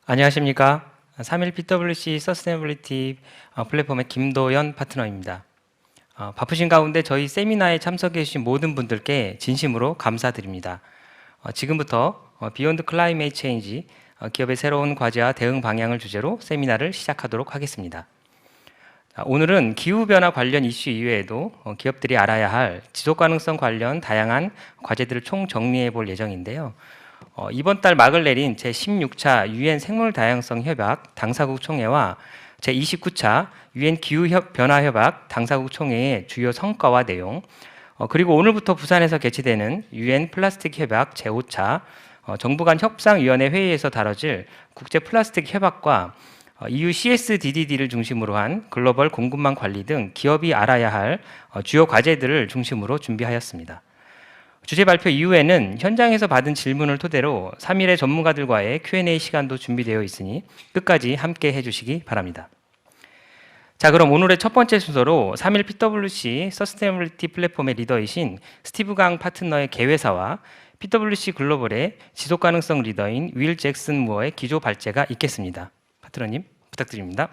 안녕하십니까. 3일 PwC 서스테너빌리티 플랫폼의 김도연 파트너입니다. 바쁘신 가운데 저희 세미나에 참석해 주신 모든 분들께 진심으로 감사드립니다. 지금부터 비욘드 클라이메이트 체인지 기업의 새로운 과제와 대응 방향을 주제로 세미나를 시작하도록 하겠습니다. 오늘은 기후변화 관련 이슈 이외에도 기업들이 알아야 할 지속가능성 관련 다양한 과제들을 총정리해 볼 예정인데요. 이번 달 막을 내린 제16차 유엔 생물다양성 협약 당사국 총회와 제29차 유엔 기후변화 협약 당사국 총회의 주요 성과와 내용, 그리고 오늘부터 부산에서 개최되는 유엔 플라스틱 협약 제5차 정부 간 협상위원회 회의에서 다뤄질 국제 플라스틱 협약과 EU CSDDD를 중심으로 한 글로벌 공급망 관리 등 기업이 알아야 할 주요 과제들을 중심으로 준비하였습니다. 주제 발표 이후에는 현장에서 받은 질문을 토대로 3일의 전문가들과의 Q&A 시간도 준비되어 있으니 끝까지 함께 해주시기 바랍니다. 자, 그럼 오늘의 첫 번째 순서로 3일 PwC 서스테너빌리티 플랫폼의 리더이신 스티브 강 파트너의 개회사와 PwC 글로벌의 지속가능성 리더인 윌 잭슨 무어의 기조 발제가 있겠습니다. 파트너님 부탁드립니다.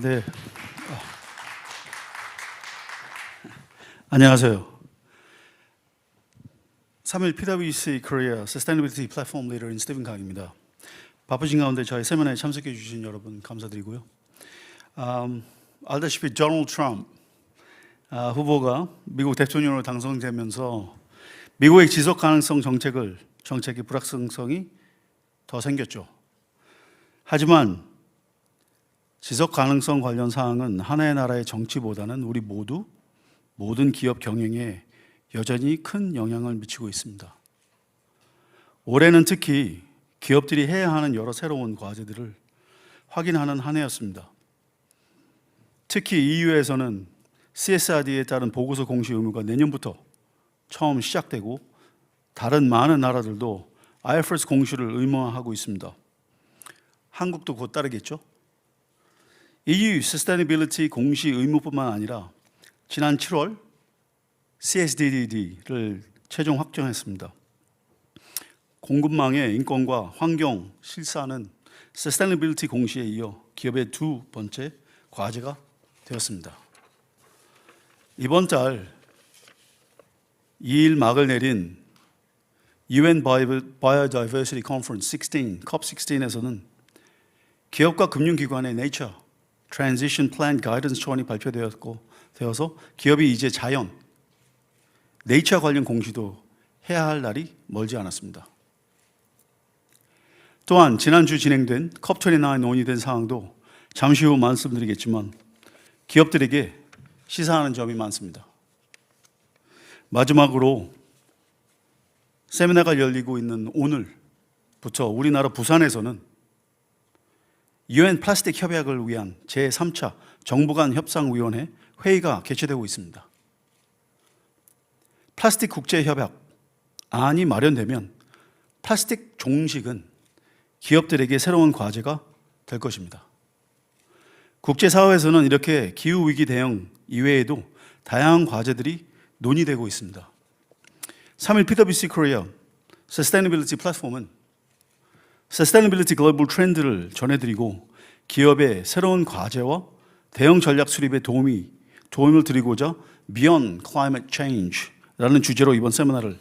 네. 안녕하세요. 3일 PwC Korea Sustainability Platform Leader인 스티븐 강입니다. 바쁘신 가운데 저희 세미나에 참석해 주신 여러분 감사드리고요. 알다시피 도널드 트럼프 후보가 미국 대통령으로 당선되면서 미국의 지속 가능성 정책의 불확실성이 더 생겼죠. 하지만 지속 가능성 관련 사항은 하나의 나라의 정치보다는 우리 모든 기업 경영에 여전히 큰 영향을 미치고 있습니다. 올해는 특히 기업들이 해야 하는 여러 새로운 과제들을 확인하는 한 해였습니다. 특히 EU에서는 CSRD에 따른 보고서 공시 의무가 내년부터 처음 시작되고 다른 많은 나라들도 IFRS 공시를 의무화하고 있습니다. 한국도 곧 따르겠죠? EU Sustainability 공시 의무뿐만 아니라 지난 7월 CSDDD를 최종 확정했습니다. 공급망의 인권과 환경 실사는 Sustainability 공시에 이어 기업의 두 번째 과제가 되었습니다. 이번 달 2일 막을 내린 UN Biodiversity Conference 16, COP16에서는 기업과 금융기관의 Nature Transition Plan Guidance 초안이 발표되어서 기업이 이제 자연, 네이처 관련 공시도 해야 할 날이 멀지 않았습니다. 또한 지난주 진행된 COP29 논의된 사항도 잠시 후 말씀드리겠지만 기업들에게 시사하는 점이 많습니다. 마지막으로 세미나가 열리고 있는 오늘부터 우리나라 부산에서는 유엔 플라스틱 협약을 위한 제3차 정부 간 협상위원회 회의가 개최되고 있습니다. 플라스틱 국제협약안이 마련되면 플라스틱 종식은 기업들에게 새로운 과제가 될 것입니다. 국제사회에서는 이렇게 기후위기 대응 이외에도 다양한 과제들이 논의되고 있습니다. 3일 PwC Korea Sustainability 플랫폼은 Sustainability 글로벌 트렌드를 전해드리고 기업의 새로운 과제와 대응 전략 수립에 도움을 드리고자 Beyond Climate Change 라는 주제로 이번 세미나를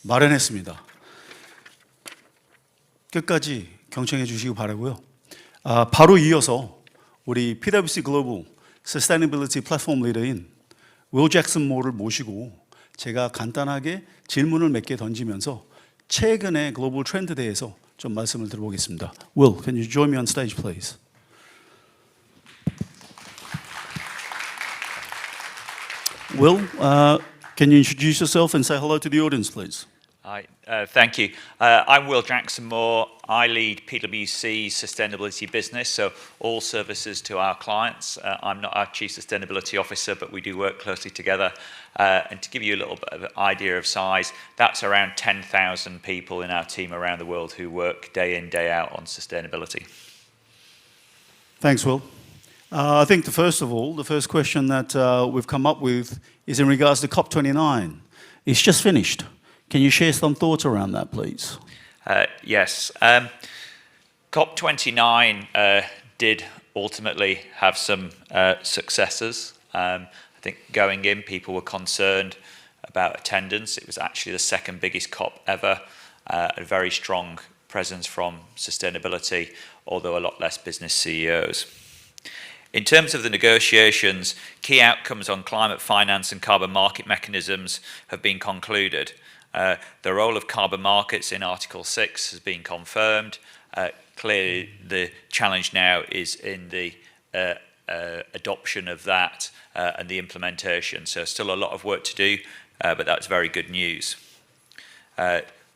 마련했습니다. 끝까지 경청해 주시기 바라고요. 바로 이어서 우리 PwC 글로벌 Sustainability 플랫폼 리더인 윌 잭슨 모를 모시고 제가 간단하게 질문을 몇 개 던지면서 최근의 글로벌 트렌드에 대해서 좀 말씀을 드려보겠습니다. Will, can you join me on stage, please? Will, can you introduce yourself and say hello to the audience, please? Hi, thank you. I'm Will Jackson Moore. I lead PwC's sustainability business, so all services to our clients. I'm not our Chief Sustainability Officer, but we do work closely together. And to give you a little bit of an idea of size, that's around 10,000 people in our team around the world who work day in, day out on sustainability. Thanks, Will. I think the first question that we've come up with is in regards to COP29. It's just finished. Can you share some thoughts around that, please? Yes. COP29 did ultimately have some successes. I think going in, people were concerned about attendance. It was actually the second biggest COP ever, a very strong presence from sustainability, although a lot less business CEOs. In terms of the negotiations, key outcomes on climate finance and carbon market mechanisms have been concluded. The role of carbon markets in Article 6 has been confirmed. Clearly, the challenge now is in the adoption of that and the implementation. So still a lot of work to do, but that's very good news.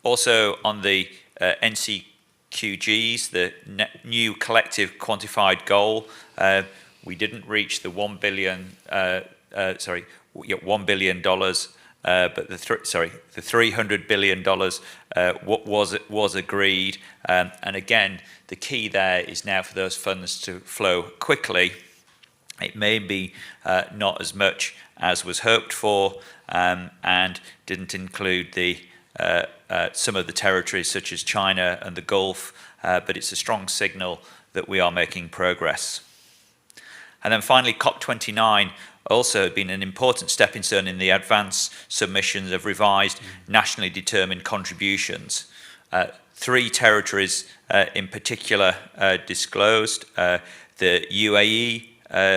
Also on the NCQGs, the new collective quantified goal, we didn't reach the $1 billion, $1 billion, but the $300 billion was agreed. And again, the key there is now for those funds to flow quickly. It may be not as much as was hoped for, and didn't include the some of the territories such as China and the Gulf, but it's a strong signal that we are making progress. And then finally, COP29 also been an important stepping stone in the advance submissions of revised nationally determined contributions. 3 territories in particular disclosed. The UAE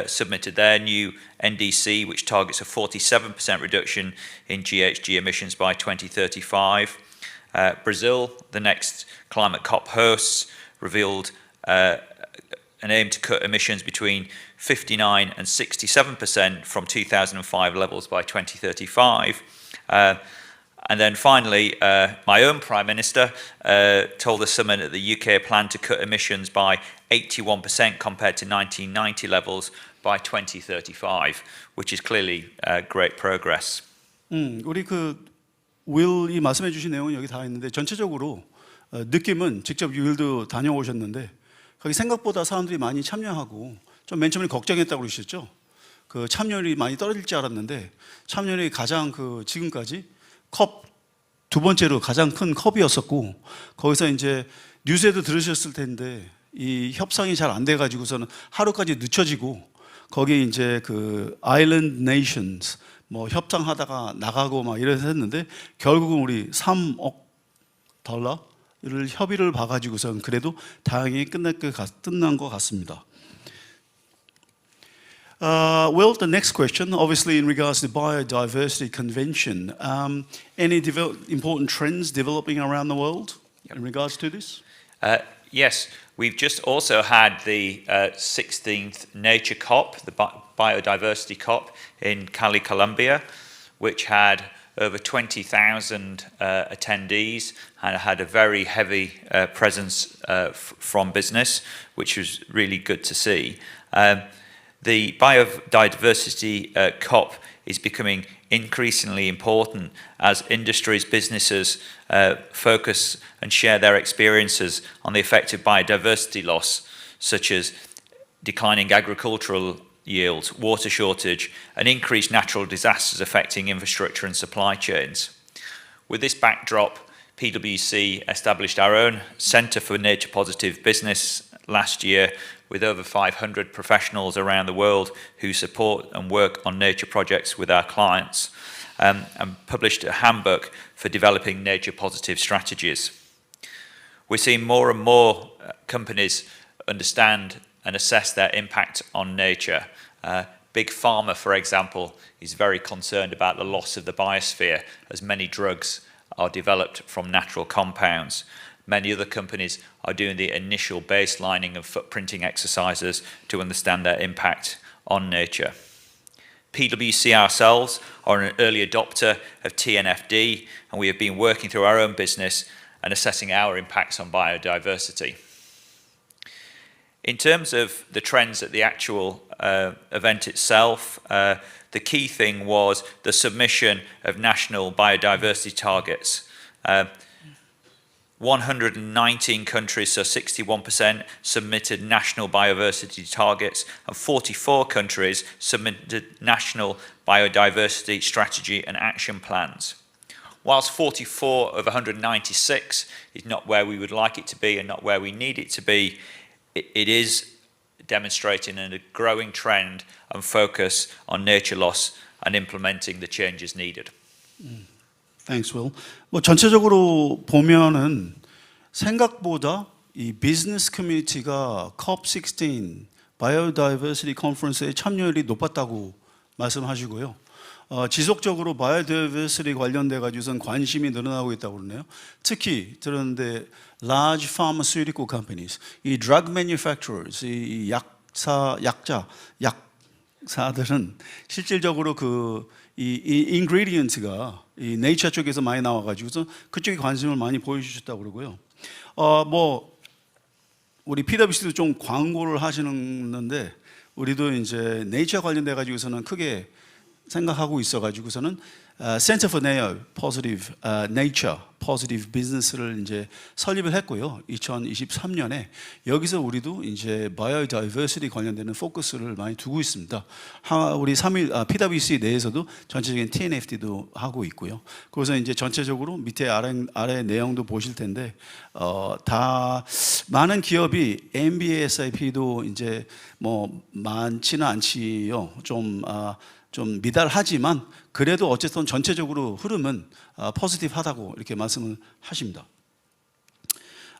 submitted their new NDC, which targets a 47% reduction in GHG emissions by 2035. Brazil, the next climate COP hosts, revealed an aim to cut emissions between 59% and 67% from 2005 levels by 2035. And then finally, my own Prime Minister told the summit that the UK planned to cut emissions by 81% compared to 1990 levels by 2035, which is clearly great progress. 우리 윌이 말씀해 주신 내용은 여기 다 있는데 전체적으로 느낌은 직접 윌도 다녀오셨는데 거기 생각보다 사람들이 많이 참여하고 좀 맨 처음에 걱정했다고 그러셨죠. 그 참여율이 많이 떨어질 줄 알았는데 참여율이 가장 지금까지 컵 두 번째로 가장 큰 컵이었었고 거기서 이제 뉴스에도 들으셨을 텐데 이 협상이 잘 안 돼가지고서는 하루까지 늦춰지고 거기 이제 아일랜드 네이션스 뭐 협상하다가 나가고 막 이래서 했는데 결국은 우리 3억 달러를 협의를 봐가지고선 그래도 다행히 끝난 것 같습니다. Well, the next question, obviously in regards to the Biodiversity Convention, any important trends developing around the world in regards to this? Yes, we've just also had the 16th Nature COP, the Biodiversity COP in Cali, Colombia, which had over 20,000 attendees and had a very heavy presence from business, which was really good to see. The Biodiversity COP is becoming increasingly important as industries, businesses focus and share their experiences on the effect of biodiversity loss, such as declining agricultural yields, water shortage, and increased natural disasters affecting infrastructure and supply chains. With this backdrop, PwC established our own Centre for Nature Positive Business last year, with over 500 professionals around the world who support and work on nature projects with our clients, and published a handbook for developing nature positive strategies. We're seeing more and more companies understand and assess their impact on nature. Big Pharma, for example, is very concerned about the loss of the biosphere as many drugs are developed from natural compounds. Many other companies are doing the initial baselining and footprinting exercises to understand their impact on nature. PwC ourselves are an early adopter of TNFD, and we have been working through our own business and assessing our impacts on biodiversity. In terms of the trends at the actual event itself, the key thing was the submission of national biodiversity targets. 119 countries, so 61%, submitted national biodiversity targets, and 44 countries submitted national biodiversity strategy and action plans. whilst 44 of 196 is not where we would like it to be and not where we need it to be, it is demonstrating a growing trend and focus on nature loss and implementing the changes needed. Thanks, Will. 뭐 전체적으로 보면은 생각보다 이 비즈니스 커뮤니티가 COP16 바이오다이버시티 컨퍼런스에 참여율이 높았다고 말씀하시고요. 지속적으로 바이오다이버시티 관련돼 가지고선 관심이 늘어나고 있다고 그러네요. 특히 들었는데 large pharmaceutical companies, 이 drug manufacturers, 이 약사들은 실질적으로 이 ingredients가 이 네이처 쪽에서 많이 나와가지고서 그쪽에 관심을 많이 보여주셨다고 그러고요. 뭐 우리 PwC도 좀 광고를 하시는데 우리도 이제 네이처 관련돼 가지고서는 크게 생각하고 있어가지고서는 Center for Nature, Positive Business를 이제 설립을 했고요. 2023년에 여기서 우리도 이제 바이오다이버시티 관련되는 포커스를 많이 두고 있습니다. 우리 PwC 내에서도 전체적인 TNFD도 하고 있고요. 그래서 이제 전체적으로 밑에 아래 내용도 보실 텐데 다 많은 기업이 MBA, SIP도 이제 뭐 많지는 않지요. 좀 미달하지만 그래도 어쨌든 전체적으로 흐름은 포지티브하다고 이렇게 말씀을 하십니다.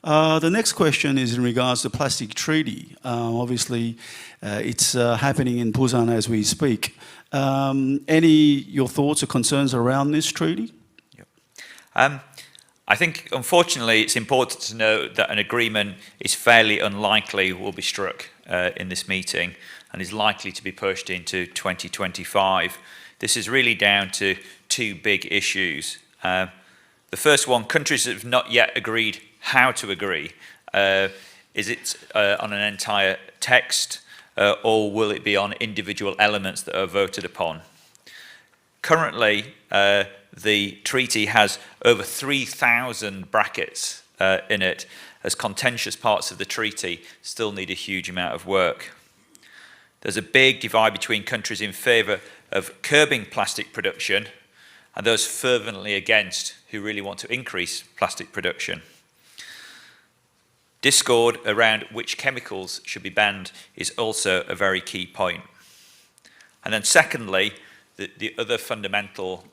The next question is in regards to plastic treaty. Obviously, it's happening in Busan as we speak. Any your thoughts or concerns around this treaty? I think, unfortunately, it's important to note that an agreement is fairly unlikely will be struck in this meeting and is likely to be pushed into 2025. This is really down to two big issues. The first one, countries have not yet agreed how to agree. Is it on an entire text or will it be on individual elements that are voted upon? Currently, the treaty has over 3,000 brackets in it, as contentious parts of the treaty still need a huge amount of work. There's a big divide between countries in favour of curbing plastic production and those fervently against who really want to increase plastic production. Discord around which chemicals should be banned is also a very key point. And then secondly, the other fundamental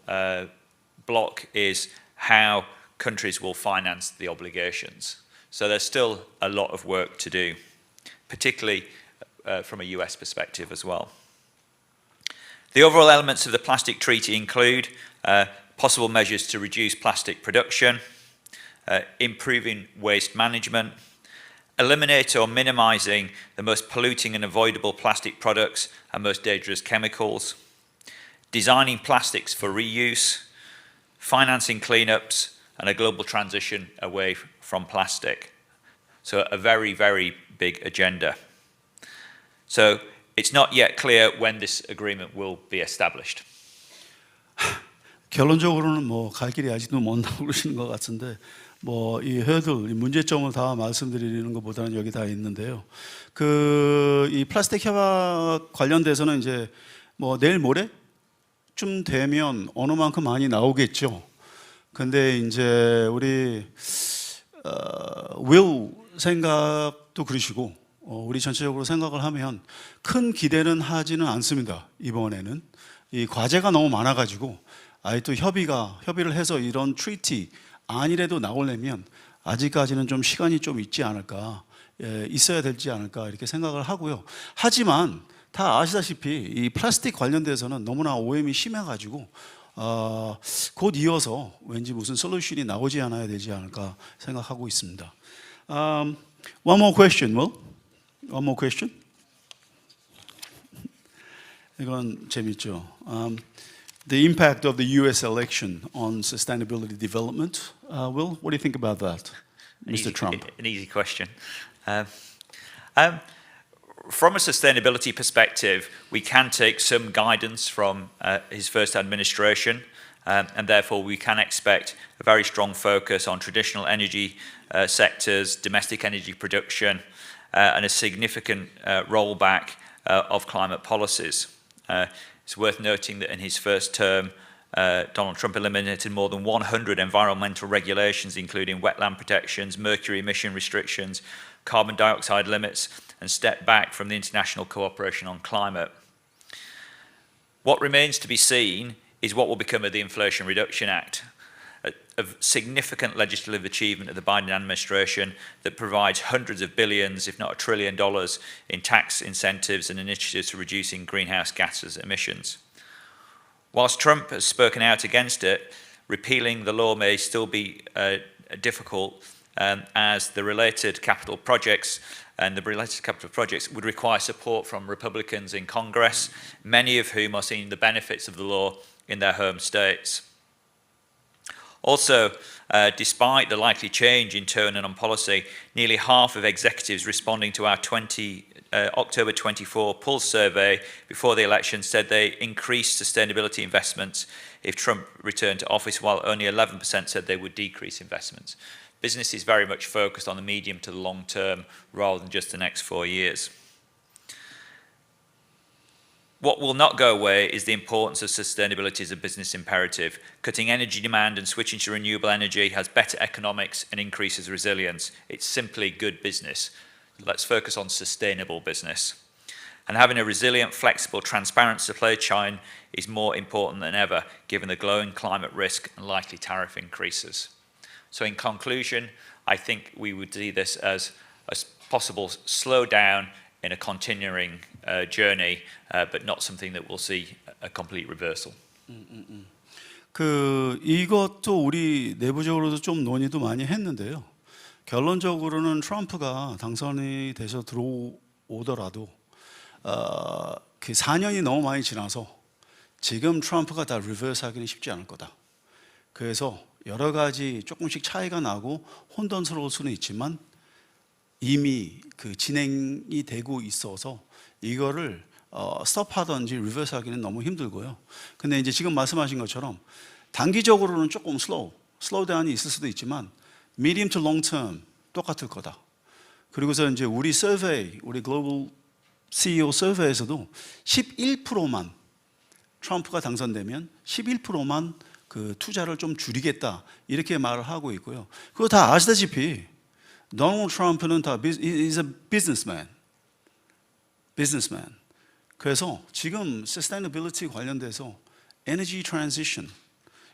block is how countries will finance the obligations. So there's still a lot of work to do, particularly from a US perspective as well. The overall elements of the plastic treaty include possible measures to reduce plastic production, improving waste management, eliminate or minimizing the most polluting and avoidable plastic products and most dangerous chemicals, designing plastics for reuse, financing cleanups, and a global transition away from plastic. So a very, very big agenda. So it's not yet clear when this agreement will be established. 결론적으로는 뭐 갈 길이 아직도 먼다고 그러시는 것 같은데 뭐 이 허들, 이 문제점을 다 말씀드리는 것보다는 여기 다 있는데요. 이 플라스틱 협약 관련돼서는 이제 뭐 내일 모레쯤 되면 어느 만큼 많이 나오겠죠. 근데 이제 우리 will 생각도 그러시고 우리 전체적으로 생각을 하면 큰 기대는 하지는 않습니다. 이번에는 이 과제가 너무 많아가지고 또 협의를 해서 이런 트리티 안이라도 나오려면 아직까지는 좀 시간이 좀 있지 않을까, 있어야 되지 않을까 이렇게 생각을 하고요. 하지만 다 아시다시피 이 플라스틱 관련돼서는 너무나 오염이 심해가지고 곧 이어서 왠지 무슨 솔루션이 나오지 않아야 되지 않을까 생각하고 있습니다. One more question, Will? One more question? 이건 재밌죠. The impact of the US election on sustainability development. Will, what do you think about that, Mr. Trump? An easy question. From a sustainability perspective, we can take some guidance from his first administration, and therefore we can expect a very strong focus on traditional energy sectors, domestic energy production, and a significant rollback of climate policies. It's worth noting that in his first term, Donald Trump eliminated more than 100 environmental regulations, including wetland protections, mercury emission restrictions, carbon dioxide limits, and stepped back from the international cooperation on climate. What remains to be seen is what will become of the Inflation Reduction Act, a significant legislative achievement of the Biden administration that provides hundreds of billions, if not $1 trillion, in tax incentives and initiatives for reducing greenhouse gases emissions. Whilst Trump has spoken out against it, repealing the law may still be difficult as the related capital projects would require support from Republicans in Congress, many of whom are seeing the benefits of the law in their home states. Also, despite the likely change in tone and on policy, nearly half of executives responding to our October 24 Pulse survey before the election said they increased sustainability investments if Trump returned to office, while only 11% said they would decrease investments. Business is very much focused on the medium to the long term rather than just the next 4 years. What will not go away is the importance of sustainability as a business imperative. Cutting energy demand and switching to renewable energy has better economics and increases resilience. It's simply good business. Let's focus on sustainable business. And having a resilient, flexible, transparent supply chain is more important than ever, given the growing climate risk and likely tariff increases. So in conclusion, I think we would see this as a possible slowdown in a continuing journey, but not something that we'll see a complete reversal. 이것도 우리 내부적으로도 좀 논의도 많이 했는데요. 결론적으로는 트럼프가 당선이 돼서 들어오더라도 그 4년이 너무 많이 지나서 지금 트럼프가 다 리버스하기는 쉽지 않을 거다. 그래서 여러 가지 조금씩 차이가 나고 혼돈스러울 수는 있지만 이미 그 진행이 되고 있어서 이거를 스톱하든지 리버스하기는 너무 힘들고요. 근데 이제 지금 말씀하신 것처럼 단기적으로는 조금 슬로우 다운이 있을 수도 있지만 medium to long term 똑같을 거다. 그리고서 이제 우리 서베이, 우리 글로벌 CEO 서베이에서도 11%만 트럼프가 당선되면 11%만 그 투자를 좀 줄이겠다 이렇게 말을 하고 있고요. 그거 다 아시다시피 도널드 트럼프는 다 is a businessman. 그래서 지금 sustainability 관련돼서 energy transition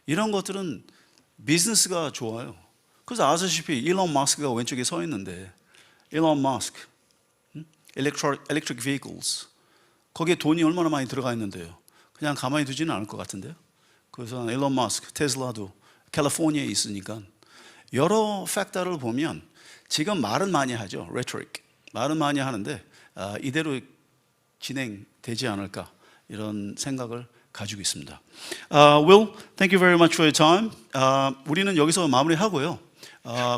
이런 것들은 비즈니스가 좋아요. 그래서 아시다시피 일론 마스크가 왼쪽에 서 있는데 일론 마스크 electric vehicles 거기에 돈이 얼마나 많이 들어가 있는데요. 그냥 가만히 두지는 않을 것 같은데요. 그래서 일론 마스크, 테슬라도 캘리포니아에 있으니까 여러 팩터를 보면 지금 말은 많이 하죠. rhetoric 말은 많이 하는데 이대로 진행되지 않을까 이런 생각을 가지고 있습니다. Will, thank you very much for your time. 우리는 여기서 마무리하고요.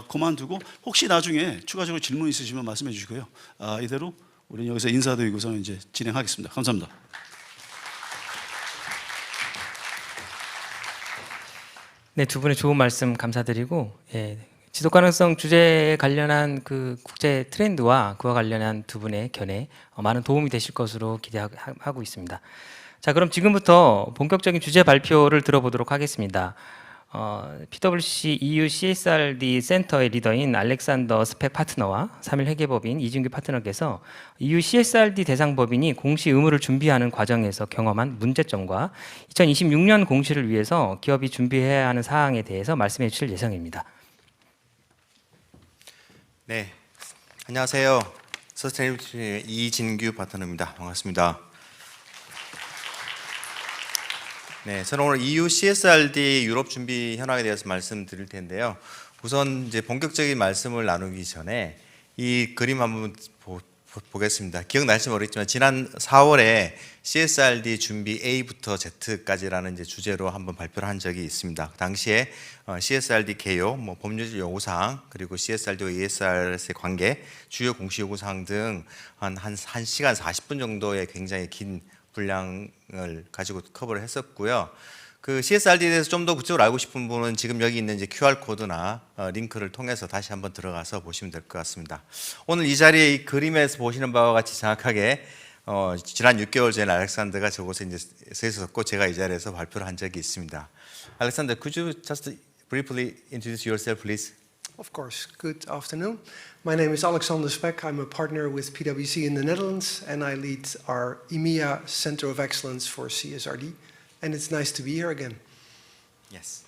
그만두고 혹시 나중에 추가적으로 질문 있으시면 말씀해 주시고요. 이대로 우리는 여기서 인사드리고서 이제 진행하겠습니다. 감사합니다. 네, 두 분의 좋은 말씀 감사드리고, 지속 가능성 주제에 관련한 그 국제 트렌드와 그와 관련한 두 분의 견해 많은 도움이 되실 것으로 기대하고 있습니다. 자, 그럼 지금부터 본격적인 주제 발표를 들어보도록 하겠습니다. PwC EU CSRD 센터의 리더인 알렉산더 스펙 파트너와 3일 회계법인 이진규 파트너께서 EU CSRD 대상 법인이 공시 의무를 준비하는 과정에서 경험한 문제점과 2026년 공시를 위해서 기업이 준비해야 하는 사항에 대해서 말씀해 주실 예정입니다. 네, 안녕하세요. 서스테이너빌리티 이진규 파트너입니다. 반갑습니다. 네, 저는 오늘 EU CSRD 유럽 준비 현황에 대해서 말씀드릴 텐데요. 우선 이제 본격적인 말씀을 나누기 전에 이 그림 한번 보겠습니다. 기억나실지 모르겠지만 지난 4월에 CSRD 준비 A부터 Z까지라는 이제 주제로 한번 발표를 한 적이 있습니다. 당시에 CSRD 개요, 법률 요구사항, 그리고 CSRD와 ESR의 관계, 주요 공시 요구사항 등 한 1시간 40분 정도의 굉장히 긴 분량을 가지고 커버를 했었고요. 그 CSRD에 대해서 좀 더 구체적으로 알고 싶은 분은 지금 여기 있는 이제 QR 코드나 링크를 통해서 다시 한번 들어가서 보시면 될 것 같습니다. 오늘 이 자리에 이 그림에서 보시는 바와 같이 정확하게 지난 6개월 전에 알렉산더가 저곳에 이제 서 있었고 제가 이 자리에서 발표를 한 적이 있습니다. Alexander, could you just briefly introduce yourself, please? Of course. Good afternoon. My name is Alexander Speck. I'm a partner with PwC in the Netherlands, and I lead our EMEA Center of Excellence for CSRD. And it's nice to be here again. Yes.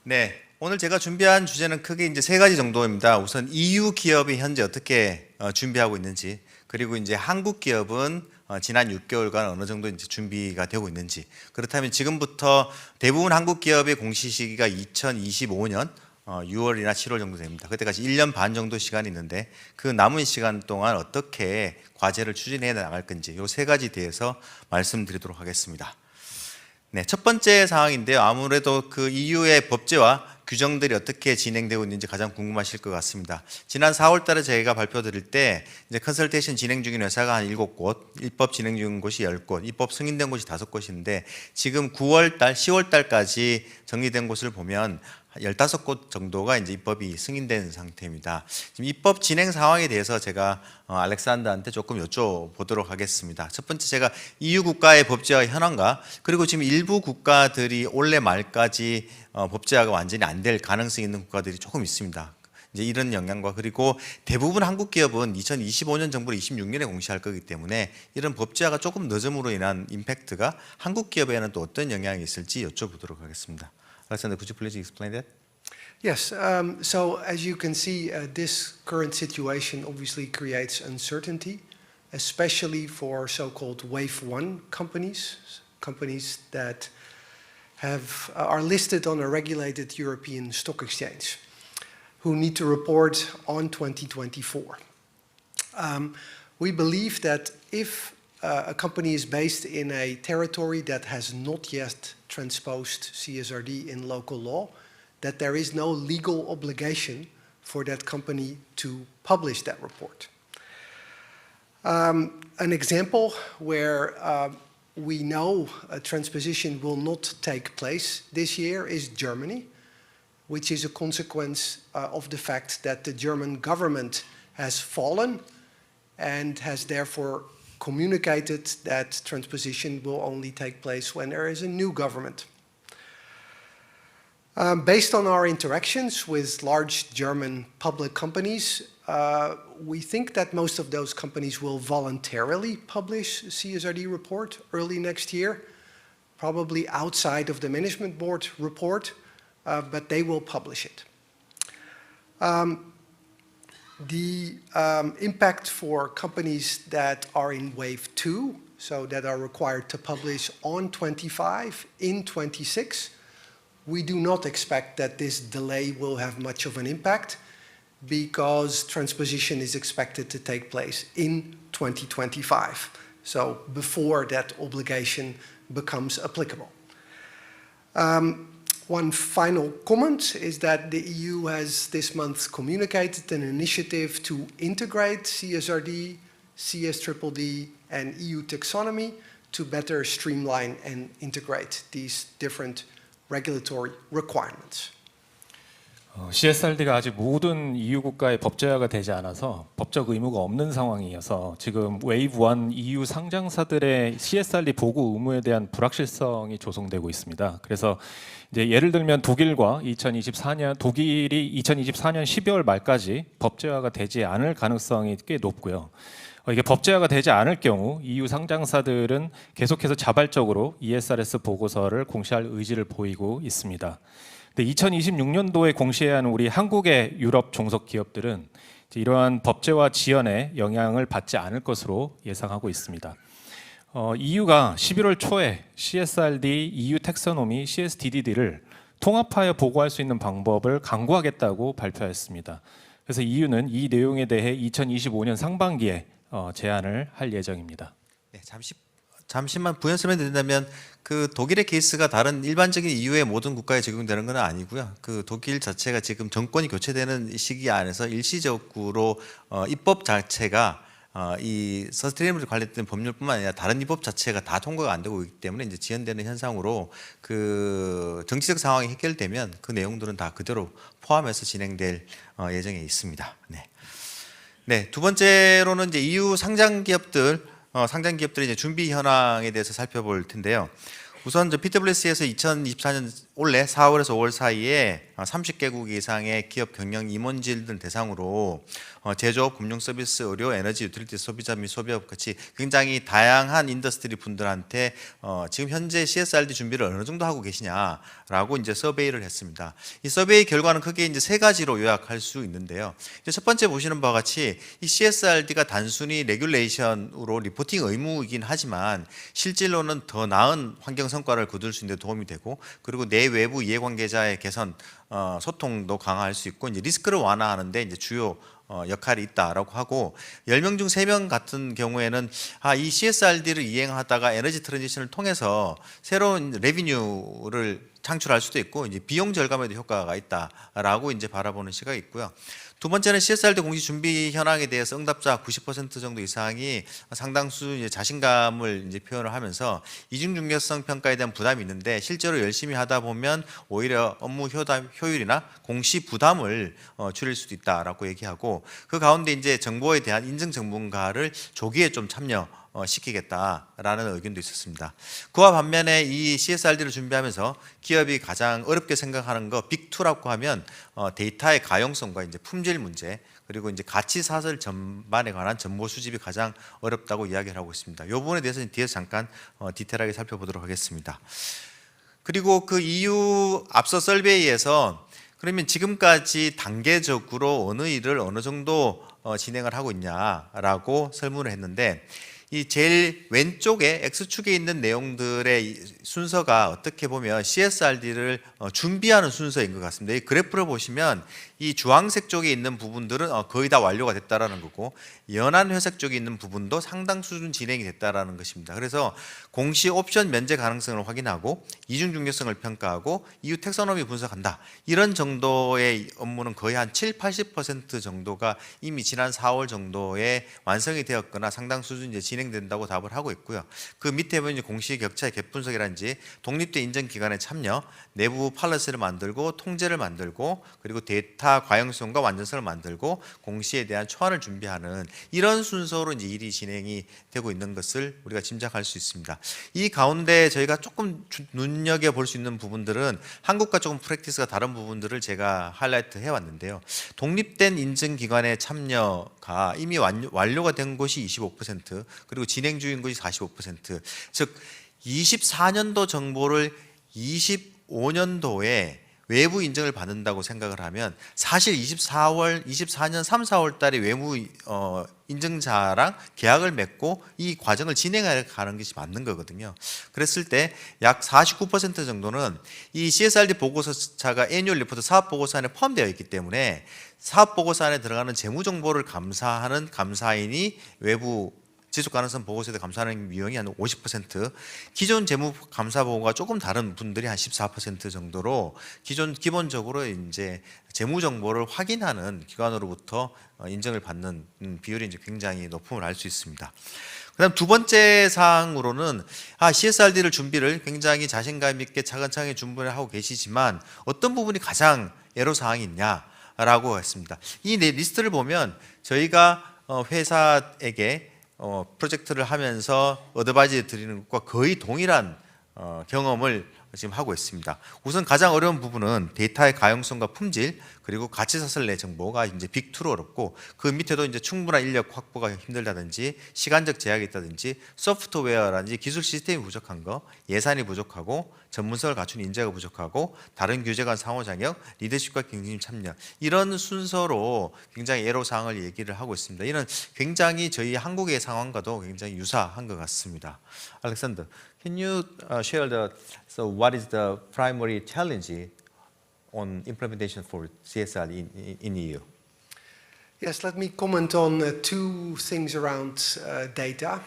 네, 오늘 제가 준비한 주제는 크게 이제 세 가지 정도입니다. 우선 EU 기업이 현재 어떻게 준비하고 있는지, 그리고 이제 한국 기업은 지난 6개월간 어느 정도 이제 준비가 되고 있는지. 그렇다면 지금부터 대부분 한국 기업의 공시 시기가 2025년 6월이나 7월 정도 됩니다. 그때까지 1년 반 정도 시간이 있는데 그 남은 시간 동안 어떻게 과제를 추진해 나갈 건지 이 세 가지 대해서 말씀드리도록 하겠습니다. 네, 첫 번째 사항인데요. 아무래도 그 EU의 법제와 규정들이 어떻게 진행되고 있는지 가장 궁금하실 것 같습니다. 지난 4월 달에 저희가 발표드릴 때 이제 컨설테이션 진행 중인 회사가 한 7곳, 입법 진행 중인 곳이 10곳, 입법 승인된 곳이 5곳인데 지금 9월 달, 10월 달까지 정리된 곳을 보면 15곳 정도가 이제 입법이 승인된 상태입니다. 지금 입법 진행 상황에 대해서 제가 알렉산더한테 조금 여쭤보도록 하겠습니다. 첫 번째 제가 EU 국가의 법제화 현황과 그리고 지금 일부 국가들이 올해 말까지 법제화가 완전히 안 될 가능성이 있는 국가들이 조금 있습니다. 이제 이런 영향과 그리고 대부분 한국 기업은 2025년 정부를 26년에 공시할 거기 때문에 이런 법제화가 조금 늦음으로 인한 임팩트가 한국 기업에는 또 어떤 영향이 있을지 여쭤보도록 하겠습니다. Alexander, could you please explain that? Yes, so as you can see, this current situation obviously creates uncertainty, especially for so-called Wave 1 companies, companies that are listed on a regulated European stock exchange, who need to report on 2024. We believe that if a company is based in a territory that has not yet transposed CSRD in local law, that there is no legal obligation for that company to publish that report. An example where we know a transposition will not take place this year is Germany, which is a consequence of the fact that the German government has fallen and has therefore communicated that transposition will only take place when there is a new government. Based on our interactions with large German public companies, we think that most of those companies will voluntarily publish a CSRD report early next year, probably outside of the management board report, but they will publish it. The impact for companies that are in wave 2, so that are required to publish on 25 in 26, we do not expect that this delay will have much of an impact because transposition is expected to take place in 2025, so before that obligation becomes applicable. One final comment is that the EU has this month communicated an initiative to integrate CSRD, CSDDD, and EU taxonomy to better streamline and integrate these different regulatory requirements. CSRD가 아직 모든 EU 국가의 법제화가 되지 않아서 법적 의무가 없는 상황이어서 지금 웨이브 1 EU 상장사들의 CSRD 보고 의무에 대한 불확실성이 조성되고 있습니다. 그래서 이제 예를 들면 독일이 2024년 12월 말까지 법제화가 되지 않을 가능성이 꽤 높고요. 이게 법제화가 되지 않을 경우 EU 상장사들은 계속해서 자발적으로 ESRS 보고서를 공시할 의지를 보이고 있습니다. 2026년도에 공시해야 하는 우리 한국의 유럽 종속 기업들은 이러한 법제화 지연에 영향을 받지 않을 것으로 예상하고 있습니다. EU가 11월 초에 CSRD, EU 텍서노미, CSDDD를 통합하여 보고할 수 있는 방법을 강구하겠다고 발표했습니다. 그래서 EU는 이 내용에 대해 2025년 상반기에 제안을 할 예정입니다. 네, 잠시만 부연설명 드린다면 그 독일의 케이스가 다른 일반적인 EU의 모든 국가에 적용되는 건 아니고요. 그 독일 자체가 지금 정권이 교체되는 시기 안에서 일시적으로 입법 자체가 이 서스테이너블 관련된 법률뿐만 아니라 다른 입법 자체가 다 통과가 안 되고 있기 때문에 이제 지연되는 현상으로 그 정치적 상황이 해결되면 그 내용들은 다 그대로 포함해서 진행될 예정에 있습니다. 네. 네, 두 번째로는 이제 EU 상장 기업들 상장 기업들의 이제 준비 현황에 대해서 살펴볼 텐데요. 우선 PwC에서 2024년 올해 4월에서 5월 사이에 30개국 이상의 기업 경영 임원진 등 대상으로 제조업, 금융 서비스, 의료, 에너지, 유틸리티, 소비자 및 소비업 같이 굉장히 다양한 인더스트리 분들한테 지금 현재 CSRD 준비를 어느 정도 하고 계시냐라고 이제 서베이를 했습니다. 이 서베이 결과는 크게 이제 세 가지로 요약할 수 있는데요. 이제 첫 번째 보시는 바와 같이 이 CSRD가 단순히 레귤레이션으로 리포팅 의무이긴 하지만 실질로는 더 나은 환경 성과를 거둘 수 있는 데 도움이 되고, 그리고 내 외부 이해관계자의 개선, 소통도 강화할 수 있고, 이제 리스크를 완화하는데 이제 주요 역할이 있다라고 하고, 10명 중 3명 같은 경우에는 이 CSRD를 이행하다가 에너지 트랜지션을 통해서 새로운 레비뉴를 창출할 수도 있고 이제 비용 절감에도 효과가 있다라고 이제 바라보는 시각이 있고요. 두 번째는 CSRD 공시 준비 현황에 대해서 응답자 90% 정도 이상이 상당수 이제 자신감을 이제 표현을 하면서 이중 중요성 평가에 대한 부담이 있는데 실제로 열심히 하다 보면 오히려 업무 효율이나 공시 부담을 줄일 수도 있다라고 얘기하고, 그 가운데 이제 정보에 대한 인증 전문가를 조기에 좀 참여 시키겠다라는 의견도 있었습니다. 그와 반면에 이 CSRD를 준비하면서 기업이 가장 어렵게 생각하는 거 빅2라고 하면 데이터의 가용성과 이제 품질 문제, 그리고 이제 가치 사슬 전반에 관한 정보 수집이 가장 어렵다고 이야기를 하고 있습니다. 이 부분에 대해서는 뒤에서 잠깐 디테일하게 살펴보도록 하겠습니다. 그리고 그 EU 앞서 설베이에서 그러면 지금까지 단계적으로 어느 일을 어느 정도 진행을 하고 있냐라고 설문을 했는데, 이 제일 왼쪽에 X축에 있는 내용들의 순서가 어떻게 보면 CSRD를 준비하는 순서인 것 같습니다. 이 그래프를 보시면 이 주황색 쪽에 있는 부분들은 거의 다 완료가 됐다라는 거고, 연한 회색 쪽에 있는 부분도 상당 수준 진행이 됐다라는 것입니다. 그래서 공시 옵션 면제 가능성을 확인하고 이중 중요성을 평가하고 EU 텍소노미 분석한다, 이런 정도의 업무는 거의 한 70-80% 정도가 이미 지난 4월 정도에 완성이 되었거나 상당 수준 이제 진행된다고 답을 하고 있고요. 그 밑에 보면 공시 격차의 갭 분석이라든지 독립된 인정기관의 참여, 내부 팔러시를 만들고 통제를 만들고, 그리고 데이터 과용성과 완전성을 만들고 공시에 대한 초안을 준비하는 이런 순서로 이제 일이 진행이 되고 있는 것을 우리가 짐작할 수 있습니다. 이 가운데 저희가 조금 눈여겨 볼 수 있는 부분들은 한국과 조금 프랙티스가 다른 부분들을 제가 하이라이트 해왔는데요. 독립된 인증기관의 참여가 이미 완료가 된 곳이 25%, 그리고 진행 중인 곳이 45%, 즉 24년도 정보를 25년도에 외부 인증을 받는다고 생각을 하면 사실 24년 3, 4월 달에 외부 인증자랑 계약을 맺고 이 과정을 진행해 가는 것이 맞는 거거든요. 그랬을 때 약 49% 정도는 이 CSRD 보고서차가 애뉴얼 리포트 사업 보고서 안에 포함되어 있기 때문에 사업 보고서 안에 들어가는 재무 정보를 감사하는 감사인이 외부 지속 가능성 보고서에 감사하는 비용이 한 50%, 기존 재무 감사 보고가 조금 다른 분들이 한 14% 정도로 기본적으로 이제 재무 정보를 확인하는 기관으로부터 인정을 받는 비율이 이제 굉장히 높음을 알 수 있습니다. 그다음 두 번째 사항으로는 CSRD를 준비를 굉장히 자신감 있게 차근차근 준비를 하고 계시지만 어떤 부분이 가장 애로 사항이 있냐라고 했습니다. 이 리스트를 보면 저희가 회사에게 프로젝트를 하면서 어드바이즈 드리는 것과 거의 동일한 경험을 지금 하고 있습니다. 우선 가장 어려운 부분은 데이터의 가용성과 품질, 그리고 가치사슬 내 정보가 이제 빅2로 어렵고, 그 밑에도 이제 충분한 인력 확보가 힘들다든지 시간적 제약이 있다든지 소프트웨어라든지 기술 시스템이 부족한 거, 예산이 부족하고 전문성을 갖춘 인재가 부족하고 다른 규제 간 상호작용, 리더십과 경쟁 참여, 이런 순서로 굉장히 애로사항을 얘기를 하고 있습니다. 이는 굉장히 저희 한국의 상황과도 굉장히 유사한 것 같습니다. Alexander, can you share what is the primary challenge on implementation for CSR in EU? Yes, let me comment on two things around data.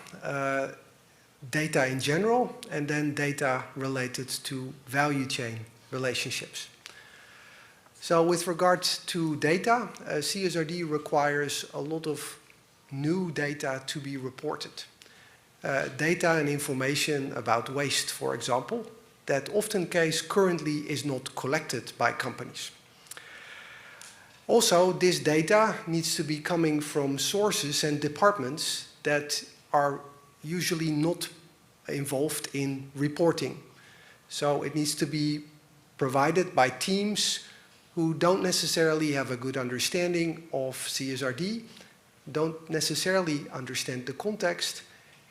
Data in general, and then data related to value chain relationships. So with regards to data, CSRD requires a lot of new data to be reported. Data and information about waste, for example, that often case currently is not collected by companies. Also, this data needs to be coming from sources and departments that are usually not involved in reporting. So it needs to be provided by teams who don't necessarily have a good understanding of CSRD, don't necessarily understand the context,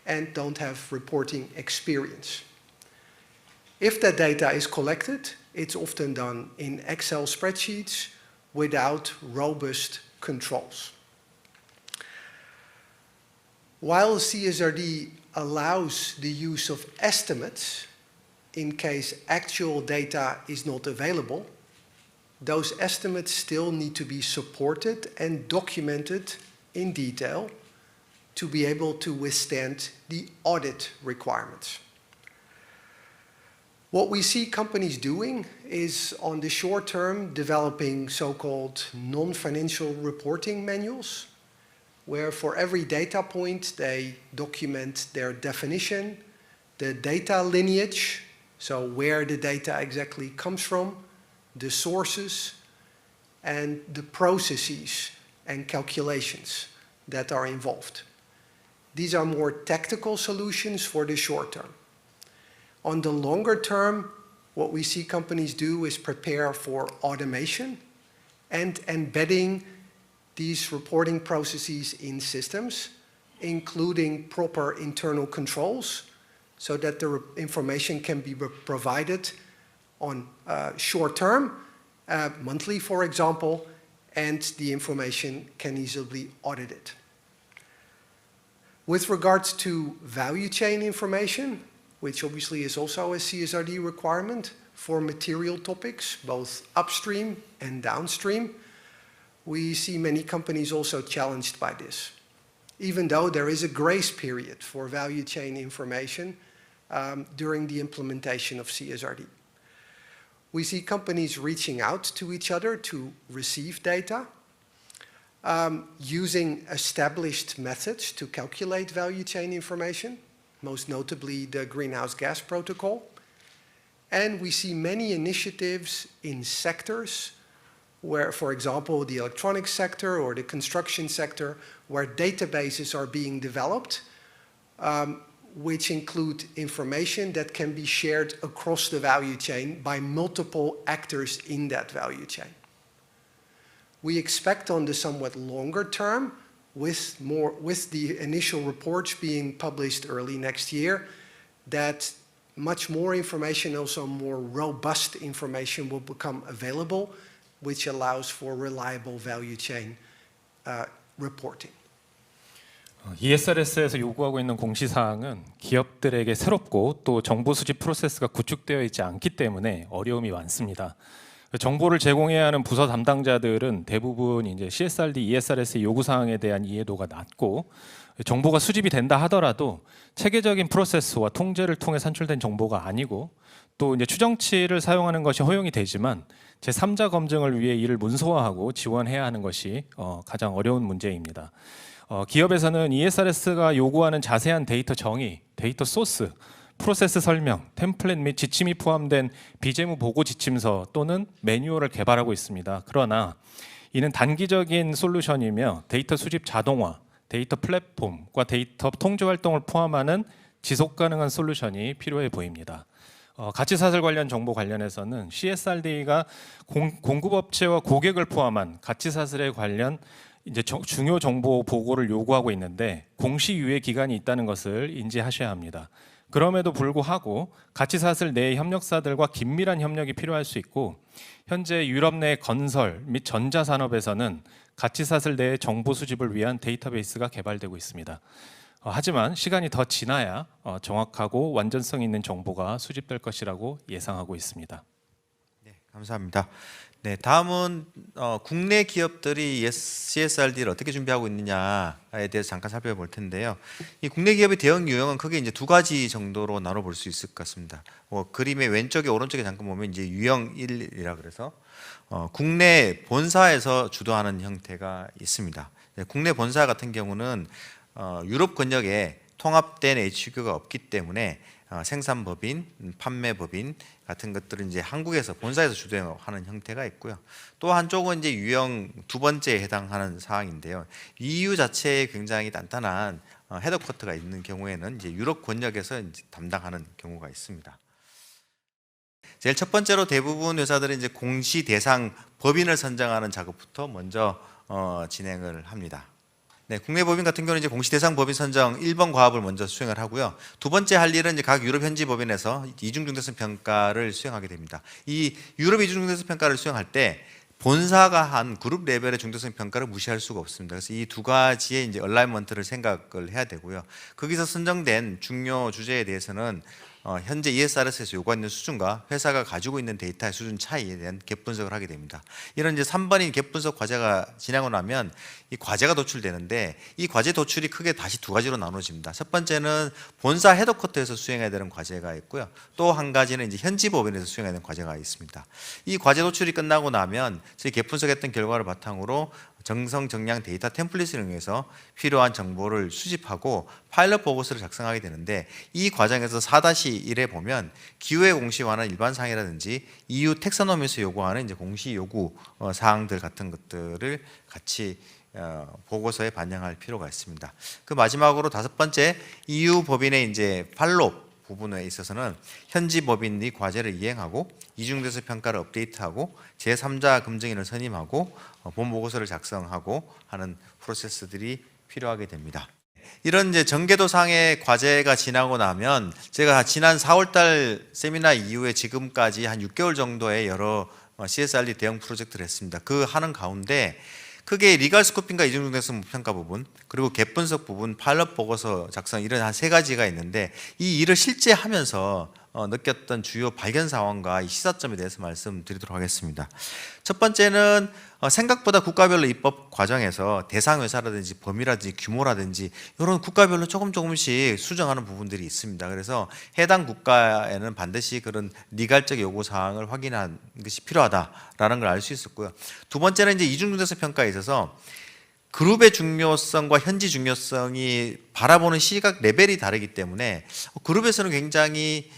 and don't have reporting experience. If that data is collected, it's often done in Excel spreadsheets without robust controls. While CSRD allows the use of estimates in case actual data is not available, those estimates still need to be supported and documented in detail to be able to withstand the audit requirements. What we see companies doing is, on the short term, developing so-called non-financial reporting manuals, where for every data point they document their definition, the data lineage, so where the data exactly comes from, the sources, and the processes and calculations that are involved. These are more tactical solutions for the short term. On the longer term, what we see companies do is prepare for automation and embedding these reporting processes in systems, including proper internal controls, so that the information can be provided on short term, monthly, for example, and the information can easily be audited. With regards to value chain information, which obviously is also a CSRD requirement for material topics, both upstream and downstream, we see many companies also challenged by this. Even though there is a grace period for value chain information during the implementation of CSRD. We see companies reaching out to each other to receive data, using established methods to calculate value chain information, most notably the Greenhouse Gas Protocol. And we see many initiatives in sectors where, for example, the electronics sector or the construction sector, where databases are being developed, which include information that can be shared across the value chain by multiple actors in that value chain. We expect on the somewhat longer term, with the initial reports being published early next year, that much more information, also more robust information, will become available, which allows for reliable value chain reporting. ESRS에서 요구하고 있는 공시사항은 기업들에게 새롭고 또 정보 수집 프로세스가 구축되어 있지 않기 때문에 어려움이 많습니다. 정보를 제공해야 하는 부서 담당자들은 대부분 이제 CSRD, ESRS 요구 사항에 대한 이해도가 낮고, 정보가 수집이 된다 하더라도 체계적인 프로세스와 통제를 통해 산출된 정보가 아니고, 또 이제 추정치를 사용하는 것이 허용이 되지만 제3자 검증을 위해 이를 문서화하고 지원해야 하는 것이 가장 어려운 문제입니다. 기업에서는 ESRS가 요구하는 자세한 데이터 정의, 데이터 소스, 프로세스 설명, 템플릿 및 지침이 포함된 비재무 보고 지침서 또는 매뉴얼을 개발하고 있습니다. 그러나 이는 단기적인 솔루션이며 데이터 수집 자동화, 데이터 플랫폼과 데이터 통제 활동을 포함하는 지속 가능한 솔루션이 필요해 보입니다. 가치사슬 관련 정보 관련해서는 CSRD가 공급업체와 고객을 포함한 가치사슬에 관련 이제 중요 정보 보고를 요구하고 있는데 공시 유예 기간이 있다는 것을 인지하셔야 합니다. 그럼에도 불구하고 가치사슬 내 협력사들과 긴밀한 협력이 필요할 수 있고, 현재 유럽 내 건설 및 전자산업에서는 가치사슬 내의 정보 수집을 위한 데이터베이스가 개발되고 있습니다. 하지만 시간이 더 지나야 정확하고 완전성 있는 정보가 수집될 것이라고 예상하고 있습니다. 네, 감사합니다. 네, 다음은 국내 기업들이 CSRD를 어떻게 준비하고 있느냐에 대해서 잠깐 살펴볼 텐데요. 이 국내 기업의 대응 유형은 크게 이제 두 가지 정도로 나눠 볼 수 있을 것 같습니다. 그림의 왼쪽에 오른쪽에 잠깐 보면 이제 유형 1이라 그래서 국내 본사에서 주도하는 형태가 있습니다. 국내 본사 같은 경우는 유럽 권역에 통합된 HQ가 없기 때문에 생산법인, 판매법인 같은 것들은 이제 한국에서 본사에서 주도하는 형태가 있고요. 또 한쪽은 이제 유형 두 번째에 해당하는 사항인데요. EU 자체에 굉장히 단단한 헤드쿼터가 있는 경우에는 이제 유럽 권역에서 이제 담당하는 경우가 있습니다. 제일 첫 번째로 대부분 회사들은 이제 공시 대상 법인을 선정하는 작업부터 먼저 진행을 합니다. 네, 국내 법인 같은 경우는 이제 공시 대상 법인 선정 1번 과업을 먼저 수행을 하고요. 두 번째 할 일은 이제 각 유럽 현지 법인에서 이중 중대성 평가를 수행하게 됩니다. 이 유럽 이중 중대성 평가를 수행할 때 본사가 한 그룹 레벨의 중대성 평가를 무시할 수가 없습니다. 그래서 이 두 가지의 이제 얼라이먼트를 생각을 해야 되고요. 거기서 선정된 중요 주제에 대해서는 현재 ESRS에서 요구하는 수준과 회사가 가지고 있는 데이터의 수준 차이에 대한 갭 분석을 하게 됩니다. 이런 이제 3번인 갭 분석 과제가 지나고 나면 이 과제가 도출되는데 이 과제 도출이 크게 다시 두 가지로 나눠집니다. 첫 번째는 본사 헤드쿼터에서 수행해야 되는 과제가 있고요. 또 한 가지는 이제 현지 법인에서 수행해야 되는 과제가 있습니다. 이 과제 도출이 끝나고 나면 저희 갭 분석했던 결과를 바탕으로 정성 정량 데이터 템플릿을 이용해서 필요한 정보를 수집하고 파일럿 보고서를 작성하게 되는데 이 과정에서 4-1에 보면 기후에 공시화하는 일반 사항이라든지 EU 텍사노미에서 요구하는 이제 공시 요구 사항들 같은 것들을 같이 보고서에 반영할 필요가 있습니다. 그 마지막으로 다섯 번째 EU 법인의 이제 팔로 부분에 있어서는 현지 법인이 과제를 이행하고 이중대서 평가를 업데이트하고 제3자 검증인을 선임하고 본 보고서를 작성하고 하는 프로세스들이 필요하게 됩니다. 이런 이제 전개도상의 과제가 지나고 나면 제가 지난 4월달 세미나 이후에 지금까지 한 6개월 정도의 여러 CSRD 대형 프로젝트를 했습니다. 그 하는 가운데 크게 리갈 스코핑과 이중중대성 평가 부분, 그리고 갭 분석 부분, 파일럿 보고서 작성 이런 한 세 가지가 있는데 이 일을 실제 하면서 느꼈던 주요 발견 사항과 이 시사점에 대해서 말씀드리도록 하겠습니다. 첫 번째는 생각보다 국가별로 입법 과정에서 대상 회사라든지 범위라든지 규모라든지 이런 국가별로 조금씩 수정하는 부분들이 있습니다. 그래서 해당 국가에는 반드시 그런 리갈적 요구 사항을 확인하는 것이 필요하다라는 걸 알 수 있었고요. 두 번째는 이제 이중중대성 평가에 있어서 그룹의 중요성과 현지 중요성이 바라보는 시각 레벨이 다르기 때문에 그룹에서는 굉장히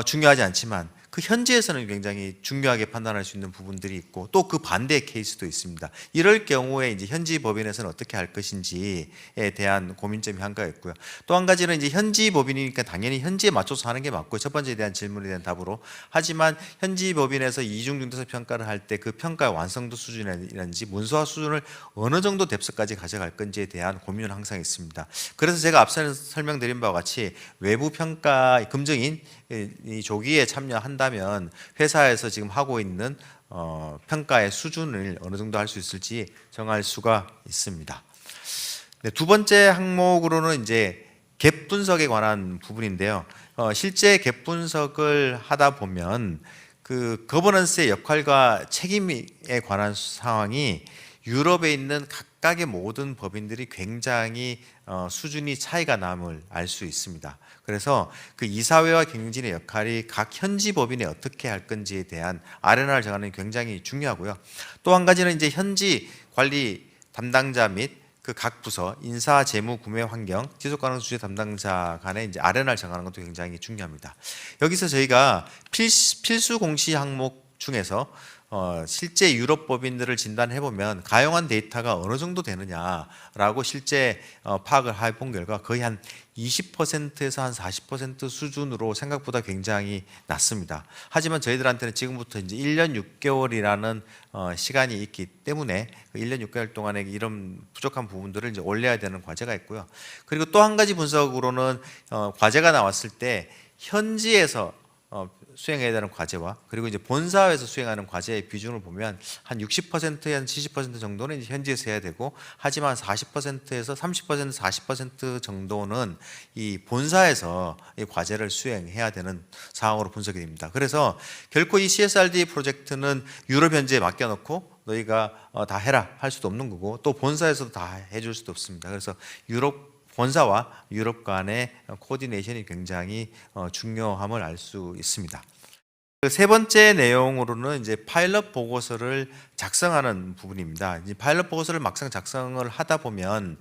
중요하지 않지만 그 현지에서는 굉장히 중요하게 판단할 수 있는 부분들이 있고 또 그 반대의 케이스도 있습니다. 이럴 경우에 이제 현지 법인에서는 어떻게 할 것인지에 대한 고민점이 한 가지 있고요. 또 한 가지는 이제 현지 법인이니까 당연히 현지에 맞춰서 하는 게 맞고 첫 번째에 대한 질문에 대한 답으로 하지만 현지 법인에서 이중 중대성 평가를 할 때 그 평가의 완성도 수준이라든지 문서화 수준을 어느 정도 뎁스까지 가져갈 건지에 대한 고민은 항상 있습니다. 그래서 제가 앞서 설명드린 바와 같이 외부 평가 검증인 이 조기에 참여한다면 회사에서 지금 하고 있는 평가의 수준을 어느 정도 할 수 있을지 정할 수가 있습니다. 네, 두 번째 항목으로는 이제 갭 분석에 관한 부분인데요. 실제 갭 분석을 하다 보면 그 거버넌스의 역할과 책임에 관한 상황이 유럽에 있는 각각의 모든 법인들이 굉장히 수준이 차이가 남을 알 수 있습니다. 그래서 그 이사회와 경영진의 역할이 각 현지 법인이 어떻게 할 건지에 대한 아레나를 정하는 게 굉장히 중요하고요. 또 한 가지는 이제 현지 관리 담당자 및 그 각 부서 인사, 재무, 구매 환경, 지속 가능 주제 담당자 간의 이제 아레나를 정하는 것도 굉장히 중요합니다. 여기서 저희가 필수 공시 항목 중에서 실제 유럽 법인들을 진단해 보면 가용한 데이터가 어느 정도 되느냐라고 실제 파악을 해본 결과 거의 한 20%에서 한 40% 수준으로 생각보다 굉장히 낮습니다. 하지만 저희들한테는 지금부터 이제 1년 6개월이라는 시간이 있기 때문에 그 1년 6개월 동안에 이런 부족한 부분들을 이제 올려야 되는 과제가 있고요. 그리고 또 한 가지 분석으로는 과제가 나왔을 때 현지에서 수행해야 되는 과제와 그리고 이제 본사에서 수행하는 과제의 비중을 보면 한 60%에 한 70% 정도는 이제 현지에서 해야 되고 하지만 40%에서 30% 40% 정도는 이 본사에서 이 과제를 수행해야 되는 상황으로 분석이 됩니다. 그래서 결코 이 CSRD 프로젝트는 유럽 현지에 맡겨놓고 너희가 다 해라 할 수도 없는 거고 또 본사에서도 다 해줄 수도 없습니다. 그래서 유럽 본사와 유럽 간의 코디네이션이 굉장히 중요함을 알 수 있습니다. 세 번째 내용으로는 이제 파일럿 보고서를 작성하는 부분입니다. 이 파일럿 보고서를 막상 작성을 하다 보면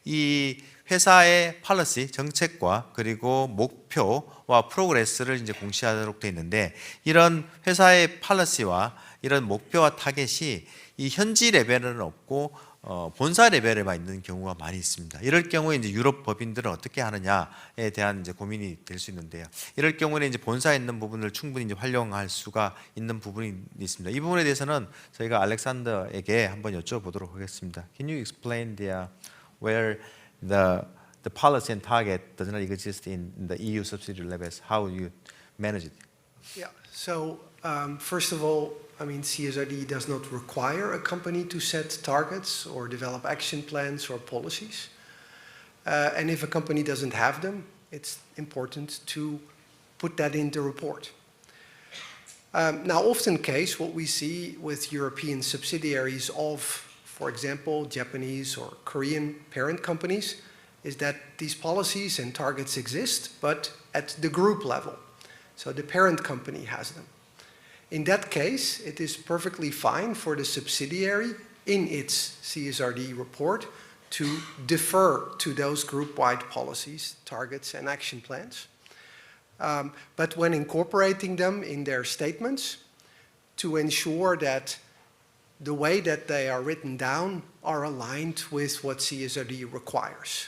이 회사의 팔러시, 정책과 그리고 목표와 프로그레스를 이제 공시하도록 되어 있는데, 이런 회사의 팔러시와 이런 목표와 타겟이 이 현지 레벨은 없고 본사 레벨에만 있는 경우가 많이 있습니다. 이럴 경우에 이제 유럽 법인들은 어떻게 하느냐에 대한 이제 고민이 될 수 있는데요. 이럴 경우에는 이제 본사에 있는 부분을 충분히 이제 활용할 수가 있는 부분이 있습니다. 이 부분에 대해서는 저희가 알렉산더에게 한번 여쭤보도록 하겠습니다. Can you explain where the policy and target does not exist in the EU subsidiary levels? How you manage it? Yeah. So first of all, I mean, CSRD does not require a company to set targets or develop action plans or policies. And if a company doesn't have them, it's important to put that in the report. Now, often case, what we see with European subsidiaries of, for example, Japanese or Korean parent companies, is that these policies and targets exist, but at the group level. So the parent company has them. In that case, it is perfectly fine for the subsidiary in its CSRD report to defer to those group-wide policies, targets, and action plans. But when incorporating them in their statements, to ensure that the way that they are written down are aligned with what CSRD requires.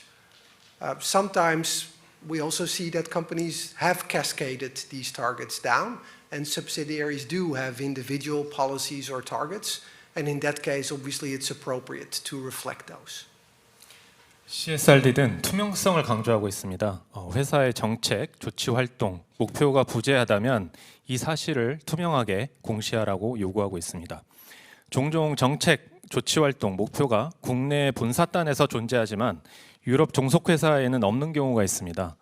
Sometimes we also see that companies have cascaded these targets down, and subsidiaries do have individual policies or targets, and in that case, obviously, it's appropriate to reflect those. CSRD는 투명성을 강조하고 있습니다. 회사의 정책, 조치 활동, 목표가 부재하다면 이 사실을 투명하게 공시하라고 요구하고 있습니다. 종종 정책, 조치 활동, 목표가 국내 본사단에서 존재하지만 유럽 종속회사에는 없는 경우가 있습니다.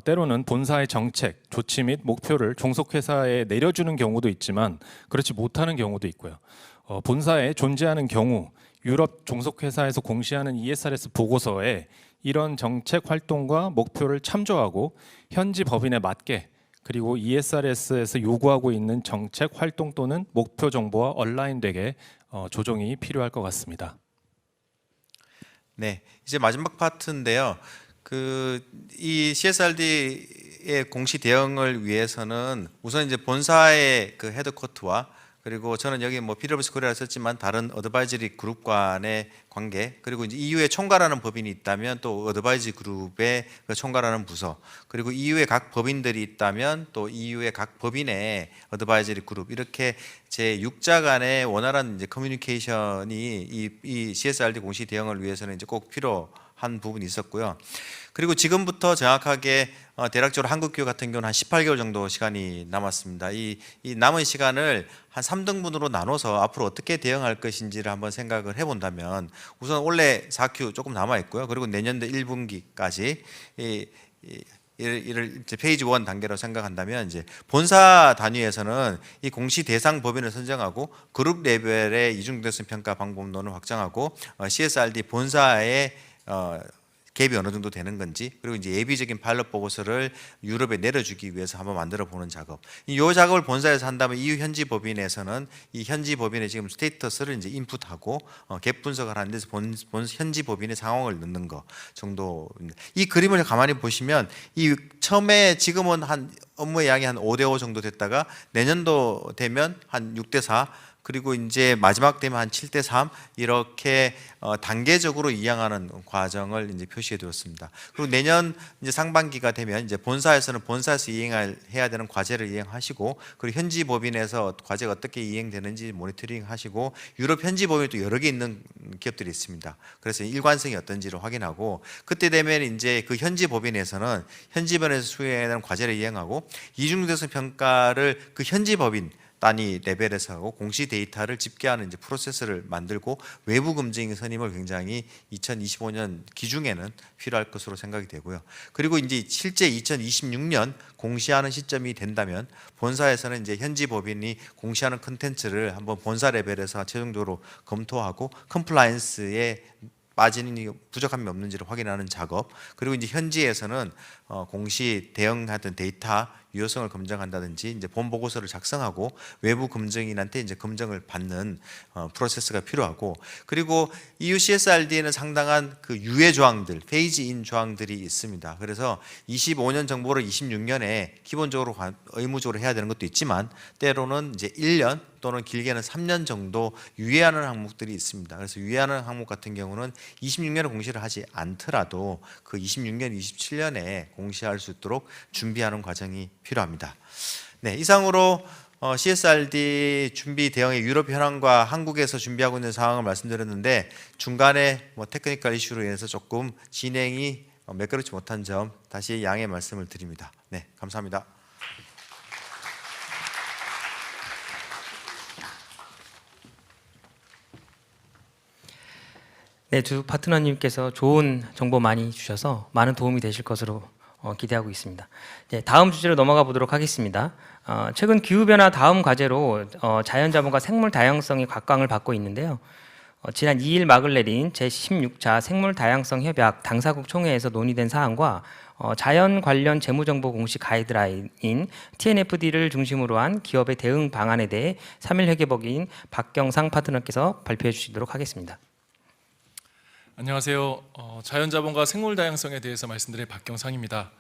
때로는 본사의 정책, 조치 및 목표를 종속회사에 내려주는 경우도 있지만 그렇지 못하는 경우도 있고요. 본사에 존재하는 경우 유럽 종속회사에서 공시하는 ESRS 보고서에 이런 정책 활동과 목표를 참조하고 현지 법인에 맞게, 그리고 ESRS에서 요구하고 있는 정책 활동 또는 목표 정보와 얼라인되게 조정이 필요할 것 같습니다. 네, 이제 마지막 파트인데요. 이 CSRD의 공시 대응을 위해서는 우선 이제 본사의 그 헤드쿼터와, 그리고 저는 여기 뭐 PwC 코리아를 썼지만 다른 어드바이저리 그룹 간의 관계, 그리고 이제 EU에 총괄하는 법인이 있다면 또 어드바이저리 그룹의 그 총괄하는 부서, 그리고 EU의 각 법인들이 있다면 또 EU의 각 법인의 어드바이저리 그룹, 이렇게 제 6자 간의 원활한 이제 커뮤니케이션이 이 CSRD 공시 대응을 위해서는 이제 꼭 필요한 부분이 있었고요. 그리고 지금부터 정확하게 대략적으로 한국교육 같은 경우는 한 18개월 정도 시간이 남았습니다. 이 남은 시간을 한 3등분으로 나눠서 앞으로 어떻게 대응할 것인지를 한번 생각을 해본다면, 우선 올해 4Q 조금 남아 있고요. 그리고 내년도 1분기까지 이를 이제 페이지 1 단계로 생각한다면, 이제 본사 단위에서는 이 공시 대상 법인을 선정하고 그룹 레벨의 이중대성 평가 방법론을 확장하고 CSRD 본사의 갭이 어느 정도 되는 건지, 그리고 이제 예비적인 파일럿 보고서를 유럽에 내려주기 위해서 한번 만들어 보는 작업. 이 작업을 본사에서 한다면 EU 현지 법인에서는 이 현지 법인의 지금 스테이터스를 이제 인풋하고 갭 분석을 하는 데서 현지 법인의 상황을 넣는 거 정도입니다. 이 그림을 가만히 보시면 이 처음에 지금은 한 업무의 양이 한 5대5 정도 됐다가 내년도 되면 한 6대4, 그리고 이제 마지막 되면 한 7대3 이렇게 단계적으로 이양하는 과정을 이제 표시해 두었습니다. 그리고 내년 이제 상반기가 되면 이제 본사에서는 본사에서 이행해야 되는 과제를 이행하시고, 그리고 현지 법인에서 과제가 어떻게 이행되는지 모니터링하시고, 유럽 현지 법인이 또 여러 개 있는 기업들이 있습니다. 그래서 일관성이 어떤지를 확인하고, 그때 되면 이제 그 현지 법인에서는 현지 법인에서 수행해야 되는 과제를 이행하고, 이중대성 평가를 그 현지 법인 단위 레벨에서 하고 공시 데이터를 집계하는 이제 프로세스를 만들고, 외부 검증 선임을 굉장히 2025년 기중에는 필요할 것으로 생각이 되고요. 그리고 이제 실제 2026년 공시하는 시점이 된다면 본사에서는 이제 현지 법인이 공시하는 컨텐츠를 한번 본사 레벨에서 최종적으로 검토하고 컴플라이언스에 빠지는 부족함이 없는지를 확인하는 작업, 그리고 이제 현지에서는 공시 대응하던 데이터 유효성을 검증한다든지 이제 본 보고서를 작성하고 외부 검증인한테 이제 검증을 받는 프로세스가 필요하고, 그리고 EU CSRD에는 상당한 그 유예 조항들, 페이지인 조항들이 있습니다. 그래서 25년 정보를 26년에 기본적으로 의무적으로 해야 되는 것도 있지만 때로는 이제 1년 또는 길게는 3년 정도 유예하는 항목들이 있습니다. 그래서 유예하는 항목 같은 경우는 26년에 공시를 하지 않더라도 그 26년, 27년에 공시할 수 있도록 준비하는 과정이 필요합니다. 네, 이상으로 CSRD 준비 대응의 유럽 현황과 한국에서 준비하고 있는 상황을 말씀드렸는데, 중간에 테크니컬 이슈로 인해서 조금 진행이 매끄럽지 못한 점 다시 양해 말씀을 드립니다. 네, 감사합니다. 네, 두 파트너님께서 좋은 정보 많이 주셔서 많은 도움이 되실 것으로 기대하고 있습니다. 네, 다음 주제로 넘어가 보도록 하겠습니다. 최근 기후변화 다음 과제로 자연자본과 생물 다양성이 각광을 받고 있는데요. 지난 2일 막을 내린 제16차 생물 다양성 협약 당사국 총회에서 논의된 사항과 자연 관련 재무정보 공시 가이드라인인 TNFD를 중심으로 한 기업의 대응 방안에 대해 3일 회계법인 박경상 파트너께서 발표해 주시도록 하겠습니다. 안녕하세요. 자연자본과 생물다양성에 대해서 말씀드릴 박경상입니다.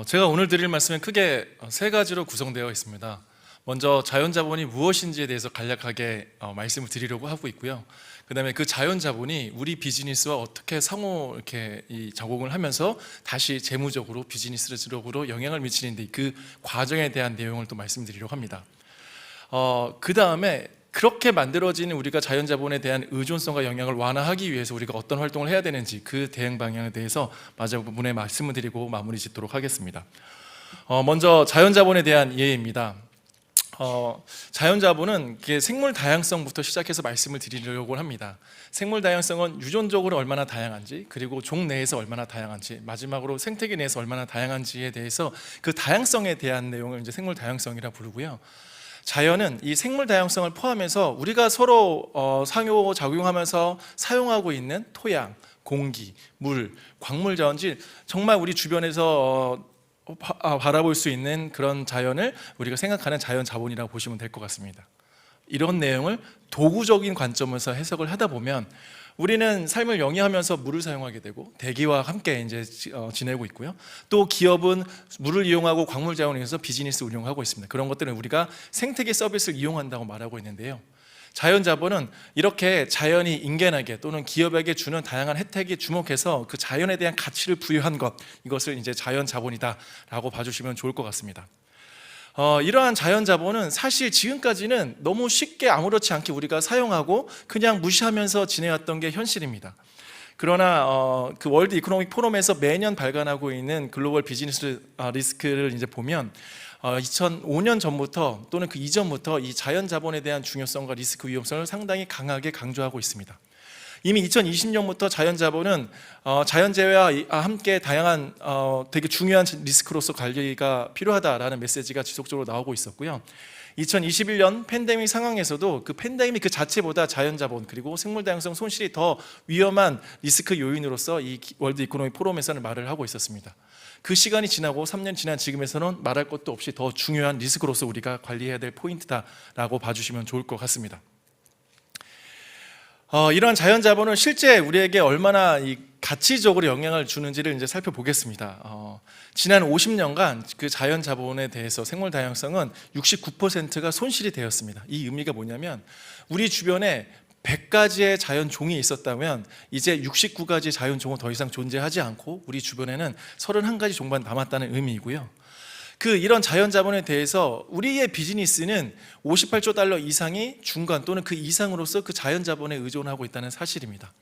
제가 오늘 드릴 말씀은 크게 세 가지로 구성되어 있습니다. 먼저 자연자본이 무엇인지에 대해서 간략하게 말씀을 드리려고 하고 있고요. 그다음에 그 자연자본이 우리 비즈니스와 어떻게 상호 이렇게 작용을 하면서 다시 재무적으로 비즈니스적으로 영향을 미치는데 그 과정에 대한 내용을 또 말씀드리려고 합니다. 그 다음에 그렇게 만들어진 우리가 자연자본에 대한 의존성과 영향을 완화하기 위해서 우리가 어떤 활동을 해야 되는지 그 대응 방향에 대해서 마지막 부분에 말씀을 드리고 마무리 짓도록 하겠습니다. 먼저 자연자본에 대한 이해입니다. 자연자본은 생물 다양성부터 시작해서 말씀을 드리려고 합니다. 생물 다양성은 유전적으로 얼마나 다양한지, 그리고 종 내에서 얼마나 다양한지, 마지막으로 생태계 내에서 얼마나 다양한지에 대해서 그 다양성에 대한 내용을 이제 생물 다양성이라 부르고요. 자연은 이 생물 다양성을 포함해서 우리가 서로 상호작용하면서 사용하고 있는 토양, 공기, 물, 광물 자원지, 정말 우리 주변에서 바라볼 수 있는 그런 자연을 우리가 생각하는 자연 자본이라고 보시면 될 것 같습니다. 이런 내용을 도구적인 관점에서 해석을 하다 보면 우리는 삶을 영위하면서 물을 사용하게 되고 대기와 함께 이제 지내고 있고요. 또 기업은 물을 이용하고 광물 자원을 이용해서 비즈니스 운영하고 있습니다. 그런 것들은 우리가 생태계 서비스를 이용한다고 말하고 있는데요. 자연자본은 이렇게 자연이 인간에게 또는 기업에게 주는 다양한 혜택에 주목해서 그 자연에 대한 가치를 부여한 것, 이것을 이제 자연자본이다라고 봐주시면 좋을 것 같습니다. 이러한 자연자본은 사실 지금까지는 너무 쉽게 아무렇지 않게 우리가 사용하고 그냥 무시하면서 지내왔던 게 현실입니다. 그러나 그 월드 이코노믹 포럼에서 매년 발간하고 있는 글로벌 비즈니스 리스크를 이제 보면 2005년 전부터 또는 그 이전부터 이 자연자본에 대한 중요성과 리스크 위험성을 상당히 강하게 강조하고 있습니다. 이미 2020년부터 자연자본은 자연재해와 함께 다양한 되게 중요한 리스크로서 관리가 필요하다라는 메시지가 지속적으로 나오고 있었고요. 2021년 팬데믹 상황에서도 그 팬데믹 그 자체보다 자연자본 그리고 생물다양성 손실이 더 위험한 리스크 요인으로서 이 월드 이코노믹 포럼에서는 말을 하고 있었습니다. 그 시간이 지나고 3년 지난 지금에서는 말할 것도 없이 더 중요한 리스크로서 우리가 관리해야 될 포인트다라고 봐주시면 좋을 것 같습니다. 이러한 자연자본은 실제 우리에게 얼마나 가치적으로 영향을 주는지를 이제 살펴보겠습니다. 지난 50년간 그 자연자본에 대해서 생물다양성은 69%가 손실이 되었습니다. 이 의미가 뭐냐면 우리 주변에 100가지의 자연종이 있었다면 이제 69가지 자연종은 더 이상 존재하지 않고 우리 주변에는 31가지 종만 남았다는 의미이고요. 이런 자연자본에 대해서 우리의 비즈니스는 58조 달러 이상이 중간 또는 그 이상으로서 그 자연자본에 의존하고 있다는 사실입니다.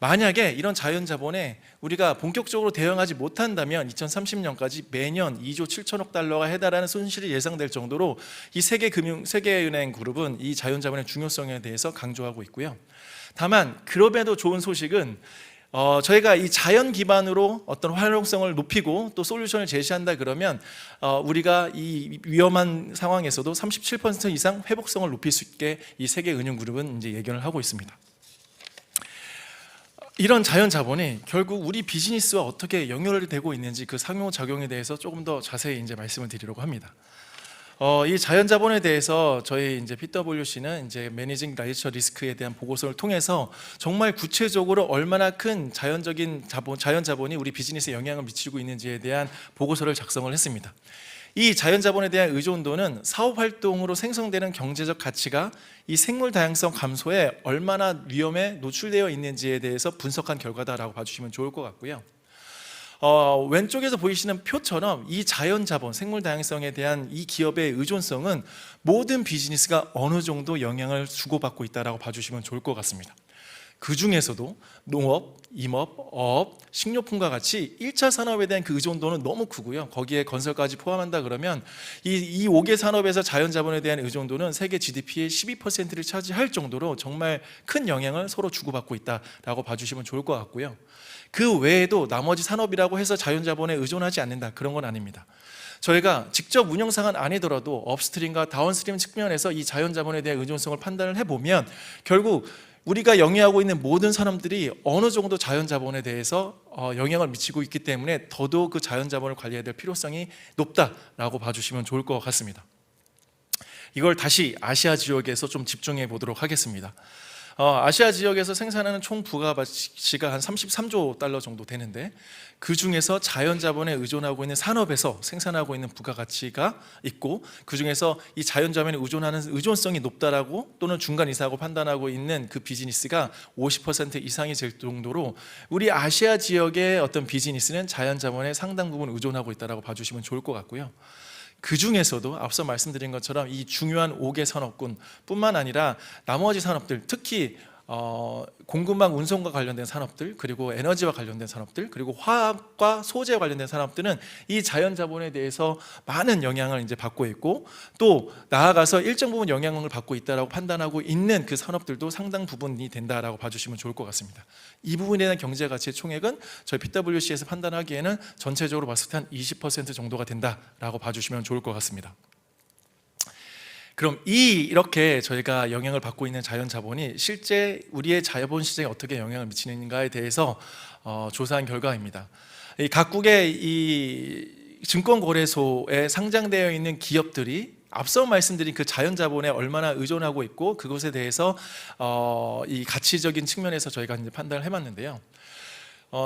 만약에 이런 자연자본에 우리가 본격적으로 대응하지 못한다면 2030년까지 매년 2조 7천억 달러가 해달하는 손실이 예상될 정도로 이 세계은행 그룹은 이 자연자본의 중요성에 대해서 강조하고 있고요. 다만 그럼에도 좋은 소식은 저희가 이 자연 기반으로 어떤 활용성을 높이고 또 솔루션을 제시한다 그러면 우리가 이 위험한 상황에서도 37% 이상 회복성을 높일 수 있게 이 세계은행그룹은 이제 예견을 하고 있습니다. 이런 자연 자본이 결국 우리 비즈니스와 어떻게 연결되고 있는지 그 상호작용에 대해서 조금 더 자세히 이제 말씀을 드리려고 합니다. 이 자연 자본에 대해서 저희 이제 PwC는 이제 매니징 라이처 리스크에 대한 보고서를 통해서 정말 구체적으로 얼마나 큰 자연 자본이 우리 비즈니스에 영향을 미치고 있는지에 대한 보고서를 작성을 했습니다. 이 자연 자본에 대한 의존도는 사업 활동으로 생성되는 경제적 가치가 이 생물 다양성 감소에 얼마나 위험에 노출되어 있는지에 대해서 분석한 결과다라고 봐주시면 좋을 것 같고요. 왼쪽에서 보이시는 표처럼 이 자연 자본, 생물 다양성에 대한 이 기업의 의존성은 모든 비즈니스가 어느 정도 영향을 주고받고 있다라고 봐주시면 좋을 것 같습니다. 그 중에서도 농업, 임업, 어업, 식료품과 같이 1차 산업에 대한 그 의존도는 너무 크고요. 거기에 건설까지 포함한다 그러면 이 5개 산업에서 자연 자본에 대한 의존도는 세계 GDP의 12%를 차지할 정도로 정말 큰 영향을 서로 주고받고 있다라고 봐주시면 좋을 것 같고요. 그 외에도 나머지 산업이라고 해서 자연 자본에 의존하지 않는다, 그런 건 아닙니다. 저희가 직접 운영상은 아니더라도 업스트림과 다운스트림 측면에서 이 자연 자본에 대한 의존성을 판단을 해보면 결국 우리가 영위하고 있는 모든 산업들이 어느 정도 자연 자본에 대해서 영향을 미치고 있기 때문에 더더욱 그 자연 자본을 관리해야 될 필요성이 높다라고 봐주시면 좋을 것 같습니다. 이걸 다시 아시아 지역에서 좀 집중해 보도록 하겠습니다. 아시아 지역에서 생산하는 총 부가가치가 한 33조 달러 정도 되는데 그 중에서 자연 자본에 의존하고 있는 산업에서 생산하고 있는 부가가치가 있고 그 중에서 이 자연 자본에 의존하는 의존성이 높다라고 또는 중간 이상하고 판단하고 있는 그 비즈니스가 50% 이상이 될 정도로 우리 아시아 지역의 어떤 비즈니스는 자연 자본에 상당 부분 의존하고 있다라고 봐주시면 좋을 것 같고요. 그 중에서도 앞서 말씀드린 것처럼 이 중요한 5개 산업군 뿐만 아니라 나머지 산업들, 특히 공급망 운송과 관련된 산업들, 그리고 에너지와 관련된 산업들, 그리고 화학과 소재와 관련된 산업들은 이 자연 자본에 대해서 많은 영향을 이제 받고 있고 또 나아가서 일정 부분 영향을 받고 있다라고 판단하고 있는 그 산업들도 상당 부분이 된다라고 봐주시면 좋을 것 같습니다. 이 부분에 대한 경제 가치의 총액은 저희 PwC에서 판단하기에는 전체적으로 봤을 때 한 20% 정도가 된다라고 봐주시면 좋을 것 같습니다. 그럼 이렇게 저희가 영향을 받고 있는 자연 자본이 실제 우리의 자본 시장에 어떻게 영향을 미치는가에 대해서 조사한 결과입니다. 이 각국의 이 증권거래소에 상장되어 있는 기업들이 앞서 말씀드린 그 자연 자본에 얼마나 의존하고 있고 그것에 대해서 이 가치적인 측면에서 저희가 이제 판단을 해봤는데요.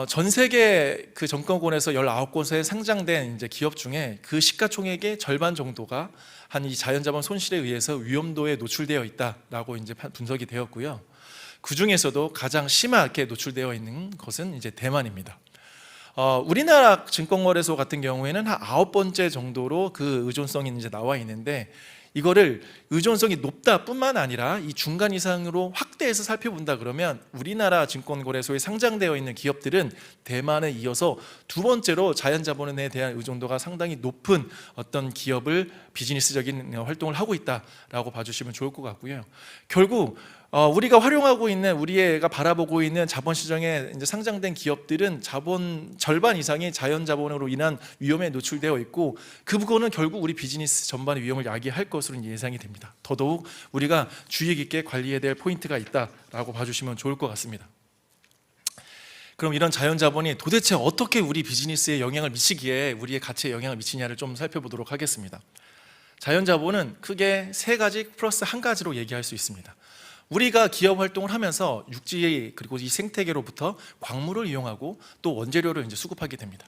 전 세계 그 정권권에서 19곳에 상장된 이제 기업 중에 그 시가총액의 절반 정도가 한 이 자연자본 손실에 의해서 위험도에 노출되어 있다라고 이제 분석이 되었고요. 그 중에서도 가장 심하게 노출되어 있는 것은 이제 대만입니다. 우리나라 증권거래소 같은 경우에는 한 9번째 정도로 그 의존성이 이제 나와 있는데 이거를 의존성이 높다 뿐만 아니라 이 중간 이상으로 확대해서 살펴본다 그러면 우리나라 증권거래소에 상장되어 있는 기업들은 대만에 이어서 두 번째로 자연자본에 대한 의존도가 상당히 높은 어떤 기업을 비즈니스적인 활동을 하고 있다라고 봐주시면 좋을 것 같고요. 결국 우리가 활용하고 있는 우리가 바라보고 있는 자본시장에 이제 상장된 기업들은 자본 절반 이상이 자연자본으로 인한 위험에 노출되어 있고 그 부분은 결국 우리 비즈니스 전반의 위험을 야기할 것으로 예상이 됩니다. 더더욱 우리가 주의 깊게 관리해야 될 포인트가 있다라고 봐주시면 좋을 것 같습니다. 그럼 이런 자연자본이 도대체 어떻게 우리 비즈니스에 영향을 미치기에 우리의 가치에 영향을 미치냐를 좀 살펴보도록 하겠습니다. 자연자본은 크게 세 가지 플러스 한 가지로 얘기할 수 있습니다. 우리가 기업 활동을 하면서 육지 그리고 이 생태계로부터 광물을 이용하고 또 원재료를 이제 수급하게 됩니다.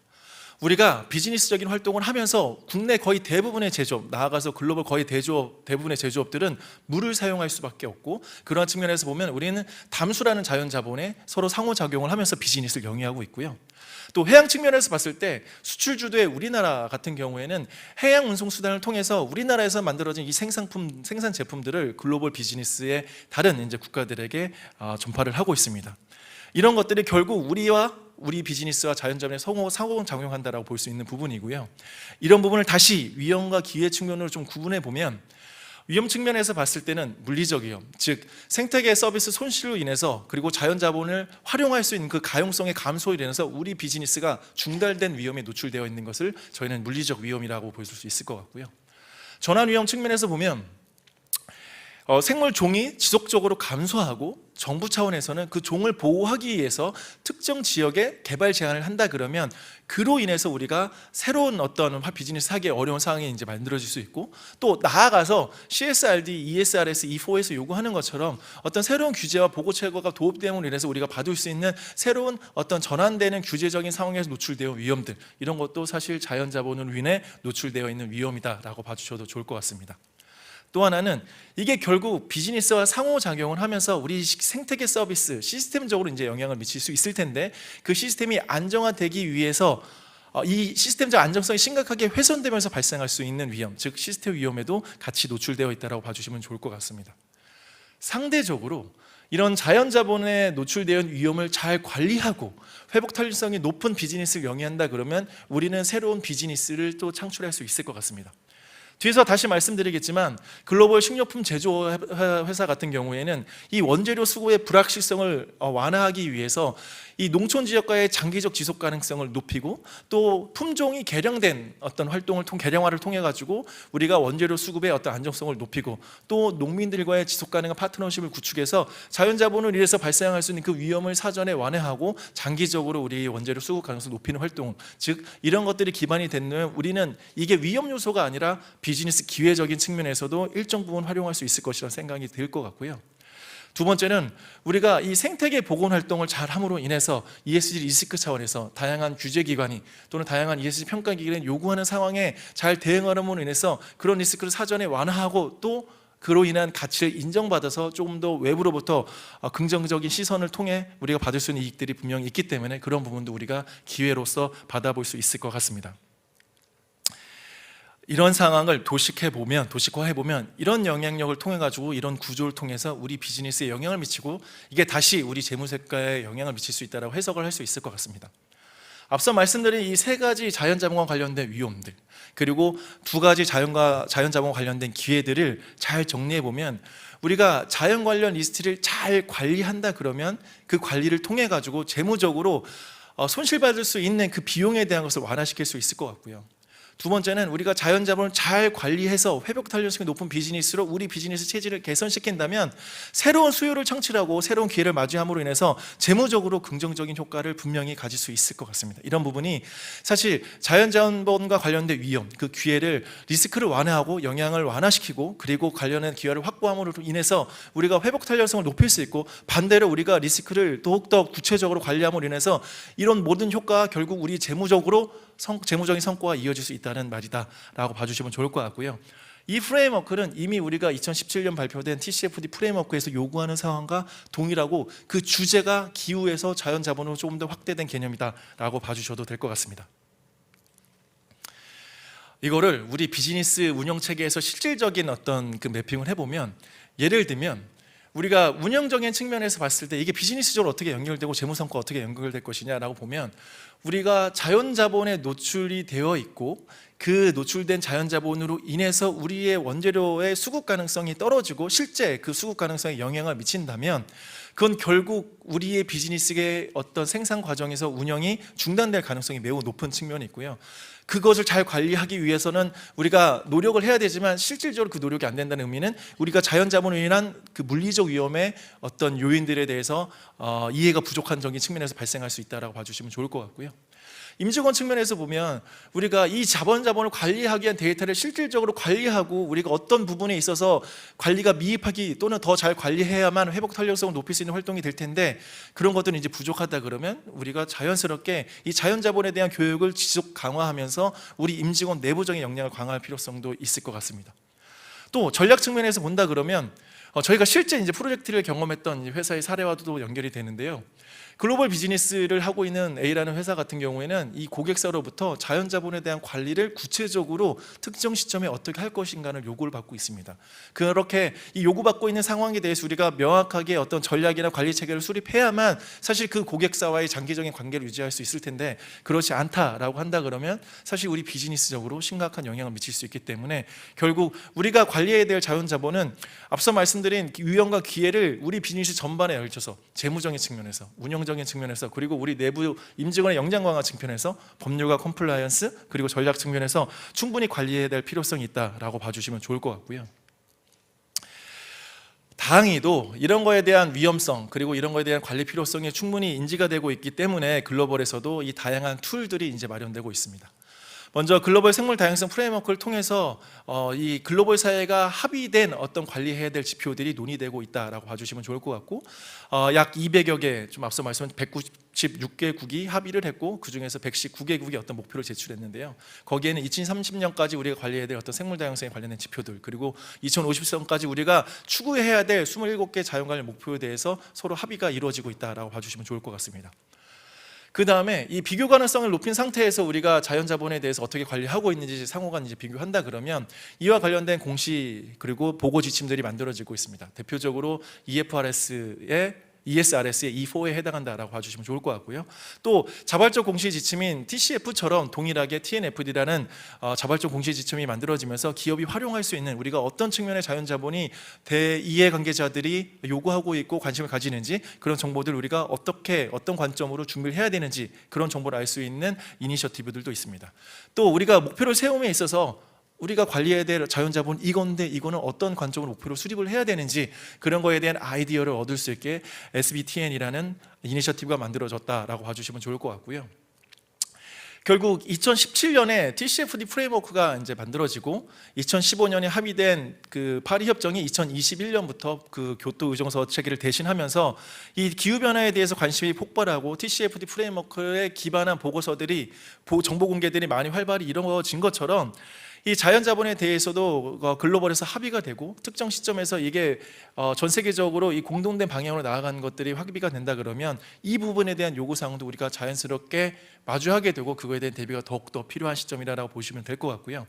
우리가 비즈니스적인 활동을 하면서 국내 거의 대부분의 제조업, 나아가서 글로벌 거의 대부분의 제조업들은 물을 사용할 수밖에 없고 그러한 측면에서 보면 우리는 담수라는 자연자본에 서로 상호작용을 하면서 비즈니스를 영위하고 있고요. 또 해양 측면에서 봤을 때 수출주도의 우리나라 같은 경우에는 해양 운송 수단을 통해서 우리나라에서 만들어진 이 생산 제품들을 글로벌 비즈니스의 다른 이제 국가들에게 전파를 하고 있습니다. 이런 것들이 결국 우리 비즈니스와 자연자본에 상호작용한다라고 볼 수 있는 부분이고요. 이런 부분을 다시 위험과 기회 측면으로 좀 구분해 보면 위험 측면에서 봤을 때는 물리적 위험, 즉 생태계 서비스 손실로 인해서 그리고 자연자본을 활용할 수 있는 그 가용성의 감소로 인해서 우리 비즈니스가 중단된 위험에 노출되어 있는 것을 저희는 물리적 위험이라고 볼 수 있을 것 같고요. 전환 위험 측면에서 보면 생물 종이 지속적으로 감소하고 정부 차원에서는 그 종을 보호하기 위해서 특정 지역에 개발 제한을 한다 그러면 그로 인해서 우리가 새로운 어떤 비즈니스 하기 어려운 상황이 이제 만들어질 수 있고, 또 나아가서 CSRD, ESRS, E4에서 요구하는 것처럼 어떤 새로운 규제와 보고 체계가 도입됨으로 인해서 우리가 받을 수 있는 새로운 어떤 전환되는 규제적인 상황에서 노출되어 위험들, 이런 것도 사실 자연자본으로 인해 노출되어 있는 위험이다라고 봐주셔도 좋을 것 같습니다. 또 하나는 이게 결국 비즈니스와 상호작용을 하면서 우리 생태계 서비스 시스템적으로 이제 영향을 미칠 수 있을 텐데, 그 시스템이 안정화되기 위해서 이 시스템적 안정성이 심각하게 훼손되면서 발생할 수 있는 위험, 즉 시스템 위험에도 같이 노출되어 있다고 봐주시면 좋을 것 같습니다. 상대적으로 이런 자연자본에 노출되어 있는 위험을 잘 관리하고 회복 탄력성이 높은 비즈니스를 영위한다 그러면 우리는 새로운 비즈니스를 또 창출할 수 있을 것 같습니다. 뒤에서 다시 말씀드리겠지만 글로벌 식료품 제조 회사 같은 경우에는 이 원재료 수급의 불확실성을 완화하기 위해서 이 농촌 지역과의 장기적 지속 가능성을 높이고, 또 품종이 개량된 어떤 활동을 개량화를 통해 가지고 우리가 원재료 수급의 어떤 안정성을 높이고, 또 농민들과의 지속 가능한 파트너십을 구축해서 자연자본을 인해서 발생할 수 있는 그 위험을 사전에 완화하고 장기적으로 우리 원재료 수급 가능성을 높이는 활동, 즉 이런 것들이 기반이 되면 우리는 이게 위험 요소가 아니라 비즈니스 기회적인 측면에서도 일정 부분 활용할 수 있을 것이라는 생각이 들 것 같고요. 두 번째는 우리가 이 생태계 복원 활동을 잘 함으로 인해서 ESG 리스크 차원에서 다양한 규제기관이 또는 다양한 ESG 평가기관이 요구하는 상황에 잘 대응함으로 인해서 그런 리스크를 사전에 완화하고, 또 그로 인한 가치를 인정받아서 조금 더 외부로부터 긍정적인 시선을 통해 우리가 받을 수 있는 이익들이 분명히 있기 때문에 그런 부분도 우리가 기회로서 받아볼 수 있을 것 같습니다. 이런 상황을 도식화해보면 이런 영향력을 통해 가지고 이런 구조를 통해서 우리 비즈니스에 영향을 미치고 이게 다시 우리 재무세가에 영향을 미칠 수 있다고 해석을 할 수 있을 것 같습니다. 앞서 말씀드린 이 세 가지 자연자본과 관련된 위험들, 그리고 두 가지 자연자본과 관련된 기회들을 잘 정리해보면 우리가 자연 관련 리스트를 잘 관리한다 그러면 그 관리를 통해 가지고 재무적으로 손실받을 수 있는 그 비용에 대한 것을 완화시킬 수 있을 것 같고요. 두 번째는 우리가 자연자본을 잘 관리해서 회복 탄력성이 높은 비즈니스로 우리 비즈니스 체질을 개선시킨다면 새로운 수요를 창출하고 새로운 기회를 맞이함으로 인해서 재무적으로 긍정적인 효과를 분명히 가질 수 있을 것 같습니다. 이런 부분이 사실 자연자본과 관련된 위험, 그 기회를 리스크를 완화하고 영향을 완화시키고, 그리고 관련된 기회를 확보함으로 인해서 우리가 회복 탄력성을 높일 수 있고, 반대로 우리가 리스크를 더욱더 구체적으로 관리함으로 인해서 이런 모든 효과가 결국 우리 재무적인 성과가 이어질 수 있다는 말이다라고 봐주시면 좋을 것 같고요. 이 프레임워크는 이미 우리가 2017년 발표된 TCFD 프레임워크에서 요구하는 상황과 동일하고 그 주제가 기후에서 자연자본으로 조금 더 확대된 개념이다라고 봐주셔도 될 것 같습니다. 이거를 우리 비즈니스 운영 체계에서 실질적인 어떤 그 매핑을 해보면, 예를 들면 우리가 운영적인 측면에서 봤을 때 이게 비즈니스적으로 어떻게 연결되고 재무성과 어떻게 연결될 것이냐라고 보면, 우리가 자연자본에 노출이 되어 있고 그 노출된 자연자본으로 인해서 우리의 원재료의 수급 가능성이 떨어지고 실제 그 수급 가능성에 영향을 미친다면 그건 결국 우리의 비즈니스의 어떤 생산 과정에서 운영이 중단될 가능성이 매우 높은 측면이 있고요. 그것을 잘 관리하기 위해서는 우리가 노력을 해야 되지만 실질적으로 그 노력이 안 된다는 의미는 우리가 자연자본으로 인한 그 물리적 위험의 어떤 요인들에 대해서 이해가 부족한 적인 측면에서 발생할 수 있다고 봐주시면 좋을 것 같고요. 임직원 측면에서 보면 우리가 이 자본을 관리하기 위한 데이터를 실질적으로 관리하고 우리가 어떤 부분에 있어서 관리가 미흡하기 또는 더 잘 관리해야만 회복 탄력성을 높일 수 있는 활동이 될 텐데, 그런 것들은 이제 부족하다 그러면 우리가 자연스럽게 이 자연자본에 대한 교육을 지속 강화하면서 우리 임직원 내부적인 역량을 강화할 필요성도 있을 것 같습니다. 또 전략 측면에서 본다 그러면 저희가 실제 이제 프로젝트를 경험했던 회사의 사례와도 연결이 되는데요. 글로벌 비즈니스를 하고 있는 A라는 회사 같은 경우에는 이 고객사로부터 자연자본에 대한 관리를 구체적으로 특정 시점에 어떻게 할 것인가를 요구를 받고 있습니다. 그렇게 이 요구받고 있는 상황에 대해서 우리가 명확하게 어떤 전략이나 관리 체계를 수립해야만 사실 그 고객사와의 장기적인 관계를 유지할 수 있을 텐데, 그렇지 않다라고 한다 그러면 사실 우리 비즈니스적으로 심각한 영향을 미칠 수 있기 때문에 결국 우리가 관리해야 될 자연자본은 앞서 말씀드린 위험과 기회를 우리 비즈니스 전반에 걸쳐서 재무적인 측면에서, 운영적인 측면에서, 그리고 우리 내부 임직원의 역량 강화 측면에서, 법률과 컴플라이언스, 그리고 전략 측면에서 충분히 관리해야 될 필요성이 있다라고 봐주시면 좋을 것 같고요. 다행히도 이런 거에 대한 위험성 그리고 이런 거에 대한 관리 필요성이 충분히 인지가 되고 있기 때문에 글로벌에서도 이 다양한 툴들이 이제 마련되고 있습니다. 먼저 글로벌 생물 다양성 프레임워크를 통해서 이 글로벌 사회가 합의된 어떤 관리해야 될 지표들이 논의되고 있다라고 봐주시면 좋을 것 같고, 약 200여 개, 좀 앞서 말씀한 196개국이 합의를 했고 그 중에서 119개국이 어떤 목표를 제출했는데요. 거기에는 2030년까지 우리가 관리해야 될 어떤 생물 다양성에 관련된 지표들, 그리고 2050년까지 우리가 추구해야 될 27개 자연관리 목표에 대해서 서로 합의가 이루어지고 있다라고 봐주시면 좋을 것 같습니다. 그 다음에 이 비교 가능성을 높인 상태에서 우리가 자연자본에 대해서 어떻게 관리하고 있는지 상호간 이제 비교한다 그러면 이와 관련된 공시 그리고 보고 지침들이 만들어지고 있습니다. 대표적으로 ESRS의 E4에 해당한다라고 봐주시면 좋을 것 같고요. 또 자발적 공시 지침인 TCF처럼 동일하게 TNFD라는 자발적 공시 지침이 만들어지면서 기업이 활용할 수 있는 우리가 어떤 측면의 자연자본이 대이해관계자들이 요구하고 있고 관심을 가지는지 그런 정보들 우리가 어떻게 어떤 관점으로 준비를 해야 되는지 그런 정보를 알 수 있는 이니셔티브들도 있습니다. 또 우리가 목표를 세움에 있어서 우리가 관리해야 될 자연자본 이건데 이거는 어떤 관점으로 목표로 수립을 해야 되는지 그런 거에 대한 아이디어를 얻을 수 있게 SBTN이라는 이니셔티브가 만들어졌다라고 봐주시면 좋을 것 같고요. 결국 2017년에 TCFD 프레임워크가 이제 만들어지고 2015년에 합의된 그 파리 협정이 2021년부터 그 교토 의정서 체계를 대신하면서 이 기후 변화에 대해서 관심이 폭발하고 TCFD 프레임워크에 기반한 보고서들이 정보 공개들이 많이 활발히 이루어진 것처럼 이 자연자본에 대해서도 글로벌에서 합의가 되고 특정 시점에서 이게 전 세계적으로 이 공동된 방향으로 나아가는 것들이 합의가 된다 그러면 이 부분에 대한 요구사항도 우리가 자연스럽게 마주하게 되고 그거에 대한 대비가 더욱더 필요한 시점이라고 보시면 될 것 같고요.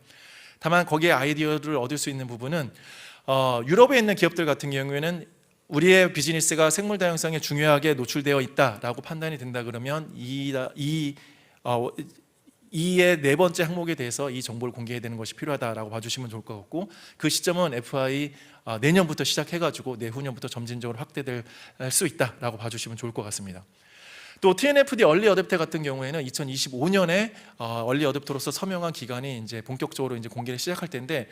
다만 거기에 아이디어를 얻을 수 있는 부분은 유럽에 있는 기업들 같은 경우에는 우리의 비즈니스가 생물 다양성에 중요하게 노출되어 있다라고 판단이 된다 그러면 이의 네 번째 항목에 대해서 이 정보를 공개해야 되는 것이 필요하다라고 봐주시면 좋을 것 같고 그 시점은 FI 내년부터 시작해가지고 내후년부터 점진적으로 확대될 수 있다라고 봐주시면 좋을 것 같습니다. 또 TNFD 얼리 어댑터 같은 경우에는 2025년에 얼리 어댑터로서 서명한 기간이 이제 본격적으로 이제 공개를 시작할 텐데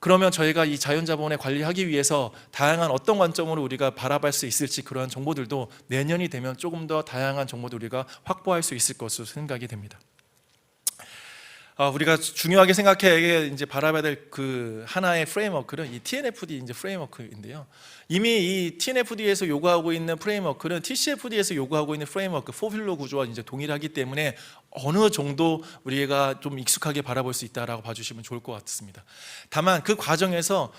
그러면 저희가 이 자연자본에 관리하기 위해서 다양한 어떤 관점으로 우리가 바라볼 수 있을지 그러한 정보들도 내년이 되면 조금 더 다양한 정보도 우리가 확보할 수 있을 것으로 생각이 됩니다. 우리가 중요하게 생각해 이제 바라봐야 될 그 하나의 프레임워크는 이 TNFD 이제 프레임워크인데요. 이미 이 TNFD에서 요구하고 있는 프레임워크는 TCFD에서 요구하고 있는 프레임워크 포퓰러 구조와 이제 동일하기 때문에 어느 정도 우리가 좀 익숙하게 바라볼 수 있다라고 봐주시면 좋을 것 같습니다. 다만 그 과정에서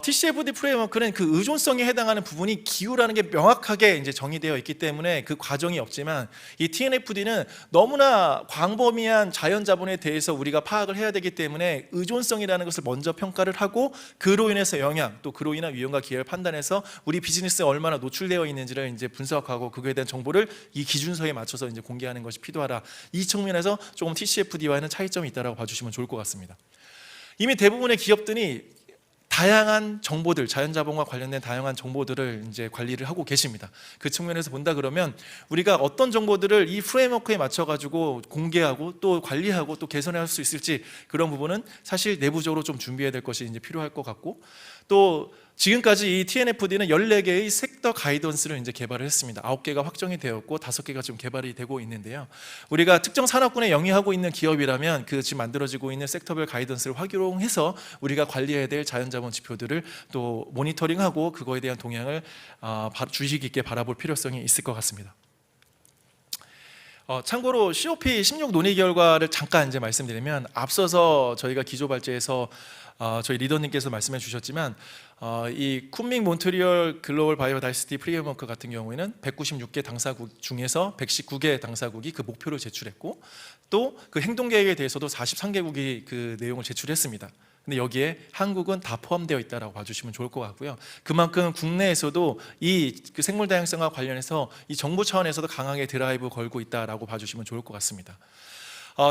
TCFD 프레임워크는 그 의존성에 해당하는 부분이 기후라는 게 명확하게 이제 정의되어 있기 때문에 그 과정이 없지만 이 TNFD는 너무나 광범위한 자연자본에 대해서 우리가 파악을 해야 되기 때문에 의존성이라는 것을 먼저 평가를 하고 그로 인해서 영향 또 그로 인한 위험과 기회를 판단해서 우리 비즈니스에 얼마나 노출되어 있는지를 이제 분석하고 그거에 대한 정보를 이 기준서에 맞춰서 이제 공개하는 것이 필요하다. 이 측면에서 조금 TCFD와는 차이점이 있다라고 봐주시면 좋을 것 같습니다. 이미 대부분의 기업들이 다양한 정보들, 자연자본과 관련된 다양한 정보들을 이제 관리를 하고 계십니다. 그 측면에서 본다 그러면 우리가 어떤 정보들을 이 프레임워크에 맞춰 가지고 공개하고 또 관리하고 또 개선할 수 있을지 그런 부분은 사실 내부적으로 좀 준비해야 될 것이 이제 필요할 것 같고 또 지금까지 이 TNFD는 14개의 섹터 가이던스를 이제 개발을 했습니다. 9개가 확정이 되었고 5개가 지금 개발이 되고 있는데요. 우리가 특정 산업군에 영위하고 있는 기업이라면 그 지금 만들어지고 있는 섹터별 가이던스를 활용해서 우리가 관리해야 될 자연자본 지표들을 또 모니터링하고 그거에 대한 동향을 주의 깊게 바라볼 필요성이 있을 것 같습니다. 참고로 COP 16 논의 결과를 잠깐 이제 말씀드리면 앞서서 저희가 기조발제에서 저희 리더님께서 말씀해 주셨지만 이 쿤밍 몬트리올 글로벌 바이오다이버시티 프레임워크 같은 경우에는 196개 당사국 중에서 119개 당사국이 그 목표를 제출했고 또 그 행동계획에 대해서도 43개국이 그 내용을 제출했습니다. 근데 여기에 한국은 다 포함되어 있다라고 봐주시면 좋을 것 같고요. 그만큼 국내에서도 이 그 생물 다양성과 관련해서 이 정부 차원에서도 강하게 드라이브 걸고 있다라고 봐주시면 좋을 것 같습니다.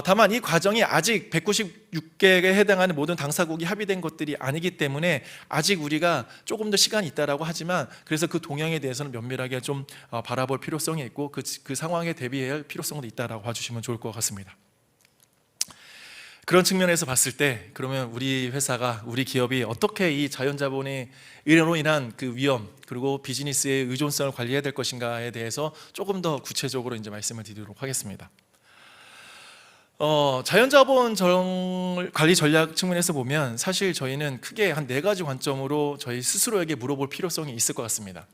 다만 이 과정이 아직 196개에 해당하는 모든 당사국이 합의된 것들이 아니기 때문에 아직 우리가 조금 더 시간이 있다라고 하지만 그래서 그 동향에 대해서는 면밀하게 좀 바라볼 필요성이 있고 그 상황에 대비해야 할 필요성도 있다라고 봐주시면 좋을 것 같습니다. 그런 측면에서 봤을 때 그러면 우리 회사가 우리 기업이 어떻게 이 자연자본의 으로 인한 그 위험 그리고 비즈니스의 의존성을 관리해야 될 것인가에 대해서 조금 더 구체적으로 이제 말씀을 드리도록 하겠습니다. 자연자본 관리 전략 측면에서 보면 사실 저희는 크게 한 4가지 관점으로 저희 스스로에게 물어볼 필요성이 있을 것 같습니다.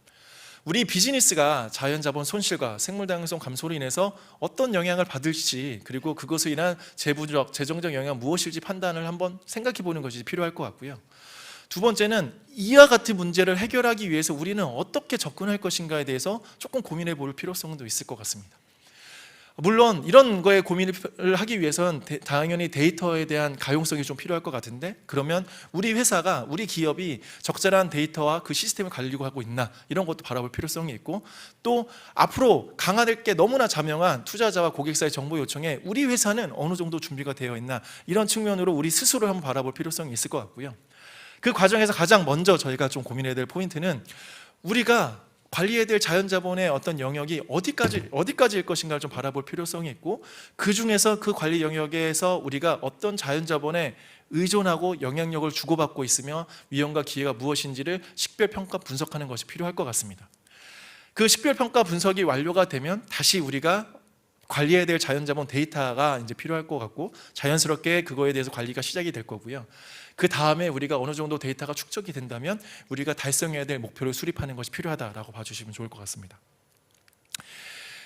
우리 비즈니스가 자연자본 손실과 생물다양성 감소로 인해서 어떤 영향을 받을지 그리고 그것으로 인한 재부적, 재정적 영향 무엇일지 판단을 한번 생각해 보는 것이 필요할 것 같고요. 두 번째는 이와 같은 문제를 해결하기 위해서 우리는 어떻게 접근할 것인가에 대해서 조금 고민해 볼 필요성도 있을 것 같습니다. 물론 이런 거에 고민을 하기 위해서는 당연히 데이터에 대한 가용성이 좀 필요할 것 같은데 그러면 우리 회사가 우리 기업이 적절한 데이터와 그 시스템을 가지고 하고 있나 이런 것도 바라볼 필요성이 있고 또 앞으로 강화될 게 너무나 자명한 투자자와 고객사의 정보 요청에 우리 회사는 어느 정도 준비가 되어 있나 이런 측면으로 우리 스스로 한번 바라볼 필요성이 있을 것 같고요. 그 과정에서 가장 먼저 저희가 좀 고민해야 될 포인트는 우리가 관리해야 될 자연자본의 어떤 영역이 어디까지일 것인가를 좀 바라볼 필요성이 있고 그 중에서 그 관리 영역에서 우리가 어떤 자연자본에 의존하고 영향력을 주고받고 있으며 위험과 기회가 무엇인지를 식별평가 분석하는 것이 필요할 것 같습니다. 그 식별평가 분석이 완료가 되면 다시 우리가 관리해야 될 자연자본 데이터가 이제 필요할 것 같고 자연스럽게 그거에 대해서 관리가 시작이 될 거고요. 그 다음에 우리가 어느 정도 데이터가 축적이 된다면 우리가 달성해야 될 목표를 수립하는 것이 필요하다라고 봐주시면 좋을 것 같습니다.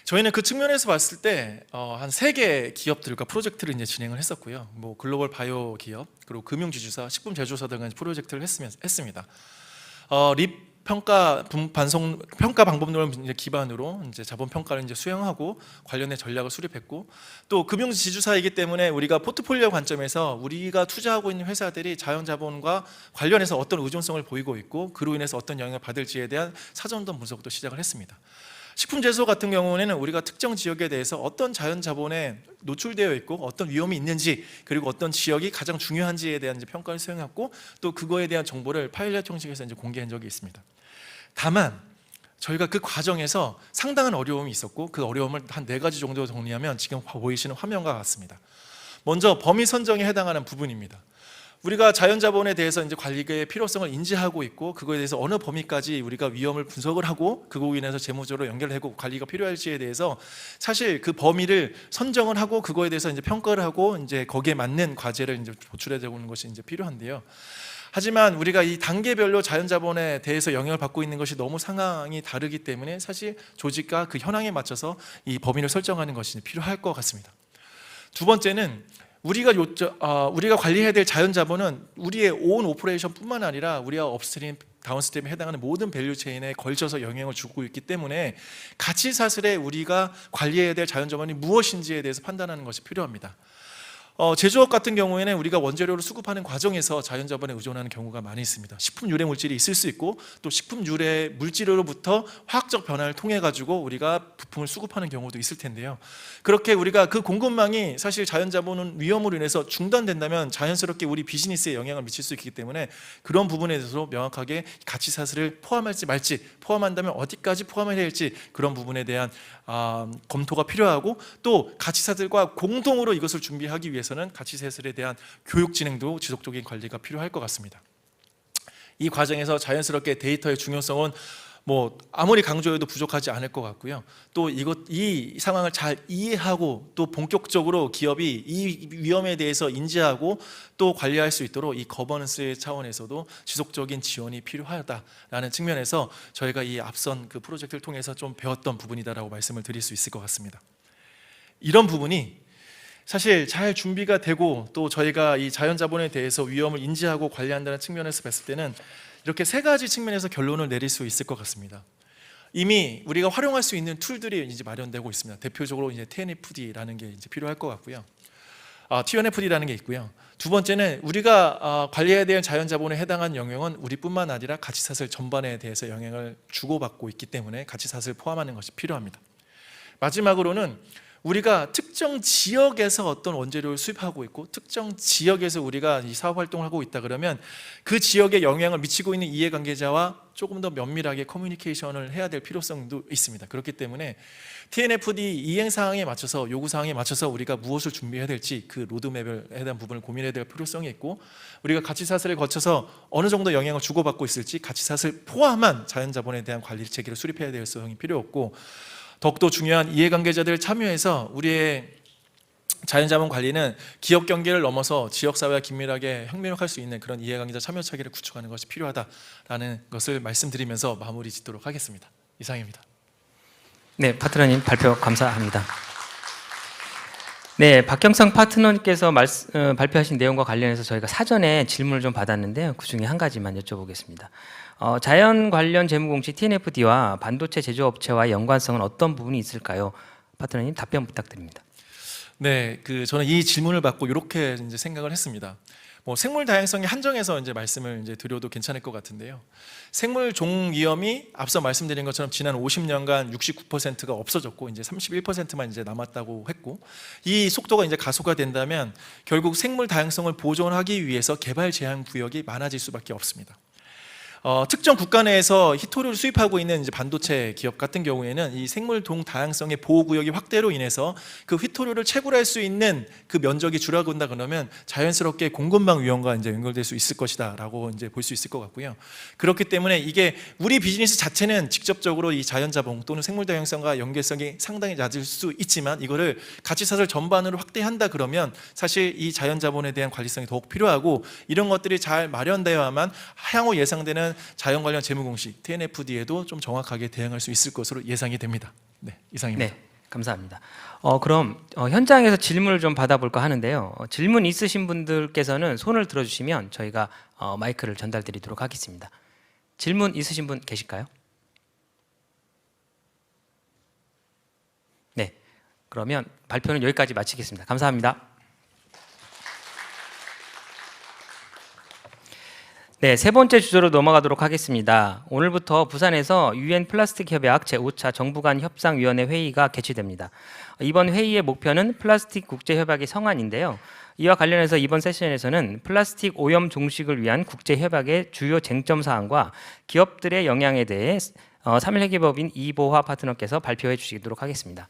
저희는 그 측면에서 봤을 때 한 3개 기업들과 프로젝트를 이제 진행을 했었고요. 뭐 글로벌 바이오 기업, 그리고 금융지주사, 식품 제조사 등의 프로젝트를 했습니다. 립 평가 방법론을 이제 기반으로 이제 자본 평가를 이제 수행하고 관련된 전략을 수립했고 또 금융 지주사이기 때문에 우리가 포트폴리오 관점에서 우리가 투자하고 있는 회사들이 자연자본과 관련해서 어떤 의존성을 보이고 있고 그로 인해서 어떤 영향을 받을지에 대한 사전도 분석도 시작을 했습니다. 식품제조 같은 경우에는 우리가 특정 지역에 대해서 어떤 자연자본에 노출되어 있고 어떤 위험이 있는지 그리고 어떤 지역이 가장 중요한지에 대한 이제 평가를 수행했고 또 그거에 대한 정보를 파일럿 형식에서 이제 공개한 적이 있습니다. 다만 저희가 그 과정에서 상당한 어려움이 있었고 그 어려움을 한 4가지 정도 정리하면 지금 보이시는 화면과 같습니다. 먼저 범위 선정에 해당하는 부분입니다. 우리가 자연자본에 대해서 이제 관리의 필요성을 인지하고 있고 그거에 대해서 어느 범위까지 우리가 위험을 분석을 하고 그거로 인해서 재무적으로 연결하고 관리가 필요할지에 대해서 사실 그 범위를 선정을 하고 그거에 대해서 이제 평가를 하고 이제 거기에 맞는 과제를 이제 도출해 오는 것이 이제 필요한데요. 하지만 우리가 이 단계별로 자연자본에 대해서 영향을 받고 있는 것이 너무 상황이 다르기 때문에 사실 조직과 그 현황에 맞춰서 이 범위를 설정하는 것이 필요할 것 같습니다. 두 번째는 우리가 관리해야 될 자연자본은 우리의 온 오퍼레이션뿐만 아니라 우리가 업스트림, 다운스트림에 해당하는 모든 밸류 체인에 걸쳐서 영향을 주고 있기 때문에 가치 사슬에 우리가 관리해야 될 자연자본이 무엇인지에 대해서 판단하는 것이 필요합니다. 제조업 같은 경우에는 우리가 원재료를 수급하는 과정에서 자연자본에 의존하는 경우가 많이 있습니다. 식품 유래 물질이 있을 수 있고 또 식품 유래 물질로부터 화학적 변화를 통해 가지고 우리가 부품을 수급하는 경우도 있을 텐데요. 그렇게 우리가 그 공급망이 사실 자연자본은 위험으로 인해서 중단된다면 자연스럽게 우리 비즈니스에 영향을 미칠 수 있기 때문에 그런 부분에 대해서 명확하게 가치 사슬을 포함할지 말지, 포함한다면 어디까지 포함해야 할지 그런 부분에 대한 검토가 필요하고 또 가치사들과 공동으로 이것을 준비하기 위해서는 가치사슬에 대한 교육 진행도 지속적인 관리가 필요할 것 같습니다. 이 과정에서 자연스럽게 데이터의 중요성은 뭐 아무리 강조해도 부족하지 않을 것 같고요. 또 이 상황을 잘 이해하고 또 본격적으로 기업이 이 위험에 대해서 인지하고 또 관리할 수 있도록 이 거버넌스 차원에서도 지속적인 지원이 필요하다라는 측면에서 저희가 이 앞선 그 프로젝트를 통해서 좀 배웠던 부분이다라고 말씀을 드릴 수 있을 것 같습니다. 이런 부분이 사실 잘 준비가 되고 또 저희가 이 자연자본에 대해서 위험을 인지하고 관리한다는 측면에서 봤을 때는 이렇게 3가지 측면에서 결론을 내릴 수 있을 것 같습니다. 이미 우리가 활용할 수 있는 툴들이 이제 마련되고 있습니다. 대표적으로 이제 TNFD라는 게 이제 필요할 것 같고요. TNFD라는 게 있고요. 두 번째는 우리가 관리해야 될 자연자본에 해당한 영역은 우리뿐만 아니라 가치사슬 전반에 대해서 영향을 주고받고 있기 때문에 가치사슬을 포함하는 것이 필요합니다. 마지막으로는 우리가 특정 지역에서 어떤 원재료를 수입하고 있고 특정 지역에서 우리가 이 사업 활동을 하고 있다 그러면 그 지역에 영향을 미치고 있는 이해관계자와 조금 더 면밀하게 커뮤니케이션을 해야 될 필요성도 있습니다. 그렇기 때문에 TNFD 이행 사항에 맞춰서 요구 사항에 맞춰서 우리가 무엇을 준비해야 될지 그 로드맵에 대한 부분을 고민해야 될 필요성이 있고 우리가 가치사슬을 거쳐서 어느 정도 영향을 주고받고 있을지 가치사슬 포함한 자연자본에 대한 관리 체계를 수립해야 될 소형이 필요 없고 더욱더 중요한 이해관계자들 참여해서 우리의 자연자본 관리는 기업 경계를 넘어서 지역사회와 긴밀하게 협력할 수 있는 그런 이해관계자 참여 체계를 구축하는 것이 필요하다라는 것을 말씀드리면서 마무리 짓도록 하겠습니다. 이상입니다. 네, 파트너님 발표 감사합니다. 네, 박경성 파트너님께서 발표하신 내용과 관련해서 저희가 사전에 질문을 좀 받았는데요. 그 중에 한 가지만 여쭤보겠습니다. 자연 관련 재무공시 TNFD와 반도체 제조업체와의 연관성은 어떤 부분이 있을까요? 파트너님 답변 부탁드립니다. 네, 저는 이 질문을 받고 이렇게 이제 생각을 했습니다. 생물 다양성의 한정에서 이제 말씀을 이제 드려도 괜찮을 것 같은데요. 생물 종 위험이 앞서 말씀드린 것처럼 지난 50년간 69%가 없어졌고 이제 31%만 이제 남았다고 했고 이 속도가 이제 가속화된다면 결국 생물 다양성을 보존하기 위해서 개발 제한 구역이 많아질 수밖에 없습니다. 특정 국가 내에서 희토류를 수입하고 있는 이제 반도체 기업 같은 경우에는 이 생물 동 다양성의 보호 구역이 확대로 인해서 그 희토류를 채굴할 수 있는 그 면적이 줄어든다 그러면 자연스럽게 공급망 위험과 이제 연결될 수 있을 것이다라고 이제 볼 수 있을 것 같고요. 그렇기 때문에 이게 우리 비즈니스 자체는 직접적으로 이 자연자본 또는 생물 다양성과 연계성이 상당히 낮을 수 있지만 이거를 가치사슬 전반으로 확대한다 그러면 사실 이 자연자본에 대한 관리성이 더욱 필요하고 이런 것들이 잘 마련되어야만 향후 예상되는 자연 관련 재무 공식 TNFD에도 좀 정확하게 대응할 수 있을 것으로 예상이 됩니다. 네, 이상입니다. 네, 감사합니다. 그럼 현장에서 질문을 좀 받아볼까 하는데요. 질문 있으신 분들께서는 손을 들어주시면 저희가 마이크를 전달드리도록 하겠습니다. 질문 있으신 분 계실까요? 네, 그러면 발표는 여기까지 마치겠습니다. 감사합니다. 네, 세 번째 주제로 넘어가도록 하겠습니다. 오늘부터 부산에서 UN 플라스틱 협약 제5차 정부 간 협상위원회 회의가 개최됩니다. 이번 회의의 목표는 플라스틱 국제 협약의 성안인데요. 이와 관련해서 이번 세션에서는 플라스틱 오염 종식을 위한 국제 협약의 주요 쟁점 사항과 기업들의 영향에 대해 3일 회계법인 이보화 파트너께서 발표해 주시도록 하겠습니다.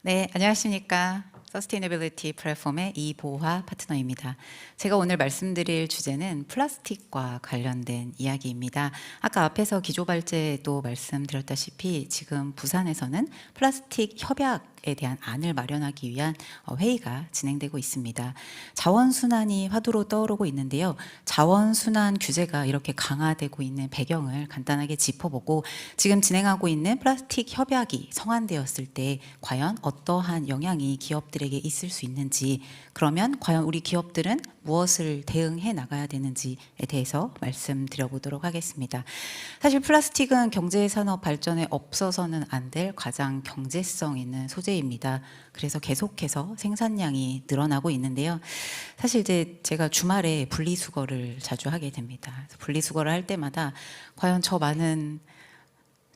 네, 안녕하십니까. 서스테이너빌리티 플랫폼의 이보화 파트너입니다. 제가 오늘 말씀드릴 주제는 플라스틱과 관련된 이야기입니다. 아까 앞에서 기조발제도 말씀드렸다시피 지금 부산에서는 플라스틱 협약에 대한 안을 마련하기 위한 회의가 진행되고 있습니다. 자원순환이 화두로 떠오르고 있는데요. 자원순환 규제가 이렇게 강화되고 있는 배경을 간단하게 짚어보고 지금 진행하고 있는 플라스틱 협약이 성안되었을 때 과연 어떠한 영향이 기업들에게 있을 수 있는지, 그러면 과연 우리 기업들은 무엇을 대응해 나가야 되는지에 대해서 말씀드려보도록 하겠습니다. 사실 플라스틱은 경제산업 발전에 없어서는 안 될 가장 경제성 있는 소재입니다. 그래서 계속해서 생산량이 늘어나고 있는데요. 사실 이제 제가 주말에 분리수거를 자주 하게 됩니다. 분리수거를 할 때마다 과연 저 많은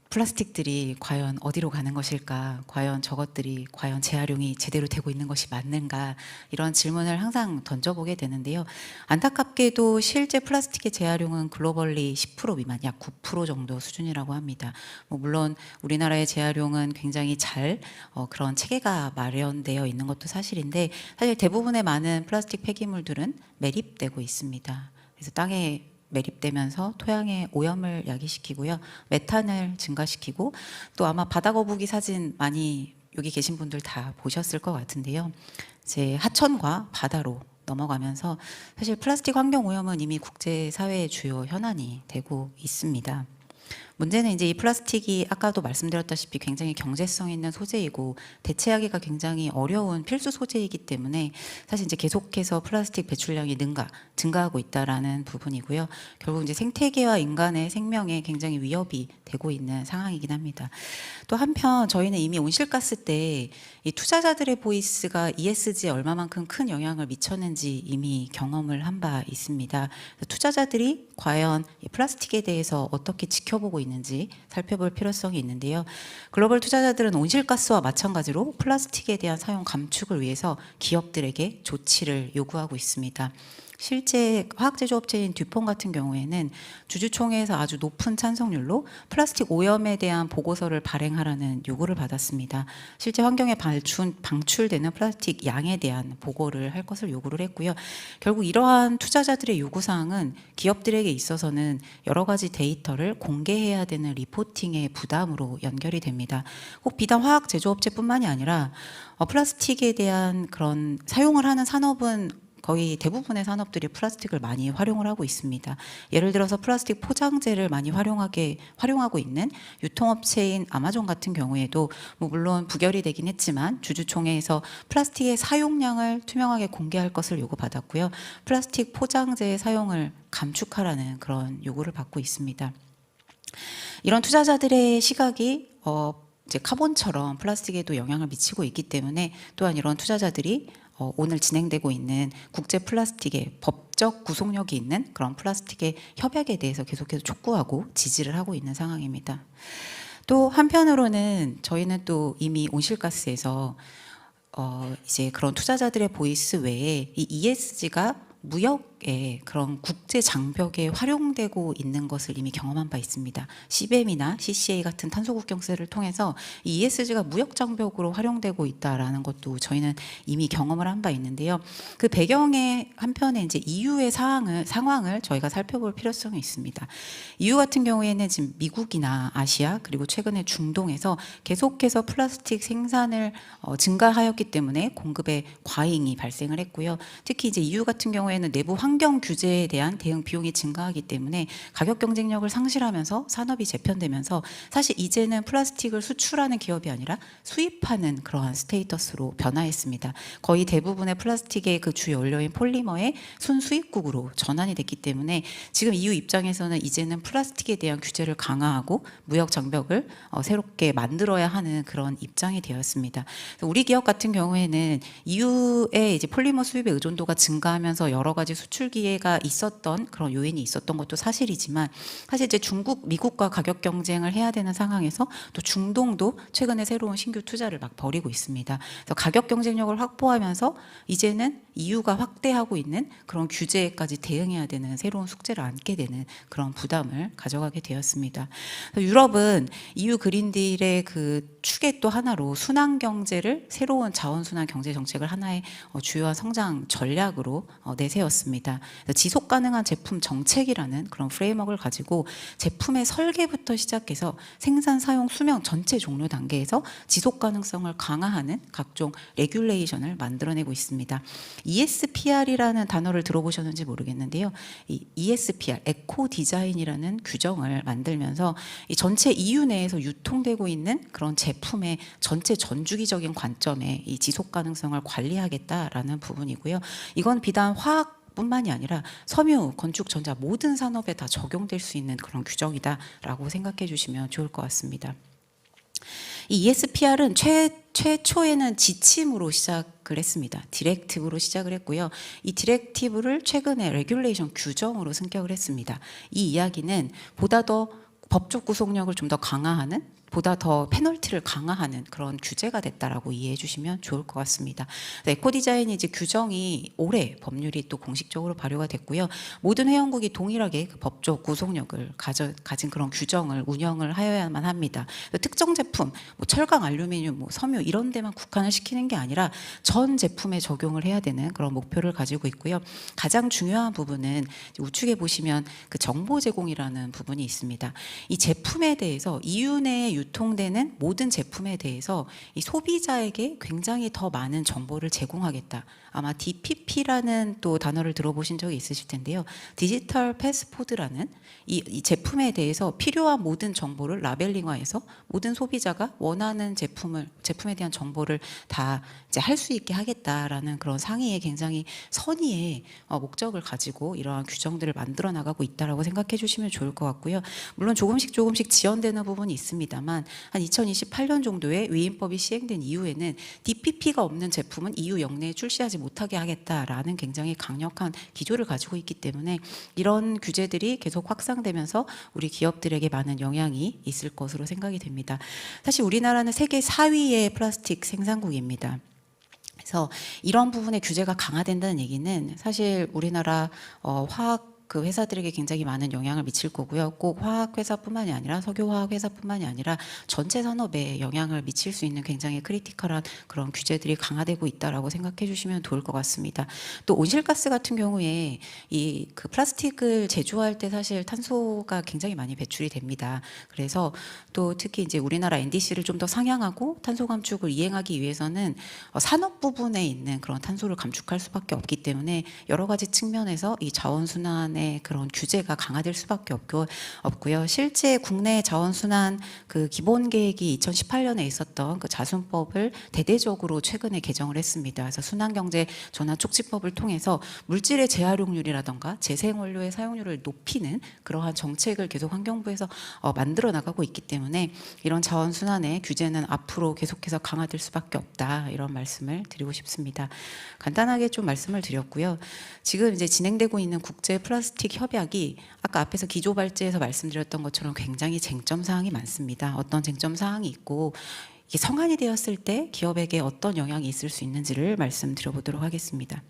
플라스틱들이 과연 어디로 가는 것일까? 과연 저것들이 과연 재활용이 제대로 되고 있는 것이 맞는가? 이런 질문을 항상 던져보게 되는데요. 안타깝게도 실제 플라스틱의 재활용은 글로벌리 10% 미만, 약 9% 정도 수준이라고 합니다. 물론 우리나라의 재활용은 굉장히 잘 그런 체계가 마련되어 있는 것도 사실인데 사실 대부분의 많은 플라스틱 폐기물들은 매립되고 있습니다. 그래서 땅에 매립되면서 토양의 오염을 야기시키고요. 메탄을 증가시키고 또 아마 바다거북이 사진 많이 여기 계신 분들 다 보셨을 것 같은데요. 이제 하천과 바다로 넘어가면서 사실 플라스틱 환경 오염은 이미 국제사회의 주요 현안이 되고 있습니다. 문제는 이제 이 플라스틱이 아까도 말씀드렸다시피 굉장히 경제성 있는 소재이고 대체하기가 굉장히 어려운 필수 소재이기 때문에 사실 이제 계속해서 플라스틱 배출량이 증가하고 있다라는 부분이고요. 결국 이제 생태계와 인간의 생명에 굉장히 위협이 되고 있는 상황이긴 합니다. 또 한편 저희는 이미 온실가스 때 이 투자자들의 보이스가 ESG에 얼마만큼 큰 영향을 미쳤는지 이미 경험을 한 바 있습니다. 투자자들이 과연 이 플라스틱에 대해서 어떻게 지켜보고 있는지 살펴볼 필요성이 있는데요. 글로벌 투자자들은 온실가스와 마찬가지로 플라스틱에 대한 사용 감축을 위해서 기업들에게 조치를 요구하고 있습니다. 실제 화학제조업체인 듀폰 같은 경우에는 주주총회에서 아주 높은 찬성률로 플라스틱 오염에 대한 보고서를 발행하라는 요구를 받았습니다. 실제 환경에 방출되는 플라스틱 양에 대한 보고를 할 것을 요구를 했고요. 결국 이러한 투자자들의 요구사항은 기업들에게 있어서는 여러 가지 데이터를 공개해야 되는 리포팅의 부담으로 연결이 됩니다. 꼭 비단 화학제조업체뿐만이 아니라 플라스틱에 대한 그런 사용을 하는 산업은 거의 대부분의 산업들이 플라스틱을 많이 활용을 하고 있습니다. 예를 들어서 플라스틱 포장재를 많이 활용하고 있는 유통업체인 아마존 같은 경우에도 물론 부결이 되긴 했지만 주주총회에서 플라스틱의 사용량을 투명하게 공개할 것을 요구받았고요. 플라스틱 포장재의 사용을 감축하라는 그런 요구를 받고 있습니다. 이런 투자자들의 시각이 이제 카본처럼 플라스틱에도 영향을 미치고 있기 때문에 또한 이런 투자자들이 오늘 진행되고 있는 국제 플라스틱의 법적 구속력이 있는 그런 플라스틱의 협약에 대해서 계속해서 촉구하고 지지를 하고 있는 상황입니다. 또 한편으로는 저희는 또 이미 온실가스에서 이제 그런 투자자들의 보이스 외에 이 ESG가 무역의 그런 국제 장벽에 활용되고 있는 것을 이미 경험한 바 있습니다. CBAM이나 CCA 같은 탄소국경세를 통해서 이 ESG가 무역 장벽으로 활용되고 있다라는 것도 저희는 이미 경험을 한 바 있는데요. 그 배경에 한편에 이제 EU의 상황을 저희가 살펴볼 필요성이 있습니다. EU 같은 경우에는 지금 미국이나 아시아 그리고 최근에 중동에서 계속해서 플라스틱 생산을 증가하였기 때문에 공급에 과잉이 발생을 했고요. 특히 이제 EU 같은 경우에는 내부 환경 규제에 대한 대응 비용이 증가하기 때문에 가격 경쟁력을 상실하면서 산업이 재편되면서 사실 이제는 플라스틱을 수출하는 기업이 아니라 수입하는 그러한 스테이터스로 변화했습니다. 거의 대부분의 플라스틱의 그 주 원료인 폴리머의 순수입국으로 전환이 됐기 때문에 지금 EU 입장에서는 이제는 플라스틱에 대한 규제를 강화하고 무역 장벽을 새롭게 만들어야 하는 그런 입장이 되었습니다. 우리 기업 같은 경우에는 EU의 이제 폴리머 수입의 의존도가 증가하면서 여러 가지 수출 기회가 있었던 그런 요인이 있었던 것도 사실이지만 사실 이제 중국, 미국과 가격 경쟁을 해야 되는 상황에서 또 중동도 최근에 새로운 신규 투자를 막 벌이고 있습니다. 그래서 가격 경쟁력을 확보하면서 이제는 EU가 확대하고 있는 그런 규제까지 대응해야 되는 새로운 숙제를 안게 되는 그런 부담을 가져가게 되었습니다. 유럽은 EU 그린딜의 그 축의 또 하나로 순환 경제를 새로운 자원순환 경제 정책을 하나의 주요한 성장 전략으로 내세웠습니다. 지속 가능한 제품 정책이라는 그런 프레임워크를 가지고 제품의 설계부터 시작해서 생산, 사용, 수명 전체 종료 단계에서 지속 가능성을 강화하는 각종 레귤레이션을 만들어내고 있습니다. ESPR이라는 단어를 들어보셨는지 모르겠는데요. 이 ESPR, 에코 디자인이라는 규정을 만들면서 이 전체 EU 내에서 유통되고 있는 그런 제품의 전체 전주기적인 관점에 이 지속 가능성을 관리하겠다라는 부분이고요. 이건 비단 화학뿐만이 아니라 섬유, 건축, 전자 모든 산업에 다 적용될 수 있는 그런 규정이다라고 생각해 주시면 좋을 것 같습니다. 이 ESPR은 최초에는 지침으로 시작을 했습니다. 디렉티브로 시작을 했고요. 이 디렉티브를 최근에 레귤레이션 규정으로 승격을 했습니다. 이 이야기는 보다 더 법적 구속력을 좀 더 강화하는 보다 더 페널티를 강화하는 그런 규제가 됐다라고 이해해 주시면 좋을 것 같습니다. 에코 디자인이 이제 규정이 올해 법률이 또 공식적으로 발효가 됐고요. 모든 회원국이 동일하게 그 법적 구속력을 가진 그런 규정을 운영을 하여야만 합니다. 특정 제품, 뭐 철강, 알루미늄, 뭐 섬유 이런 데만 국한을 시키는 게 아니라 전 제품에 적용을 해야 되는 그런 목표를 가지고 있고요. 가장 중요한 부분은 우측에 보시면 그 정보 제공이라는 부분이 있습니다. 이 제품에 대해서 EU 내에 유통되는 모든 제품에 대해서 이 소비자에게 굉장히 더 많은 정보를 제공하겠다. 아마 DPP라는 또 단어를 들어보신 적이 있으실 텐데요. 디지털 패스포드라는 이 제품에 대해서 필요한 모든 정보를 라벨링화해서 모든 소비자가 원하는 제품에 대한 정보를 다 이제 할 수 있게 하겠다라는 그런 상위의 굉장히 선의의 목적을 가지고 이러한 규정들을 만들어 나가고 있다라고 생각해 주시면 좋을 것 같고요. 물론 조금씩 지연되는 부분이 있습니다만 있습니다만 한 2028년 정도에 위임법이 시행된 이후에는 DPP가 없는 제품은 EU 영내에 출시하지 못하게 하겠다라는 굉장히 강력한 기조를 가지고 있기 때문에 이런 규제들이 계속 확산되면서 우리 기업들에게 많은 영향이 있을 것으로 생각이 됩니다. 사실 우리나라는 세계 4위의 플라스틱 생산국입니다. 그래서 이런 부분의 규제가 강화된다는 얘기는 사실 우리나라 화학 그 회사들에게 굉장히 많은 영향을 미칠 거고요. 꼭 화학 회사뿐만이 아니라 석유화학 회사뿐만이 아니라 전체 산업에 영향을 미칠 수 있는 굉장히 크리티컬한 그런 규제들이 강화되고 있다라고 생각해 주시면 좋을 것 같습니다. 또 온실가스 같은 경우에 이 그 플라스틱을 제조할 때 사실 탄소가 굉장히 많이 배출이 됩니다. 그래서 또 특히 이제 우리나라 NDC를 좀 더 상향하고 탄소 감축을 이행하기 위해서는 산업 부분에 있는 그런 탄소를 감축할 수밖에 없기 때문에 여러 가지 측면에서 이 자원순환 그런 규제가 강화될 수밖에 없고요. 실제 국내 자원순환 그 기본 계획이 2018년에 있었던 그 자순법을 대대적으로 최근에 개정을 했습니다. 그래서 순환경제 전환 촉진법을 통해서 물질의 재활용률이라던가 재생원료의 사용률을 높이는 그러한 정책을 계속 환경부에서 만들어 나가고 있기 때문에 이런 자원순환의 규제는 앞으로 계속해서 강화될 수밖에 없다, 이런 말씀을 드리고 싶습니다. 간단하게 좀 말씀을 드렸고요. 지금 이제 진행되고 있는 국제 플라스틱 협약이 아까 앞에서 기조발제에서 말씀드렸던 것처럼 굉장히 쟁점 사항이 많습니다. 어떤 쟁점 사항이 있고 이게 성안이 되었을 때 기업에게 어떤 영향이 있을 수 있는지를 말씀드려보도록 하겠습니다.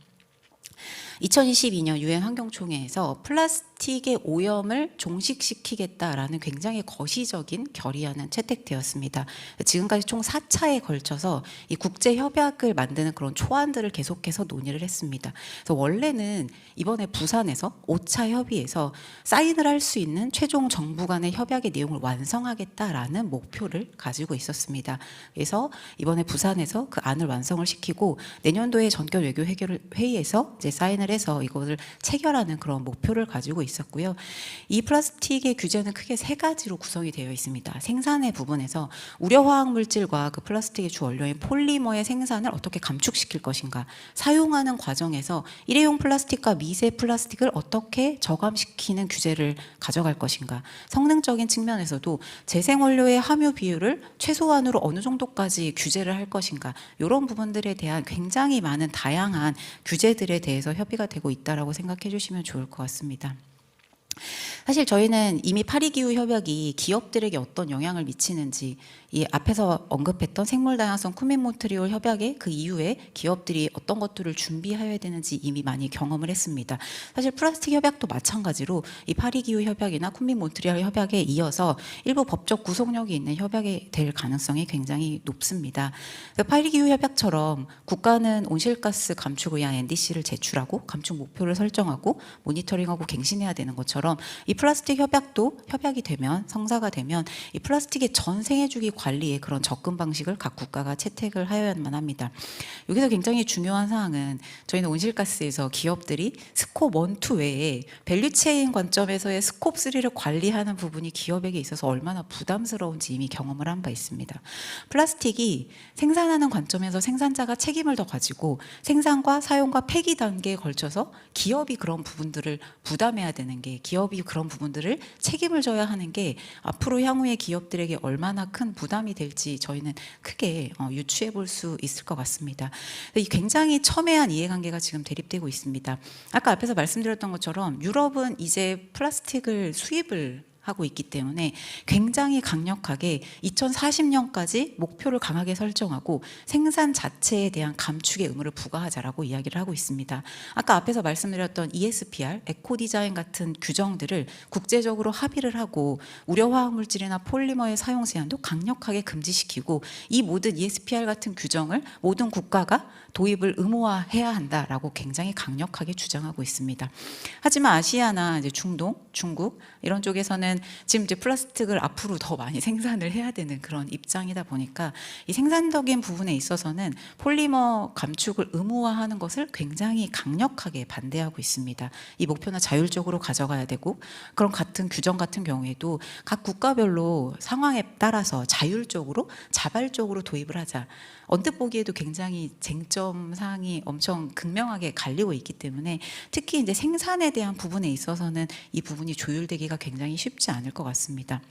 2022년 유엔 환경총회에서 플라스틱의 오염을 종식시키겠다라는 굉장히 거시적인 결의안은 채택되었습니다. 지금까지 총 4차에 걸쳐서 이 국제 협약을 만드는 그런 초안들을 계속해서 논의를 했습니다. 그래서 원래는 이번에 부산에서 5차 협의에서 사인을 할 수 있는 최종 정부 간의 협약의 내용을 완성하겠다라는 목표를 가지고 있었습니다. 그래서 이번에 부산에서 그 안을 완성을 시키고 내년도에 전격 외교 회의에서 이제 사인을 해서 이것을 체결하는 그런 목표를 가지고 있었고요. 이 플라스틱의 규제는 크게 3가지로 구성이 되어 있습니다. 생산의 부분에서 우려 화학 물질과 그 플라스틱의 주 원료인 폴리머의 생산을 어떻게 감축시킬 것인가, 사용하는 과정에서 일회용 플라스틱과 미세 플라스틱을 어떻게 저감시키는 규제를 가져갈 것인가, 성능적인 측면에서도 재생원료의 함유 비율을 최소한으로 어느 정도까지 규제를 할 것인가, 이런 부분들에 대한 굉장히 많은 다양한 규제들에 대해서 협의가 되고 있다라고 생각해 주시면 좋을 것 같습니다. 사실 저희는 이미 파리기후 협약이 기업들에게 어떤 영향을 미치는지, 이 앞에서 언급했던 생물 다양성 쿤민 몬트리올 협약의 그 이후에 기업들이 어떤 것들을 준비해야 되는지 이미 많이 경험을 했습니다. 사실 플라스틱 협약도 마찬가지로 이 파리기후 협약이나 쿤민 몬트리올 협약에 이어서 일부 법적 구속력이 있는 협약이 될 가능성이 굉장히 높습니다. 파리기후 협약처럼 국가는 온실가스 감축을 위한 NDC를 제출하고 감축 목표를 설정하고 모니터링하고 갱신해야 되는 것처럼 이 플라스틱 협약도 협약이 되면, 성사가 되면 이 플라스틱의 전 생애주기 관리의 그런 접근 방식을 각 국가가 채택을 하여야만 합니다. 여기서 굉장히 중요한 사항은 저희는 온실가스에서 기업들이 스콥 1, 2 외에 밸류체인 관점에서의 스콥 3를 관리하는 부분이 기업에게 있어서 얼마나 부담스러운지 이미 경험을 한 바 있습니다. 플라스틱이 생산하는 관점에서 생산자가 책임을 더 가지고 생산과 사용과 폐기 단계에 걸쳐서 기업이 그런 부분들을 부담해야 되는 게, 기업이 그런 부분들을 책임을 져야 하는 게 앞으로 향후에 기업들에게 얼마나 큰 부담이 될지 저희는 크게 유추해 볼 수 있을 것 같습니다. 굉장히 첨예한 이해관계가 지금 대립되고 있습니다. 아까 앞에서 말씀드렸던 것처럼 유럽은 이제 플라스틱을 수입을 하고 있기 때문에 굉장히 강력하게 2040년까지 목표를 강하게 설정하고 생산 자체에 대한 감축의 의무를 부과하자라고 이야기를 하고 있습니다. 아까 앞에서 말씀드렸던 ESPR, 에코디자인 같은 규정들을 국제적으로 합의를 하고 우려 화학 물질이나 폴리머의 사용 제한도 강력하게 금지시키고 이 모든 ESPR 같은 규정을 모든 국가가 도입을 의무화해야 한다라고 굉장히 강력하게 주장하고 있습니다. 하지만 아시아나 이제 중동, 중국 이런 쪽에서는 지금 이제 플라스틱을 앞으로 더 많이 생산을 해야 되는 그런 입장이다 보니까 이 생산적인 부분에 있어서는 폴리머 감축을 의무화하는 것을 굉장히 강력하게 반대하고 있습니다. 이 목표는 자율적으로 가져가야 되고, 그런 같은 규정 같은 경우에도 각 국가별로 상황에 따라서 자율적으로 자발적으로 도입을 하자. 언뜻 보기에도 굉장히 쟁점 사항이 엄청 극명하게 갈리고 있기 때문에 특히 이제 생산에 대한 부분에 있어서는 이 부분이 조율되기가 굉장히 쉽지 않을 것 같습니다.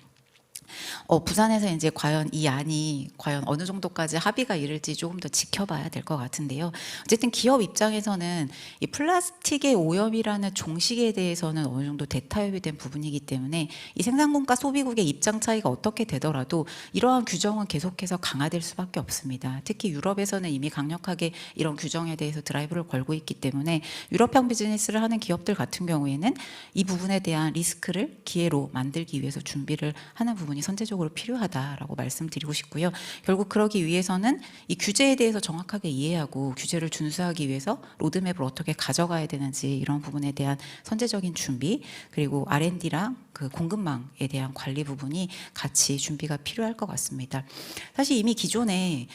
부산에서 이제 과연 이 안이 과연 어느 정도까지 합의가 이를지 조금 더 지켜봐야 될 것 같은데요. 어쨌든 기업 입장에서는 이 플라스틱의 오염이라는 종식에 대해서는 어느 정도 대타협이 된 부분이기 때문에 이 생산국과 소비국의 입장 차이가 어떻게 되더라도 이러한 규정은 계속해서 강화될 수밖에 없습니다. 특히 유럽에서는 이미 강력하게 이런 규정에 대해서 드라이브를 걸고 있기 때문에 유럽형 비즈니스를 하는 기업들 같은 경우에는 이 부분에 대한 리스크를 기회로 만들기 위해서 준비를 하는 부분이 선제적으로 필요하다라고 말씀드리고 싶고요. 결국 그러기 위해서는 이 규제에 대해서 정확하게 이해하고 규제를 준수하기 위해서 로드맵을 어떻게 가져가야 되는지 이런 부분에 대한 선제적인 준비, 그리고 R&D랑 그 공급망에 대한 관리 부분이 같이 준비가 필요할 것 같습니다. 사실 이미 기존에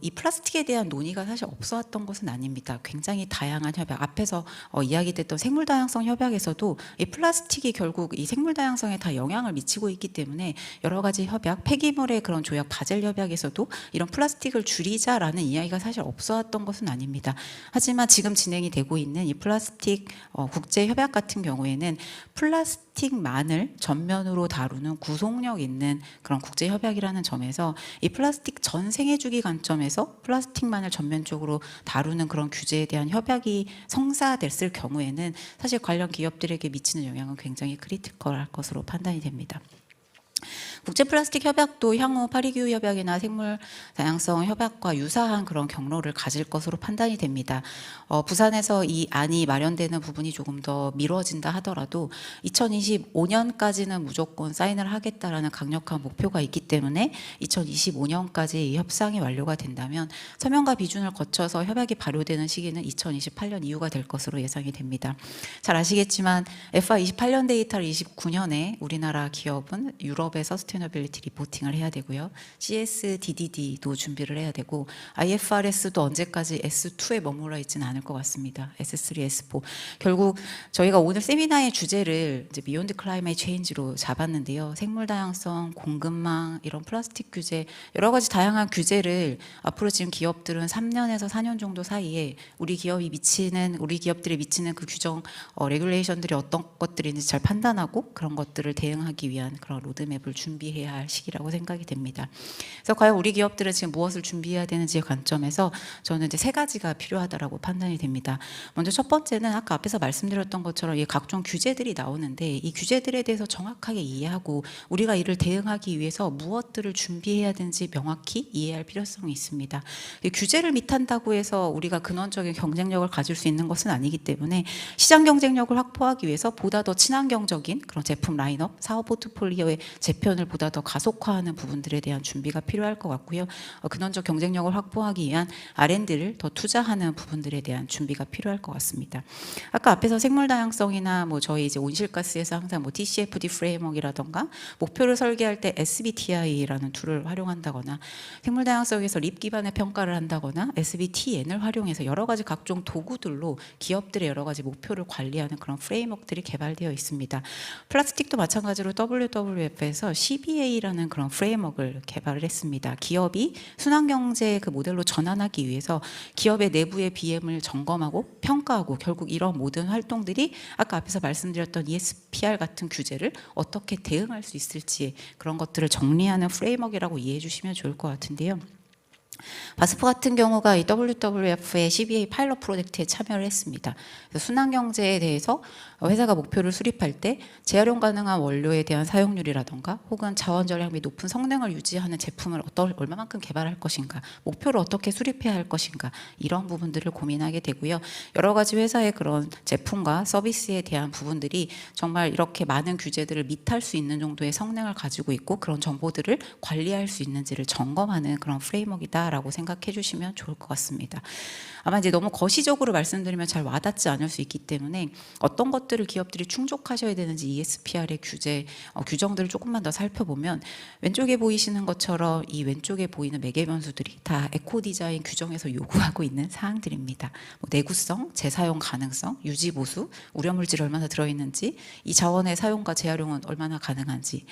이 플라스틱에 대한 논의가 사실 없어왔던 것은 아닙니다. 굉장히 다양한 협약, 앞에서 이야기됐던 생물 다양성 협약에서도 이 플라스틱이 결국 이 생물 다양성에 다 영향을 미치고 있기 때문에 여러 가지 협약, 폐기물의 그런 조약, 바젤 협약에서도 이런 플라스틱을 줄이자라는 이야기가 사실 없어왔던 것은 아닙니다. 하지만 지금 진행이 되고 있는 이 플라스틱 국제 협약 같은 경우에는 플라스틱만을 전면으로 다루는 구속력 있는 그런 국제 협약이라는 점에서 이 플라스틱 전 생애 주기 관점에서 플라스틱만을 전면적으로 다루는 그런 규제에 대한 협약이 성사됐을 경우에는 사실 관련 기업들에게 미치는 영향은 굉장히 크리티컬할 것으로 판단이 됩니다. 국제 플라스틱 협약도 향후 파리 기후 협약이나 생물 다양성 협약과 유사한 그런 경로를 가질 것으로 판단이 됩니다. 부산에서 이 안이 마련되는 부분이 조금 더 미뤄진다 하더라도 2025년까지는 무조건 사인을 하겠다라는 강력한 목표가 있기 때문에 2025년까지 이 협상이 완료가 된다면 서명과 비준을 거쳐서 협약이 발효되는 시기는 2028년 이후가 될 것으로 예상이 됩니다. 잘 아시겠지만 FI 28년 데이터를 29년에 우리나라 기업은 유럽의 서스테너빌리티 리포팅을 해야 되고요. CSDDD도 준비를 해야 되고 IFRS도 언제까지 S2에 머물러 있지는 않을 것 같습니다. S3, S4. 결국 저희가 오늘 세미나의 주제를 이제 비욘드 클라이메이트 체인지로 잡았는데요. 생물 다양성, 공급망, 이런 플라스틱 규제, 여러 가지 다양한 규제를 앞으로 지금 기업들은 3년에서 4년 정도 사이에 우리 기업들이 미치는 그 규정, 레귤레이션들이 어떤 것들인지 잘 판단하고 그런 것들을 대응하기 위한 그런 로드맵을 준비해야 할 시기라고 생각이 됩니다. 그래서 과연 우리 기업들은 지금 무엇을 준비해야 되는지의 관점에서 저는 이제 세 가지가 필요하다라고 판단이 됩니다. 먼저 첫 번째는 아까 앞에서 말씀드렸던 것처럼 이 각종 규제들이 나오는데 이 규제들에 대해서 정확하게 이해하고 우리가 이를 대응하기 위해서 무엇들을 준비해야 되는지 명확히 이해할 필요성이 있습니다. 이 규제를 밑한다고 해서 우리가 근원적인 경쟁력을 가질 수 있는 것은 아니기 때문에 시장 경쟁력을 확보하기 위해서 보다 더 친환경적인 그런 제품 라인업, 사업 포트폴리오의 재편을 보다 더 가속화하는 부분들에 대한 준비가 필요할 것 같고요. 근원적 경쟁력을 확보하기 위한 R&D를 더 투자하는 부분들에 대한 준비가 필요할 것 같습니다. 아까 앞에서 생물 다양성이나 뭐 저희 이제 온실가스에서 항상 뭐 TCFD 프레임워크라던가 목표를 설계할 때 SBTI라는 툴을 활용한다거나 생물 다양성에서 립 기반의 평가를 한다거나 SBTN을 활용해서 여러 가지 각종 도구들로 기업들의 여러 가지 목표를 관리하는 그런 프레임워크들이 개발되어 있습니다. 플라스틱도 마찬가지로 WWF에서 CBA라는 그런 프레임워크를 개발을 했습니다. 기업이 순환경제 그 모델로 전환하기 위해서 기업의 내부의 BM을 점검하고 평가하고 결국 이런 모든 활동들이 아까 앞에서 말씀드렸던 ESPR 같은 규제를 어떻게 대응할 수 있을지 그런 것들을 정리하는 프레임워크라고 이해해 주시면 좋을 것 같은데요. 바스프 같은 경우가 이 WWF의 CBA 파일럿 프로젝트에 참여를 했습니다. 그래서 순환경제에 대해서 회사가 목표를 수립할 때 재활용 가능한 원료에 대한 사용률이라던가 혹은 자원 절약 및 높은 성능을 유지하는 제품을 얼마만큼 개발할 것인가, 목표를 어떻게 수립해야 할 것인가 이런 부분들을 고민하게 되고요. 여러 가지 회사의 그런 제품과 서비스에 대한 부분들이 정말 이렇게 많은 규제들을 밑할 수 있는 정도의 성능을 가지고 있고 그런 정보들을 관리할 수 있는지를 점검하는 그런 프레임워크이다라고 생각해 주시면 좋을 것 같습니다. 아마 이제 너무 거시적으로 말씀드리면 잘 와닿지 않을 수 있기 때문에 어떤 것들을 기업들이 충족하셔야 되는지 ESPR의 규정들을 조금만 더 살펴보면 왼쪽에 보이시는 것처럼 이 왼쪽에 보이는 매개 변수들이 다 에코 디자인 규정에서 요구하고 있는 사항들입니다. 뭐 내구성, 재사용 가능성, 유지 보수, 우려 물질이 얼마나 들어있는지, 이 자원의 사용과 재활용은 얼마나 가능한지.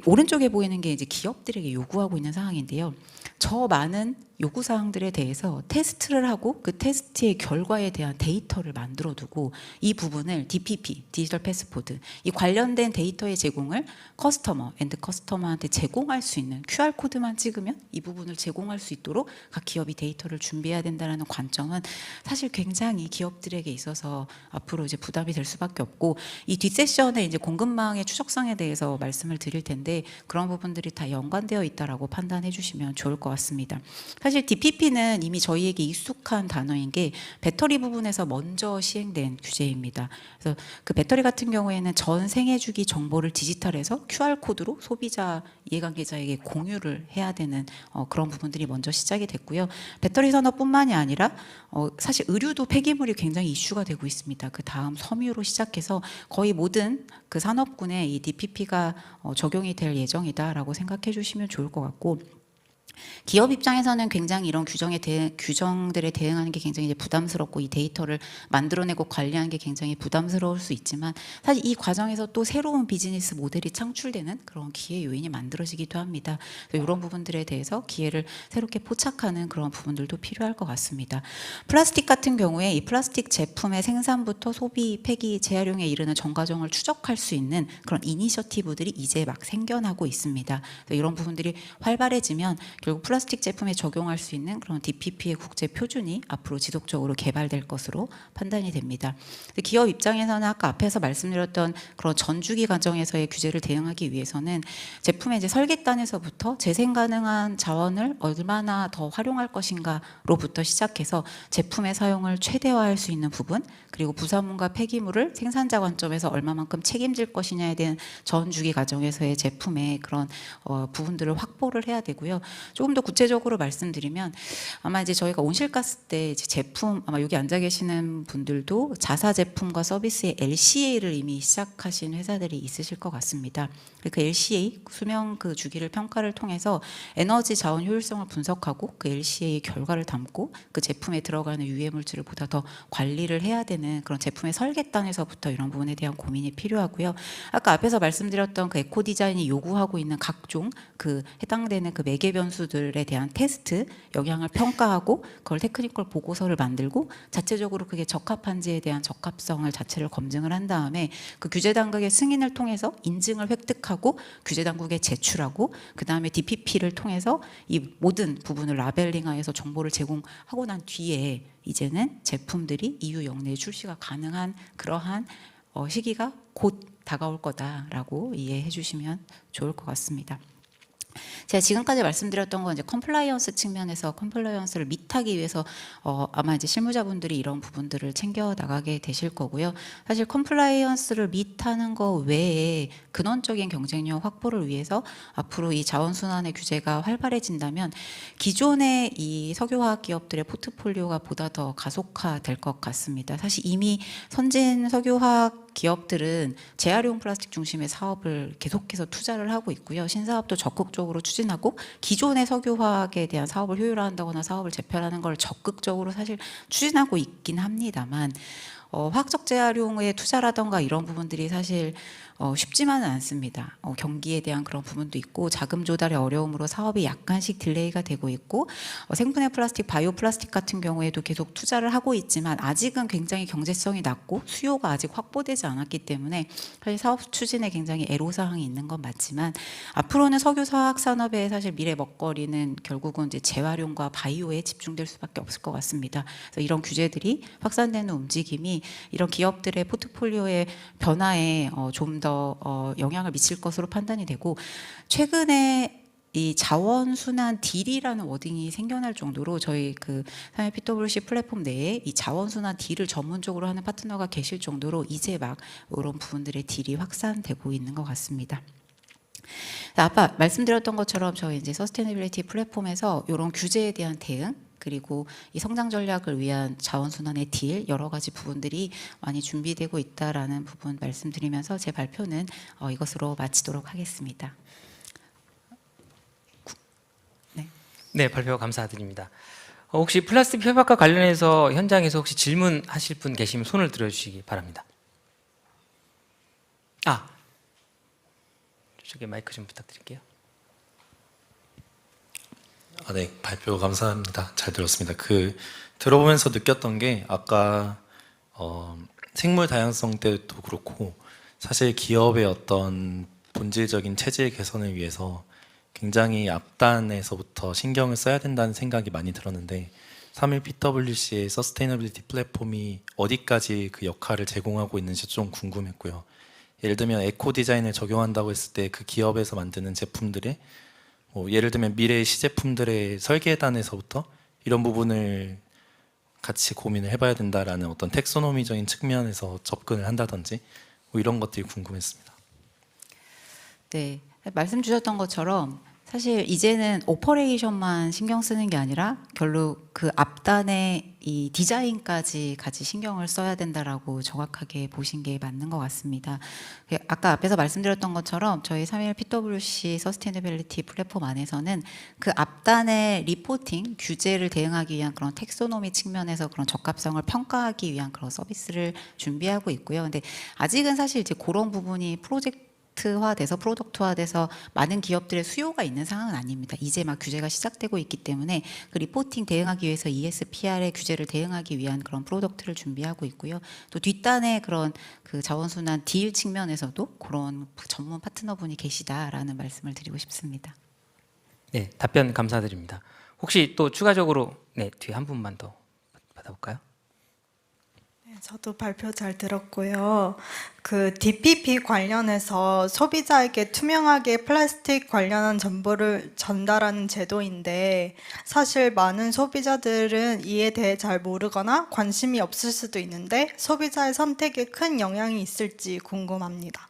오른쪽에 보이는 게 이제 기업들에게 요구하고 있는 사항인데요. 저 많은 요구 사항들에 대해서 테스트를 하고 그 테스트의 결과에 대한 데이터를 만들어 두고 이 부분을 DPP, 디지털 패스포드, 이 관련된 데이터의 제공을 엔드 커스터머한테 제공할 수 있는 QR 코드만 찍으면 이 부분을 제공할 수 있도록 각 기업이 데이터를 준비해야 된다는 관점은 사실 굉장히 기업들에게 있어서 앞으로 이제 부담이 될 수밖에 없고, 이 뒷세션에 이제 공급망의 추적성에 대해서 말씀을 드릴 텐데 그런 부분들이 다 연관되어 있다라고 판단해 주시면 좋을 것 같습니다. 사실 DPP는 이미 저희에게 익숙한 단어인 게 배터리 부분에서 먼저 시행된 규제입니다. 그래서 그 배터리 같은 경우에는 전 생애 주기 정보를 디지털해서 QR 코드로 소비자 이해관계자에게 공유를 해야 되는 그런 부분들이 먼저 시작이 됐고요. 배터리 산업뿐만이 아니라 사실 의류도 폐기물이 굉장히 이슈가 되고 있습니다. 그 다음 섬유로 시작해서 거의 모든 그 산업군에 이 DPP가 적용이 될 예정이다라고 생각해 주시면 좋을 것 같고, 기업 입장에서는 굉장히 이런 규정들에 대응하는 게 굉장히 이제 부담스럽고 이 데이터를 만들어내고 관리하는 게 굉장히 부담스러울 수 있지만, 사실 이 과정에서 또 새로운 비즈니스 모델이 창출되는 그런 기회 요인이 만들어지기도 합니다. 이런 부분들에 대해서 기회를 새롭게 포착하는 그런 부분들도 필요할 것 같습니다. 플라스틱 같은 경우에 이 플라스틱 제품의 생산부터 소비, 폐기, 재활용에 이르는 전 과정을 추적할 수 있는 그런 이니셔티브들이 이제 막 생겨나고 있습니다. 이런 부분들이 활발해지면 결국 플라스틱 제품에 적용할 수 있는 그런 DPP의 국제 표준이 앞으로 지속적으로 개발될 것으로 판단이 됩니다. 기업 입장에서는 아까 앞에서 말씀드렸던 그런 전주기 과정에서의 규제를 대응하기 위해서는 제품의 이제 설계단에서부터 재생 가능한 자원을 얼마나 더 활용할 것인가로부터 시작해서 제품의 사용을 최대화할 수 있는 부분, 그리고 부산물과 폐기물을 생산자 관점에서 얼마만큼 책임질 것이냐에 대한 전주기 과정에서의 제품의 그런 부분들을 확보를 해야 되고요. 조금 더 구체적으로 말씀드리면, 아마 이제 저희가 온실가스 때 이제 제품, 아마 여기 앉아 계시는 분들도 자사 제품과 서비스의 LCA를 이미 시작하신 회사들이 있으실 것 같습니다. 그 LCA 수명 그 주기를 평가를 통해서 에너지 자원 효율성을 분석하고 그 LCA 결과를 담고 그 제품에 들어가는 유해 물질을 보다 더 관리를 해야 되는 그런 제품의 설계단에서부터 이런 부분에 대한 고민이 필요하고요. 아까 앞에서 말씀드렸던 그 에코 디자인이 요구하고 있는 각종 그 해당되는 그 매개 변수들에 대한 테스트, 영향을 평가하고 그걸 테크니컬 보고서를 만들고 자체적으로 그게 적합한지에 대한 적합성을 자체를 검증을 한 다음에 그 규제 당국의 승인을 통해서 인증을 획득하고 규제 당국에 제출하고, 그 다음에 DPP를 통해서 이 모든 부분을 라벨링하여서 정보를 제공하고 난 뒤에 이제는 제품들이 EU 영내에 출시가 가능한 그러한 시기가 곧 다가올 거다라고 이해해 주시면 좋을 것 같습니다. 제가 지금까지 말씀드렸던 건 이제 컴플라이언스 측면에서 컴플라이언스를 미트하기 위해서 아마 이제 실무자분들이 이런 부분들을 챙겨 나가게 되실 거고요. 사실 컴플라이언스를 미트하는 거 외에 근원적인 경쟁력 확보를 위해서 앞으로 이 자원순환의 규제가 활발해진다면 기존의 이 석유화학 기업들의 포트폴리오가 보다 더 가속화될 것 같습니다. 사실 이미 선진 석유화학 기업들은 재활용 플라스틱 중심의 사업을 계속해서 투자를 하고 있고요. 신사업도 적극적으로 추진하고 기존의 석유화학에 대한 사업을 효율화한다거나 사업을 재편하는 걸 적극적으로 사실 추진하고 있긴 합니다만, 화학적 재활용에 투자라던가 이런 부분들이 사실 쉽지만은 않습니다. 경기에 대한 그런 부분도 있고 자금 조달의 어려움으로 사업이 약간씩 딜레이가 되고 있고, 생분해 플라스틱, 바이오 플라스틱 같은 경우에도 계속 투자를 하고 있지만 아직은 굉장히 경제성이 낮고 수요가 아직 확보되지 않았기 때문에 사실 사업 추진에 굉장히 애로사항이 있는 건 맞지만, 앞으로는 석유화학 산업의 사실 미래 먹거리는 결국은 이제 재활용과 바이오에 집중될 수밖에 없을 것 같습니다. 그래서 이런 규제들이 확산되는 움직임이 이런 기업들의 포트폴리오의 변화에 좀 더 영향을 미칠 것으로 판단이 되고, 최근에 이 자원순환 딜이라는 워딩이 생겨날 정도로 저희 그 사회 PwC 플랫폼 내에 이 자원순환 딜을 전문적으로 하는 파트너가 계실 정도로 이제 막 이런 부분들의 딜이 확산되고 있는 것 같습니다. 아까 말씀드렸던 것처럼 저희 이제 서스테이너빌리티 플랫폼에서 이런 규제에 대한 대응, 그리고 이 성장 전략을 위한 자원순환의 딜, 여러 가지 부분들이 많이 준비되고 있다라는 부분 말씀드리면서 제 발표는 이것으로 마치도록 하겠습니다. 네, 발표 감사드립니다. 혹시 플라스틱 협약과 관련해서 현장에서 혹시 질문하실 분 계시면 손을 들어주시기 바랍니다. 저쪽에 마이크 좀 부탁드릴게요. 네, 발표 감사합니다. 잘 들었습니다. 들어보면서 느꼈던 게 아까 생물 다양성 때도 그렇고 사실 기업의 어떤 본질적인 체질 개선을 위해서 굉장히 앞단에서부터 신경을 써야 된다는 생각이 많이 들었는데 31PwC의 서스테이너빌리티 플랫폼이 어디까지 그 역할을 제공하고 있는지 좀 궁금했고요. 예를 들면 에코 디자인을 적용한다고 했을 때 그 기업에서 만드는 제품들의 예를 들면 미래의 시제품들의 설계단에서부터 이런 부분을 같이 고민을 해봐야 된다라는 어떤 텍소노미적인 측면에서 접근을 한다든지 이런 것들이 궁금했습니다. 네, 말씀 주셨던 것처럼 사실 이제는 오퍼레이션만 신경 쓰는 게 아니라 결국 그 앞단의 이 디자인까지 같이 신경을 써야 된다라고 정확하게 보신 게 맞는 것 같습니다. 아까 앞에서 말씀드렸던 것처럼 저희 31PwC 서스테이너빌리티 플랫폼 안에서는 그 앞단의 리포팅, 규제를 대응하기 위한 그런 텍소노미 측면에서 그런 적합성을 평가하기 위한 그런 서비스를 준비하고 있고요. 근데 아직은 사실 이제 그런 부분이 프로젝트화돼서 프로덕트화돼서 많은 기업들의 수요가 있는 상황은 아닙니다. 이제 막 규제가 시작되고 있기 때문에 그 리포팅 대응하기 위해서 ESPR의 규제를 대응하기 위한 그런 프로덕트를 준비하고 있고요. 또 뒷단에 그런 그 자원순환 딜 측면에서도 그런 전문 파트너분이 계시다라는 말씀을 드리고 싶습니다. 네, 답변 감사드립니다. 혹시 또 추가적으로 뒤에 한 분만 더 받아볼까요? 저도 발표 잘 들었고요. 그 DPP 관련해서 소비자에게 투명하게 플라스틱 관련한 정보를 전달하는 제도인데 사실 많은 소비자들은 이에 대해 잘 모르거나 관심이 없을 수도 있는데 소비자의 선택에 큰 영향이 있을지 궁금합니다.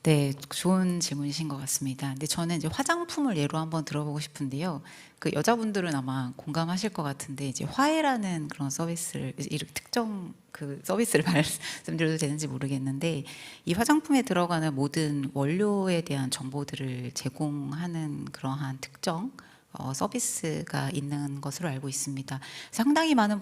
네, 좋은 질문이신 것 같습니다. 근데 저는 이제 화장품을 예로 한번 들어보고 싶은데요. 그 여자분들은 아마 공감하실 것 같은데 이제 화해라는 그런 서비스를 이렇게 특정 그 서비스를 말씀드려도 되는지 모르겠는데 이 화장품에 들어가는 모든 원료에 대한 정보들을 제공하는 그러한 특정 서비스가 있는 것으로 알고 있습니다. 상당히 많은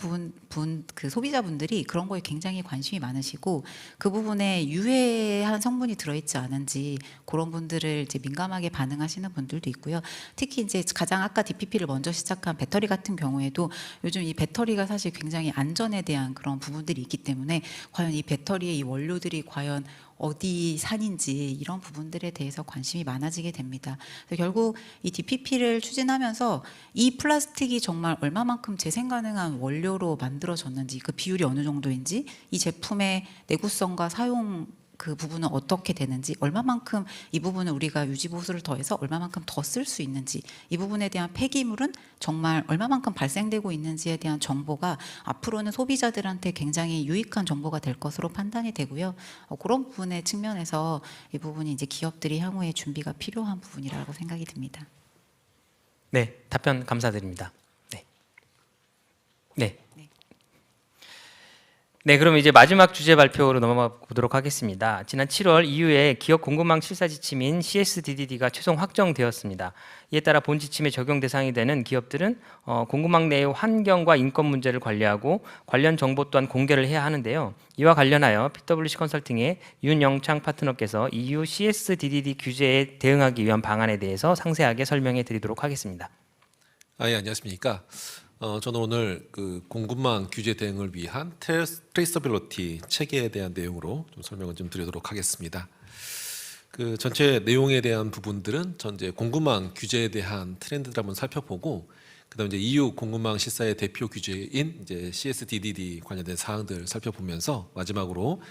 그 소비자분들이 그런 거에 굉장히 관심이 많으시고 그 부분에 유해한 성분이 들어있지 않은지 그런 분들을 이제 민감하게 반응하시는 분들도 있고요. 특히 이제 가장 아까 DPP를 먼저 시작한 배터리 같은 경우에도 요즘 이 배터리가 사실 굉장히 안전에 대한 그런 부분들이 있기 때문에 과연 이 배터리의 이 원료들이 과연 어디 산인지 이런 부분들에 대해서 관심이 많아지게 됩니다. 그래서 결국 이 DPP를 추진하면서 이 플라스틱이 정말 얼마만큼 재생 가능한 원료로 만들어졌는지 그 비율이 어느 정도인지 이 제품의 내구성과 사용 그 부분은 어떻게 되는지 얼마만큼 이 부분을 우리가 유지보수를 더해서 얼마만큼 더 쓸 수 있는지 이 부분에 대한 폐기물은 정말 얼마만큼 발생되고 있는지에 대한 정보가 앞으로는 소비자들한테 굉장히 유익한 정보가 될 것으로 판단이 되고요. 그런 부분의 측면에서 이 부분이 이제 기업들이 향후에 준비가 필요한 부분이라고 생각이 듭니다. 네, 답변 감사드립니다. 네, 그럼 이제 마지막 주제 발표로 넘어가 보도록 하겠습니다. 지난 7월 EU의 기업 공급망 실사 지침인 CSDDD가 최종 확정되었습니다. 이에 따라 본 지침의 적용 대상이 되는 기업들은 공급망 내의 환경과 인권 문제를 관리하고 관련 정보 또한 공개를 해야 하는데요. 이와 관련하여 PwC 컨설팅의 윤영창 파트너께서 EU CSDDD 규제에 대응하기 위한 방안에 대해서 상세하게 설명해 드리도록 하겠습니다. 예, 안녕하십니까. 저는 오늘 그 공급망 규제 대응을 위한 트레이서빌리티 체계에 대한 내용으로 좀 설명을 좀 드리도록 하겠습니다. 그 전체 내용에 대한 부분들은 전제 공급망 규제에 대한 트렌드를 한번 살펴보고 그다음 이제 EU 공급망 실사의 대표 규제인 이제 CSDDD 관련된 사항들 살펴보면서 마지막으로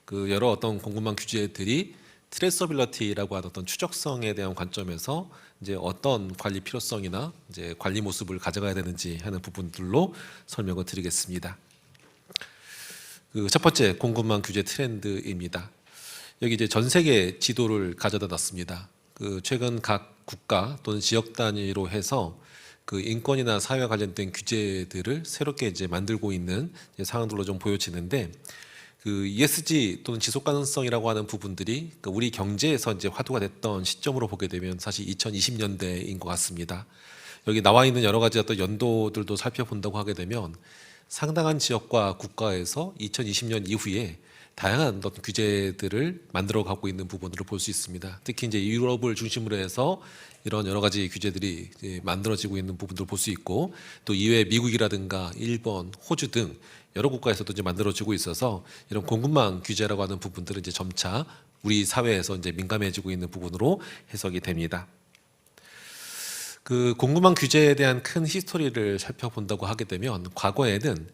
그 여러 어떤 공급망 규제들이 트레이서빌리티라고 하는 어떤 추적성에 대한 관점에서 이제 어떤 관리 필요성이나 이제 관리 모습을 가져가야 되는지 하는 부분들로 설명을 드리겠습니다. 그 첫 번째 공급망 규제 트렌드입니다. 여기 이제 전 세계 지도를 가져다 놨습니다. 그 최근 각 국가 또는 지역 단위로 해서 그 인권이나 사회와 관련된 규제들을 새롭게 이제 만들고 있는 상황들로 좀 보여지는데. 그 ESG 또는 지속 가능성이라고 하는 부분들이 우리 경제에서 이제 화두가 됐던 시점으로 보게 되면 사실 2020년대인 것 같습니다. 여기 나와 있는 여러 가지 어떤 연도들도 살펴본다고 하게 되면 상당한 지역과 국가에서 2020년 이후에 다양한 어떤 규제들을 만들어가고 있는 부분들을 볼 수 있습니다. 특히 이제 유럽을 중심으로 해서 이런 여러 가지 규제들이 이제 만들어지고 있는 부분들을 볼 수 있고, 또 이외에 미국이라든가 일본, 호주 등 여러 국가에서도 이제 만들어지고 있어서 이런 공급망 규제라고 하는 부분들은 이제 점차 우리 사회에서 이제 민감해지고 있는 부분으로 해석이 됩니다. 그 공급망 규제에 대한 큰 히스토리를 살펴본다고 하게 되면, 과거에는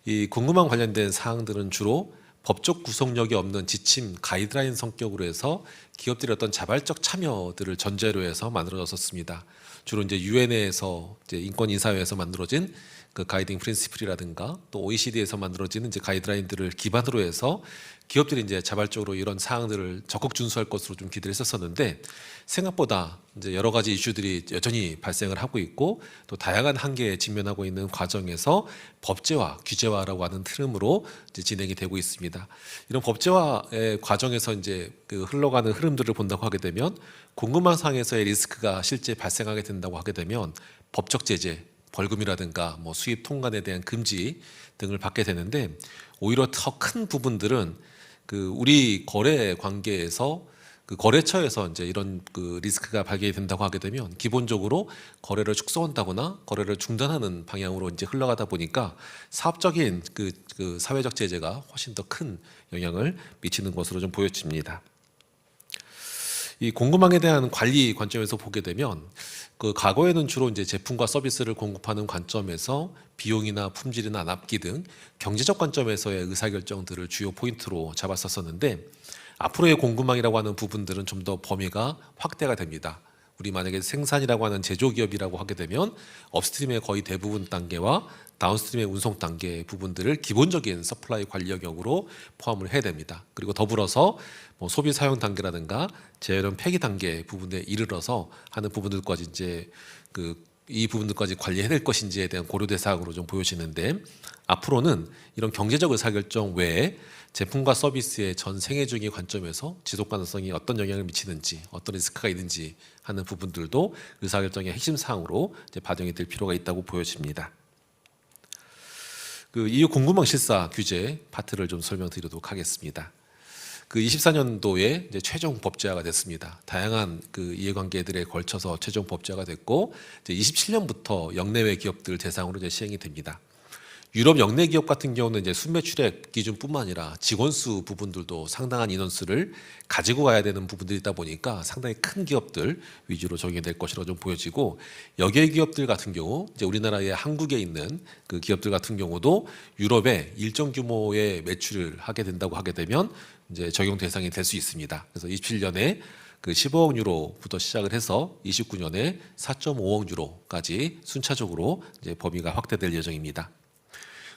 이 공급망 관련된 사항들은 주로 법적 구속력이 없는 지침 가이드라인 성격으로 해서 기업들의 어떤 자발적 참여들을 전제로 해서 만들어졌습니다. 주로 이제 유엔에서 이제 인권 인사회에서 만들어진 그 가이딩 프린시플이라든가 또 OECD에서 만들어지는 이제 가이드라인들을 기반으로 해서 기업들이 이제 자발적으로 이런 사항들을 적극 준수할 것으로 좀 기대를 했었었는데, 생각보다 이제 여러 가지 이슈들이 여전히 발생을 하고 있고 또 다양한 한계에 직면하고 있는 과정에서 법제화, 규제화라고 하는 흐름으로 이제 진행이 되고 있습니다. 이런 법제화의 과정에서 이제 그 흘러가는 흐름들을 본다고 하게 되면, 공급망 상에서의 리스크가 실제 발생하게 된다고 하게 되면 법적 제재, 벌금이라든가 뭐 수입 통관에 대한 금지 등을 받게 되는데, 오히려 더 큰 부분들은 그 우리 거래 관계에서 그 거래처에서 이제 이런 그 리스크가 발견이 된다고 하게 되면 기본적으로 거래를 축소한다거나 거래를 중단하는 방향으로 이제 흘러가다 보니까 사업적인 그 사회적 제재가 훨씬 더 큰 영향을 미치는 것으로 좀 보여집니다. 이 공급망에 대한 관리 관점에서 보게 되면, 그 과거에는 주로 이제 제품과 서비스를 공급하는 관점에서 비용이나 품질이나 납기 등 경제적 관점에서의 의사결정들을 주요 포인트로 잡았었는데, 앞으로의 공급망이라고 하는 부분들은 좀 더 범위가 확대가 됩니다. 우리 만약에 생산이라고 하는 제조기업이라고 하게 되면 업스트림의 거의 대부분 단계와 다운스트림의 운송 단계 부분들을 기본적인 서플라이 관리 영역으로 포함을 해야 됩니다. 그리고 더불어서 뭐 소비 사용 단계라든가 재활용 폐기 단계 부분에 이르러서 하는 부분들까지 이제 이 부분들까지 관리해야 될 것인지에 대한 고려 대상으로 좀 보여지는데, 앞으로는 이런 경제적 의사결정 외에 제품과 서비스의 전 생애주기 관점에서 지속 가능성이 어떤 영향을 미치는지, 어떤 리스크가 있는지 하는 부분들도 의사결정의 핵심 사항으로 이제 반영이 될 필요가 있다고 보여집니다. 그 EU 공급망 실사 규제 파트를 좀 설명드리도록 하겠습니다. 그 24년도에 이제 최종 법제화가 됐습니다. 다양한 그 이해관계들에 걸쳐서 최종 법제화가 됐고, 이제 27년부터 영내외 기업들 대상으로 이제 시행이 됩니다. 유럽 영내 기업 같은 경우는 이제 순매출액 기준뿐만 아니라 직원 수 부분들도 상당한 인원수를 가지고 가야 되는 부분들이다 보니까 상당히 큰 기업들 위주로 적용이 될 것이라고 좀 보여지고, 여기의 기업들 같은 경우 이제 우리나라의 한국에 있는 그 기업들 같은 경우도 유럽에 일정 규모의 매출을 하게 된다고 하게 되면 이제 적용 대상이 될 수 있습니다. 그래서 27년에 그 15억 유로부터 시작을 해서 29년에 4.5억 유로까지 순차적으로 이제 범위가 확대될 예정입니다.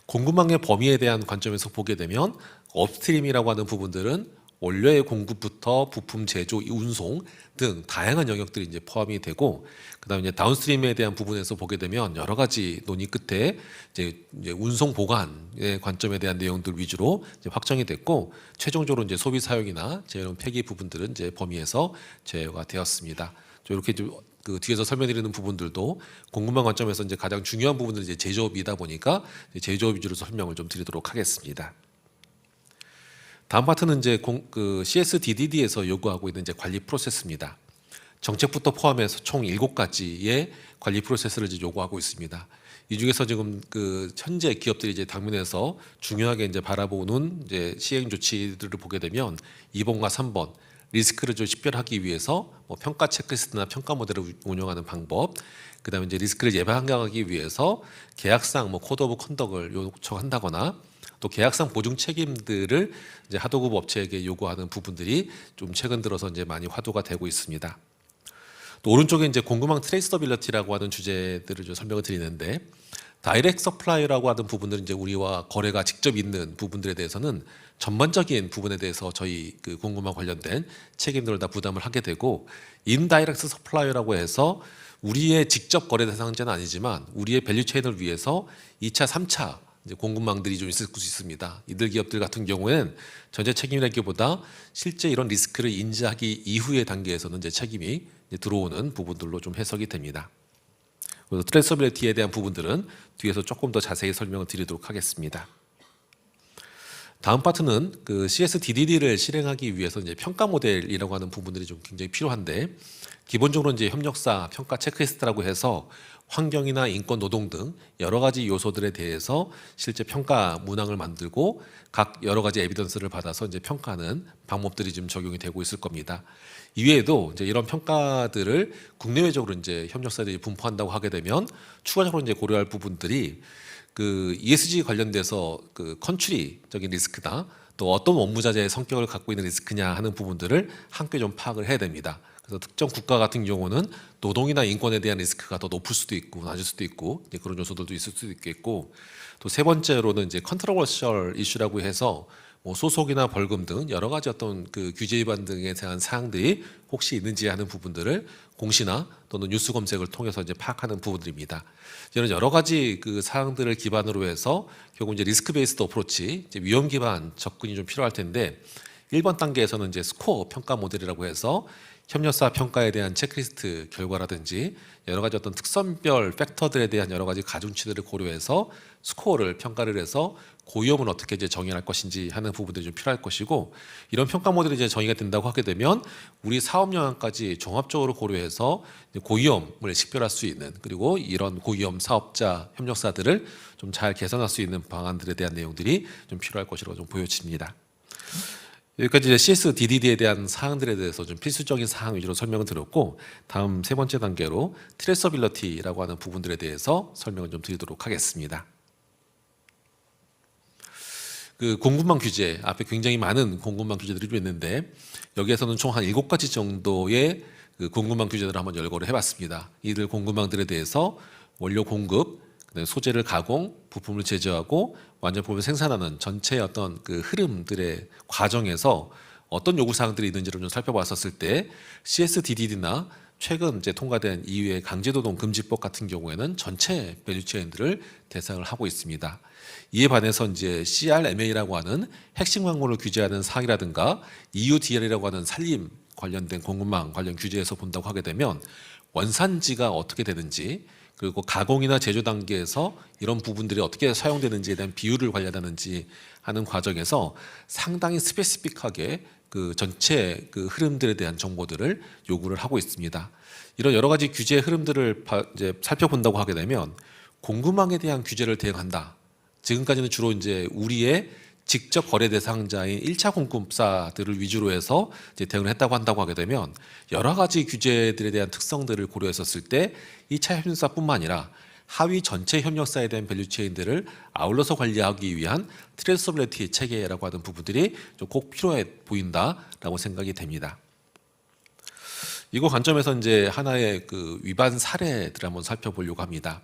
공급망의 범위에 대한 관점에서 보게 되면, 업스트림이라고 하는 부분들은 원료의 공급부터 부품 제조, 운송 등 다양한 영역들이 이제 포함이 되고, 그다음에 이제 다운스트림에 대한 부분에서 보게 되면 여러 가지 논의 끝에 이제 운송 보관의 관점에 대한 내용들 위주로 이제 확정이 됐고, 최종적으로 이제 소비 사용이나 재활용 폐기 부분들은 이제 범위에서 제외가 되었습니다. 이렇게 좀 그 뒤에서 설명드리는 부분들도 공급망 관점에서 이제 가장 중요한 부분은 이제 제조업이다 보니까 제조업 위주로 설명을 좀 드리도록 하겠습니다. 다음 파트는 이제 CSDDD에서 요구하고 있는 이제 관리 프로세스입니다. 정책부터 포함해서 총 7가지의 관리 프로세스를 이제 요구하고 있습니다. 이 중에서 지금 그 현재 기업들이 이제 당면에서 중요하게 이제 바라보는 이제 시행 조치들을 보게 되면 2번과 3번, 리스크를 좀 식별하기 위해서 뭐 평가 체크리스트나 평가 모델을 운영하는 방법, 그다음에 이제 리스크를 예방하기 위해서 계약상 뭐 코드 오브 컨덕을 요청한다거나, 또 계약상 보증 책임들을 이제 하도급 업체에게 요구하는 부분들이 좀 최근 들어서 이제 많이 화두가 되고 있습니다. 또 오른쪽에 이제 공급망 트레이서빌리티라고 하는 주제들을 좀 설명을 드리는데, 다이렉트 서플라이라고 하는 부분들은 이제 우리와 거래가 직접 있는 부분들에 대해서는 전반적인 부분에 대해서 저희 그 공급망 관련된 책임들을 다 부담을 하게 되고, 인다이렉트 서플라이라고 해서 우리의 직접 거래 대상자는 아니지만 우리의 밸류 체인을 위해서 2차, 3차 이제 공급망들이 좀 있을 수 있습니다. 이들 기업들 같은 경우에는 전체 책임이라기보다 실제 이런 리스크를 인지하기 이후의 단계에서는 이제 책임이 이제 들어오는 부분들로 좀 해석이 됩니다. 그래서 트레이서빌리티에 대한 부분들은 뒤에서 조금 더 자세히 설명을 드리도록 하겠습니다. 다음 파트는 그 CSDDD를 실행하기 위해서 이제 평가 모델이라고 하는 부분들이 좀 굉장히 필요한데, 기본적으로 이제 협력사 평가 체크리스트라고 해서 환경이나 인권, 노동 등 여러 가지 요소들에 대해서 실제 평가 문항을 만들고 각 여러 가지 에비던스를 받아서 이제 평가하는 방법들이 지금 적용이 되고 있을 겁니다. 이외에도 이제 이런 평가들을 국내외적으로 이제 협력사들이 분포한다고 하게 되면 추가적으로 이제 고려할 부분들이 그 ESG 관련돼서 그 컨트리적인 리스크다, 또 어떤 업무자재의 성격을 갖고 있는 리스크냐 하는 부분들을 함께 좀 파악을 해야 됩니다. 그래서 특정 국가 같은 경우는 노동이나 인권에 대한 리스크가 더 높을 수도 있고 낮을 수도 있고 이제 그런 요소들도 있을 수도 있겠고, 또 세 번째로는 이제 컨트로버셜 이슈라고 해서 뭐 소속이나 벌금 등 여러 가지 어떤 그 규제 위반 등에 대한 사항들이 혹시 있는지 하는 부분들을 공시나 또는 뉴스 검색을 통해서 이제 파악하는 부분들입니다. 이런 여러 가지 그 사항들을 기반으로 해서 결국 이제 리스크 베이스드 어프로치, 이제 위험 기반 접근이 좀 필요할 텐데, 1번 단계에서는 이제 스코어 평가 모델이라고 해서 협력사 평가에 대한 체크리스트 결과라든지 여러 가지 어떤 특성별 팩터들에 대한 여러 가지 가중치들을 고려해서 스코어를 평가를 해서 고위험은 어떻게 이제 정의할 것인지 하는 부분들이 좀 필요할 것이고, 이런 평가 모델이 이제 정의가 된다고 하게 되면 우리 사업 영향까지 종합적으로 고려해서 고위험을 식별할 수 있는, 그리고 이런 고위험 사업자 협력사들을 좀 잘 개선할 수 있는 방안들에 대한 내용들이 좀 필요할 것이라고 좀 보여집니다. 여기까지 이제 CSDDD에 대한 사항들에 대해서 좀 필수적인 사항 위주로 설명을 드렸고, 다음 세 번째 단계로 트레이서빌리티라고 하는 부분들에 대해서 설명을 좀 드리도록 하겠습니다. 그 공급망 규제, 앞에 굉장히 많은 공급망 규제들이 좀 있는데, 여기에서는 총 한 7가지 정도의 그 공급망 규제들을 한번 열거를 해봤습니다. 이들 공급망들에 대해서 원료 공급, 소재를 가공, 부품을 제조하고 완제품을 생산하는 전체의 어떤 그 흐름들의 과정에서 어떤 요구 사항들이 있는지를 좀 살펴봤었을 때, CSDDD나 최근 이제 통과된 EU의 강제노동 금지법 같은 경우에는 전체 밸류체인들을 대상을 하고 있습니다. 이에 반해서 이제 CRMA라고 하는 핵심 광물을 규제하는 사항이라든가 EUDR이라고 하는 산림 관련된 공급망 관련 규제에서 본다고 하게 되면 원산지가 어떻게 되는지, 그리고 가공이나 제조 단계에서 이런 부분들이 어떻게 사용되는지에 대한 비율을 관리하는지 하는 과정에서 상당히 스페시픽하게 그 전체 그 흐름들에 대한 정보들을 요구를 하고 있습니다. 이런 여러 가지 규제 흐름들을 이제 살펴본다고 하게 되면 공급망에 대한 규제를 대응한다. 지금까지는 주로 이제 우리의 직접 거래 대상자인 1차 공급사들을 위주로 해서 이제 대응을 했다고 한다고 하게 되면 여러 가지 규제들에 대한 특성들을 고려했었을 때 2차 협력사뿐만 아니라 하위 전체 협력사에 대한 밸류체인들을 아울러서 관리하기 위한 트레이서빌리티 체계라고 하는 부분들이 좀 꼭 필요해 보인다라고 생각이 됩니다. 이거 관점에서 이제 하나의 그 위반 사례들을 한번 살펴보려고 합니다.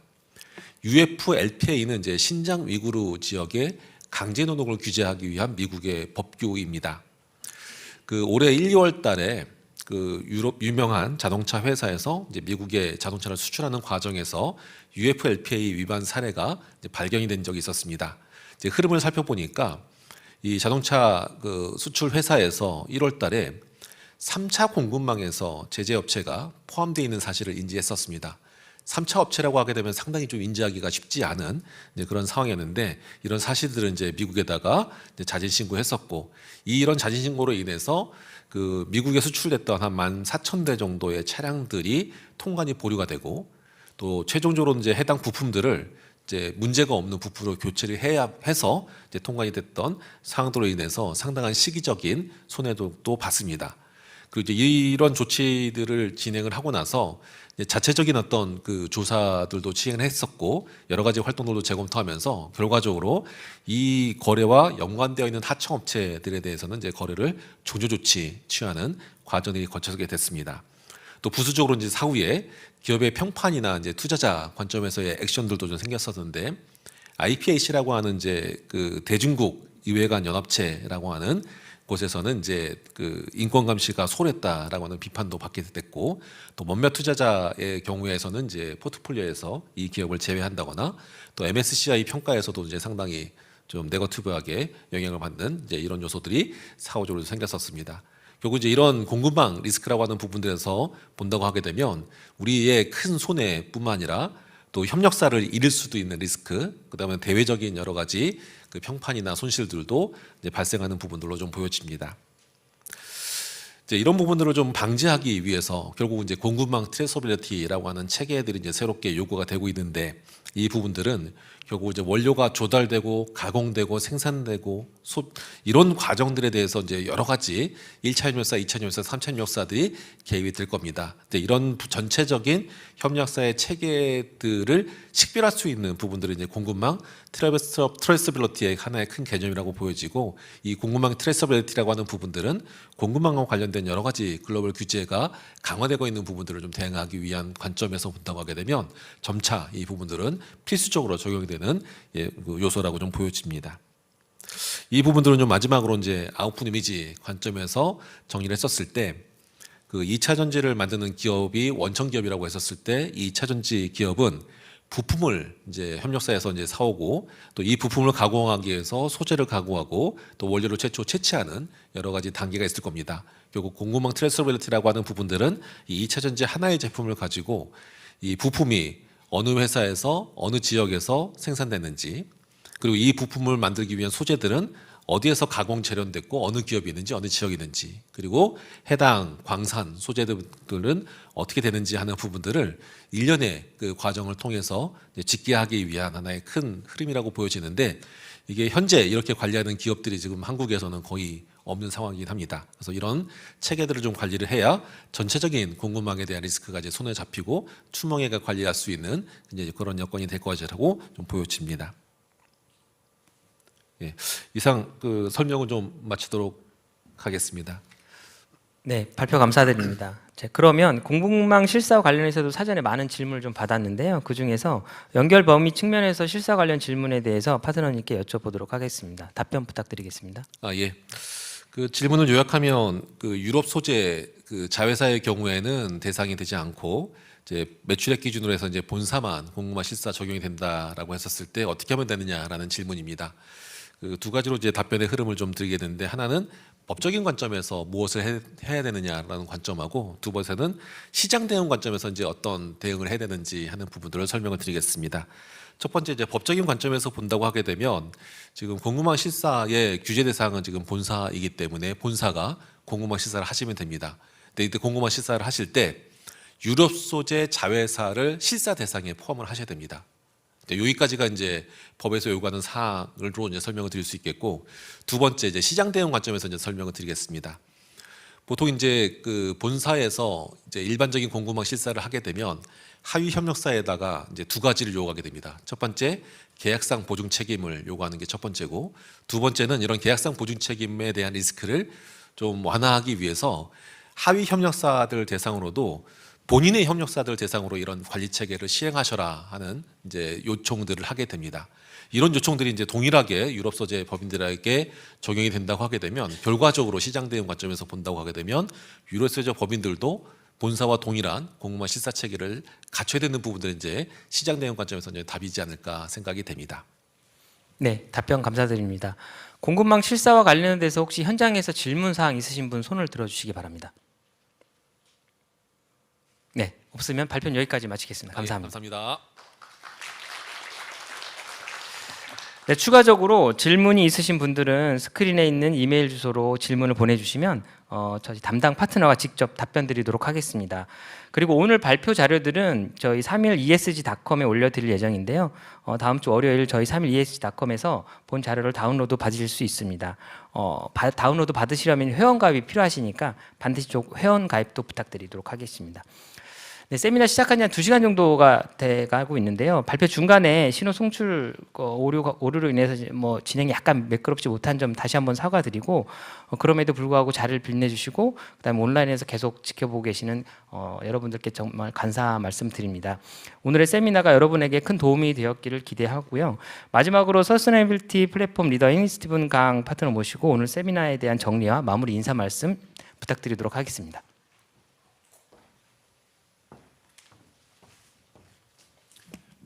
UFLPA는 이제 신장 위구르 지역의 강제 노동을 규제하기 위한 미국의 법규입니다. 그 올해 1, 2월 달에 그 유럽 유명한 자동차 회사에서 이제 미국에 자동차를 수출하는 과정에서 UFLPA 위반 사례가 이제 발견이 된 적이 있었습니다. 이제 흐름을 살펴보니까 이 자동차 그 수출 회사에서 1월 달에 3차 공급망에서 제재 업체가 포함되어 있는 사실을 인지했었습니다. 3차 업체라고 하게 되면 상당히 좀 인지하기가 쉽지 않은 이제 그런 상황이었는데, 이런 사실들은 이제 미국에다가 이제 자진 신고했었고, 이런 자진 신고로 인해서 그 미국에 수출됐던 한 14,000대 정도의 차량들이 통관이 보류가 되고, 또 최종적으로 이제 해당 부품들을 이제 문제가 없는 부품으로 교체를 해야 해서 이제 통관이 됐던 상황으로 인해서 상당한 시기적인 손해도 또 봤습니다. 그리고 이제 이런 조치들을 진행을 하고 나서 자체적인 어떤 그 조사들도 진행을 했었고 여러 가지 활동들도 재검토하면서 결과적으로 이 거래와 연관되어 있는 하청업체들에 대해서는 이제 거래를 종료 조치 취하는 과정이 거쳐지게 됐습니다. 또 부수적으로 이제 사후에 기업의 평판이나 이제 투자자 관점에서의 액션들도 좀 생겼었는데, IPAC라고 하는 이제 그 대중국 의회관 연합체라고 하는 곳에서는 이제 그 인권 감시가 소홀했다라고 하는 비판도 받게 됐고, 또 몇몇 투자자의 경우에서는 이제 포트폴리오에서 이 기업을 제외한다거나, 또 MSCI 평가에서도 이제 상당히 좀 네거티브하게 영향을 받는 이제 이런 요소들이 사후적으로 생겼었습니다. 결국 이제 이런 공급망 리스크라고 하는 부분들에서 본다고 하게 되면 우리의 큰 손해뿐만 아니라 또 협력사를 잃을 수도 있는 리스크, 그다음에 대외적인 여러 가지 그 평판이나 손실들도 이제 발생하는 부분들로 좀 보여집니다. 이제 이런 부분들을 좀 방지하기 위해서 결국 이제 공급망 트레이서빌리티라고 하는 체계들이 이제 새롭게 요구가 되고 있는데, 이 부분들은 결국 이제 원료가 조달되고 가공되고 생산되고 이런 과정들에 대해서 이제 여러 가지 1차 협력사, 2차 협력사, 3차 협력사들이 개입이 될 겁니다. 근데 이런 전체적인 협력사의 체계들을 식별할 수 있는 부분들은 이제 공급망 트레이서빌리티의 하나의 큰 개념이라고 보여지고, 이 공급망 트레이서빌리티라고 하는 부분들은 공급망과 관련된 여러 가지 글로벌 규제가 강화되고 있는 부분들을 좀 대응하기 위한 관점에서 본다고 하게 되면 점차 이 부분들은 필수적으로 적용이 되는 그 요소라고 좀 보여집니다. 이 부분들은 좀 마지막으로 이제 아웃풋 이미지 관점에서 정리를 했었을 때, 그 2차 전지를 만드는 기업이 원천 기업이라고 했었을 때, 이 2차 전지 기업은 부품을 이제 협력사에서 이제 사오고, 또 이 부품을 가공하기 위해서 소재를 가공하고 또 원료를 최초 채취하는 여러 가지 단계가 있을 겁니다. 결국 공급망 트레이서빌리티라고 하는 부분들은 이 2차 전지 하나의 제품을 가지고 이 부품이 어느 회사에서 어느 지역에서 생산됐는지, 그리고 이 부품을 만들기 위한 소재들은 어디에서 가공 재련됐고 어느 기업이 있는지 어느 지역이 있는지, 그리고 해당 광산 소재들은 어떻게 되는지 하는 부분들을 일련의 그 과정을 통해서 집계하기 위한 하나의 큰 흐름이라고 보여지는데, 이게 현재 이렇게 관리하는 기업들이 지금 한국에서는 거의 없는 상황이긴 합니다. 그래서 이런 체계들을 좀 관리를 해야 전체적인 공급망에 대한 리스크가 이제 손에 잡히고 투명하게 관리할 수 있는 이제 그런 여건이 될 것이라고 좀 보여집니다. 예, 이상 그 설명을 좀 마치도록 하겠습니다. 네, 발표 감사드립니다. 자, 그러면 공급망 실사와 관련해서도 사전에 많은 질문을 좀 받았는데요. 그 중에서 연결 범위 측면에서 실사 관련 질문에 대해서 파트너님께 여쭤보도록 하겠습니다. 답변 부탁드리겠습니다. 예. 그 질문을 요약하면 그 유럽 소재 그 자회사의 경우에는 대상이 되지 않고 이제 매출액 기준으로 해서 이제 본사만 공급망 실사 적용이 된다라고 했었을 때 어떻게 하면 되느냐라는 질문입니다. 그 두 가지로 이제 답변의 흐름을 좀 드리게 되는데, 하나는 법적인 관점에서 무엇을 해야 되느냐라는 관점하고, 두 번째는 시장 대응 관점에서 이제 어떤 대응을 해야 되는지 하는 부분들을 설명을 드리겠습니다. 첫 번째 이제 법적인 관점에서 본다고 하게 되면, 지금 공급망 실사의 규제 대상은 지금 본사이기 때문에 본사가 공급망 실사를 하시면 됩니다. 근데 이때 공급망 실사를 하실 때 유럽 소재 자회사를 실사 대상에 포함을 하셔야 됩니다. 여기까지가 이제 법에서 요구하는 사항으로 이제 설명을 드릴 수 있겠고, 두 번째 이제 시장 대응 관점에서 이제 설명을 드리겠습니다. 보통 이제 그 본사에서 이제 일반적인 공급망 실사를 하게 되면 하위 협력사에다가 이제 두 가지를 요구하게 됩니다. 첫 번째, 계약상 보증 책임을 요구하는 게 첫 번째고, 두 번째는 이런 계약상 보증 책임에 대한 리스크를 좀 완화하기 위해서 하위 협력사들 대상으로도 본인의 협력사들 대상으로 이런 관리 체계를 시행하셔라 하는 이제 요청들을 하게 됩니다. 이런 요청들이 이제 동일하게 유럽 소재 법인들에게 적용이 된다고 하게 되면, 결과적으로 시장 대응 관점에서 본다고 하게 되면 유럽 소재 법인들도 본사와 동일한 공급망 실사 체계를 갖춰야 되는 부분들은 이제 시장 대응 관점에서 이제 답이지 않을까 생각이 됩니다. 네, 답변 감사드립니다. 공급망 실사와 관련돼서 혹시 현장에서 질문 사항 있으신 분 손을 들어주시기 바랍니다. 네, 없으면 발표는 여기까지 마치겠습니다. 감사합니다. 감사합니다. 네, 추가적으로 질문이 있으신 분들은 스크린에 있는 이메일 주소로 질문을 보내주시면 저희 담당 파트너가 직접 답변 드리도록 하겠습니다. 그리고 오늘 발표 자료들은 저희 3일 ESG.com에 올려드릴 예정인데요. 다음 주 월요일 저희 3일 ESG.com에서 본 자료를 다운로드 받으실 수 있습니다. 다운로드 받으시려면 회원가입이 필요하시니까 반드시 회원 가입도 부탁드리도록 하겠습니다. 네, 세미나 시작한 지 한 2시간 정도가 돼가고 있는데요. 발표 중간에 신호 송출 오류로 인해서 뭐 진행이 약간 매끄럽지 못한 점 다시 한번 사과드리고, 그럼에도 불구하고 자리를 빛내주시고 그다음에 온라인에서 계속 지켜보고 계시는 여러분들께 정말 감사 말씀드립니다. 오늘의 세미나가 여러분에게 큰 도움이 되었기를 기대하고요. 마지막으로 서스테이너빌리티 플랫폼 리더인 스티븐 강 파트너 모시고 오늘 세미나에 대한 정리와 마무리 인사 말씀 부탁드리도록 하겠습니다.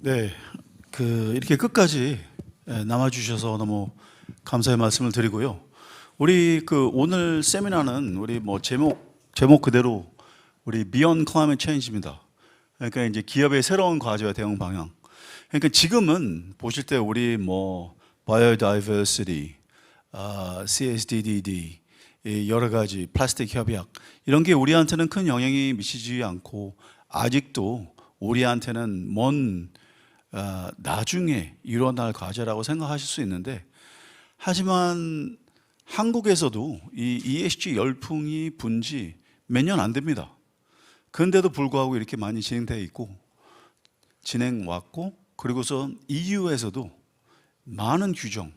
네, 이렇게 끝까지 남아주셔서 너무 감사의 말씀을 드리고요. 우리 오늘 세미나는 우리 뭐 제목 그대로 우리 Beyond Climate Change입니다. 그러니까 이제 기업의 새로운 과제와 대응 방향. 그러니까 지금은 보실 때 우리 뭐 biodiversity, CSDDD, 이 여러 가지 플라스틱 협약 이런 게 우리한테는 큰 영향이 미치지 않고 아직도 우리한테는 먼 나중에 일어날 과제라고 생각하실 수 있는데, 하지만 한국에서도 이 ESG 열풍이 분지 몇 년 안 됩니다. 그런데도 불구하고 이렇게 많이 진행되어 있고 진행 왔고, 그리고서 EU에서도 많은 규정,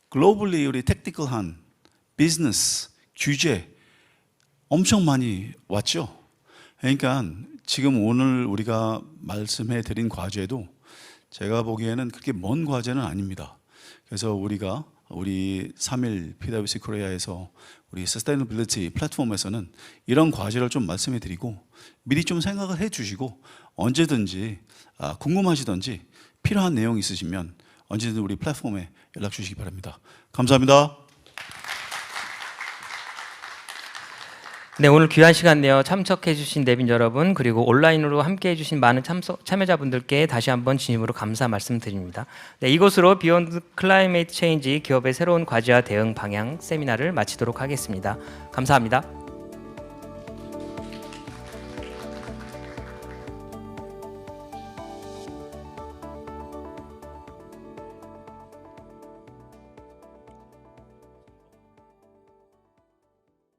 글로벌리 우리 택티컬한 비즈니스 규제 엄청 많이 왔죠. 그러니까 지금 오늘 우리가 말씀해 드린 과제도 제가 보기에는 그렇게 먼 과제는 아닙니다. 그래서 우리가 우리 3일 PwC 코리아에서 우리 서스테이너빌리티 플랫폼에서는 이런 과제를 좀 말씀해 드리고 미리 좀 생각을 해 주시고 언제든지 궁금하시든지 필요한 내용 있으시면 언제든 우리 플랫폼에 연락 주시기 바랍니다. 감사합니다. 네, 오늘 귀한 시간 내어 참석해 주신 내빈 여러분, 그리고 온라인으로 함께 해 주신 많은 참여자분들께 다시 한번 진심으로 감사 말씀드립니다. 네, 이것으로 비욘드 클라이메이트 체인지 기업의 새로운 과제와 대응 방향 세미나를 마치도록 하겠습니다. 감사합니다.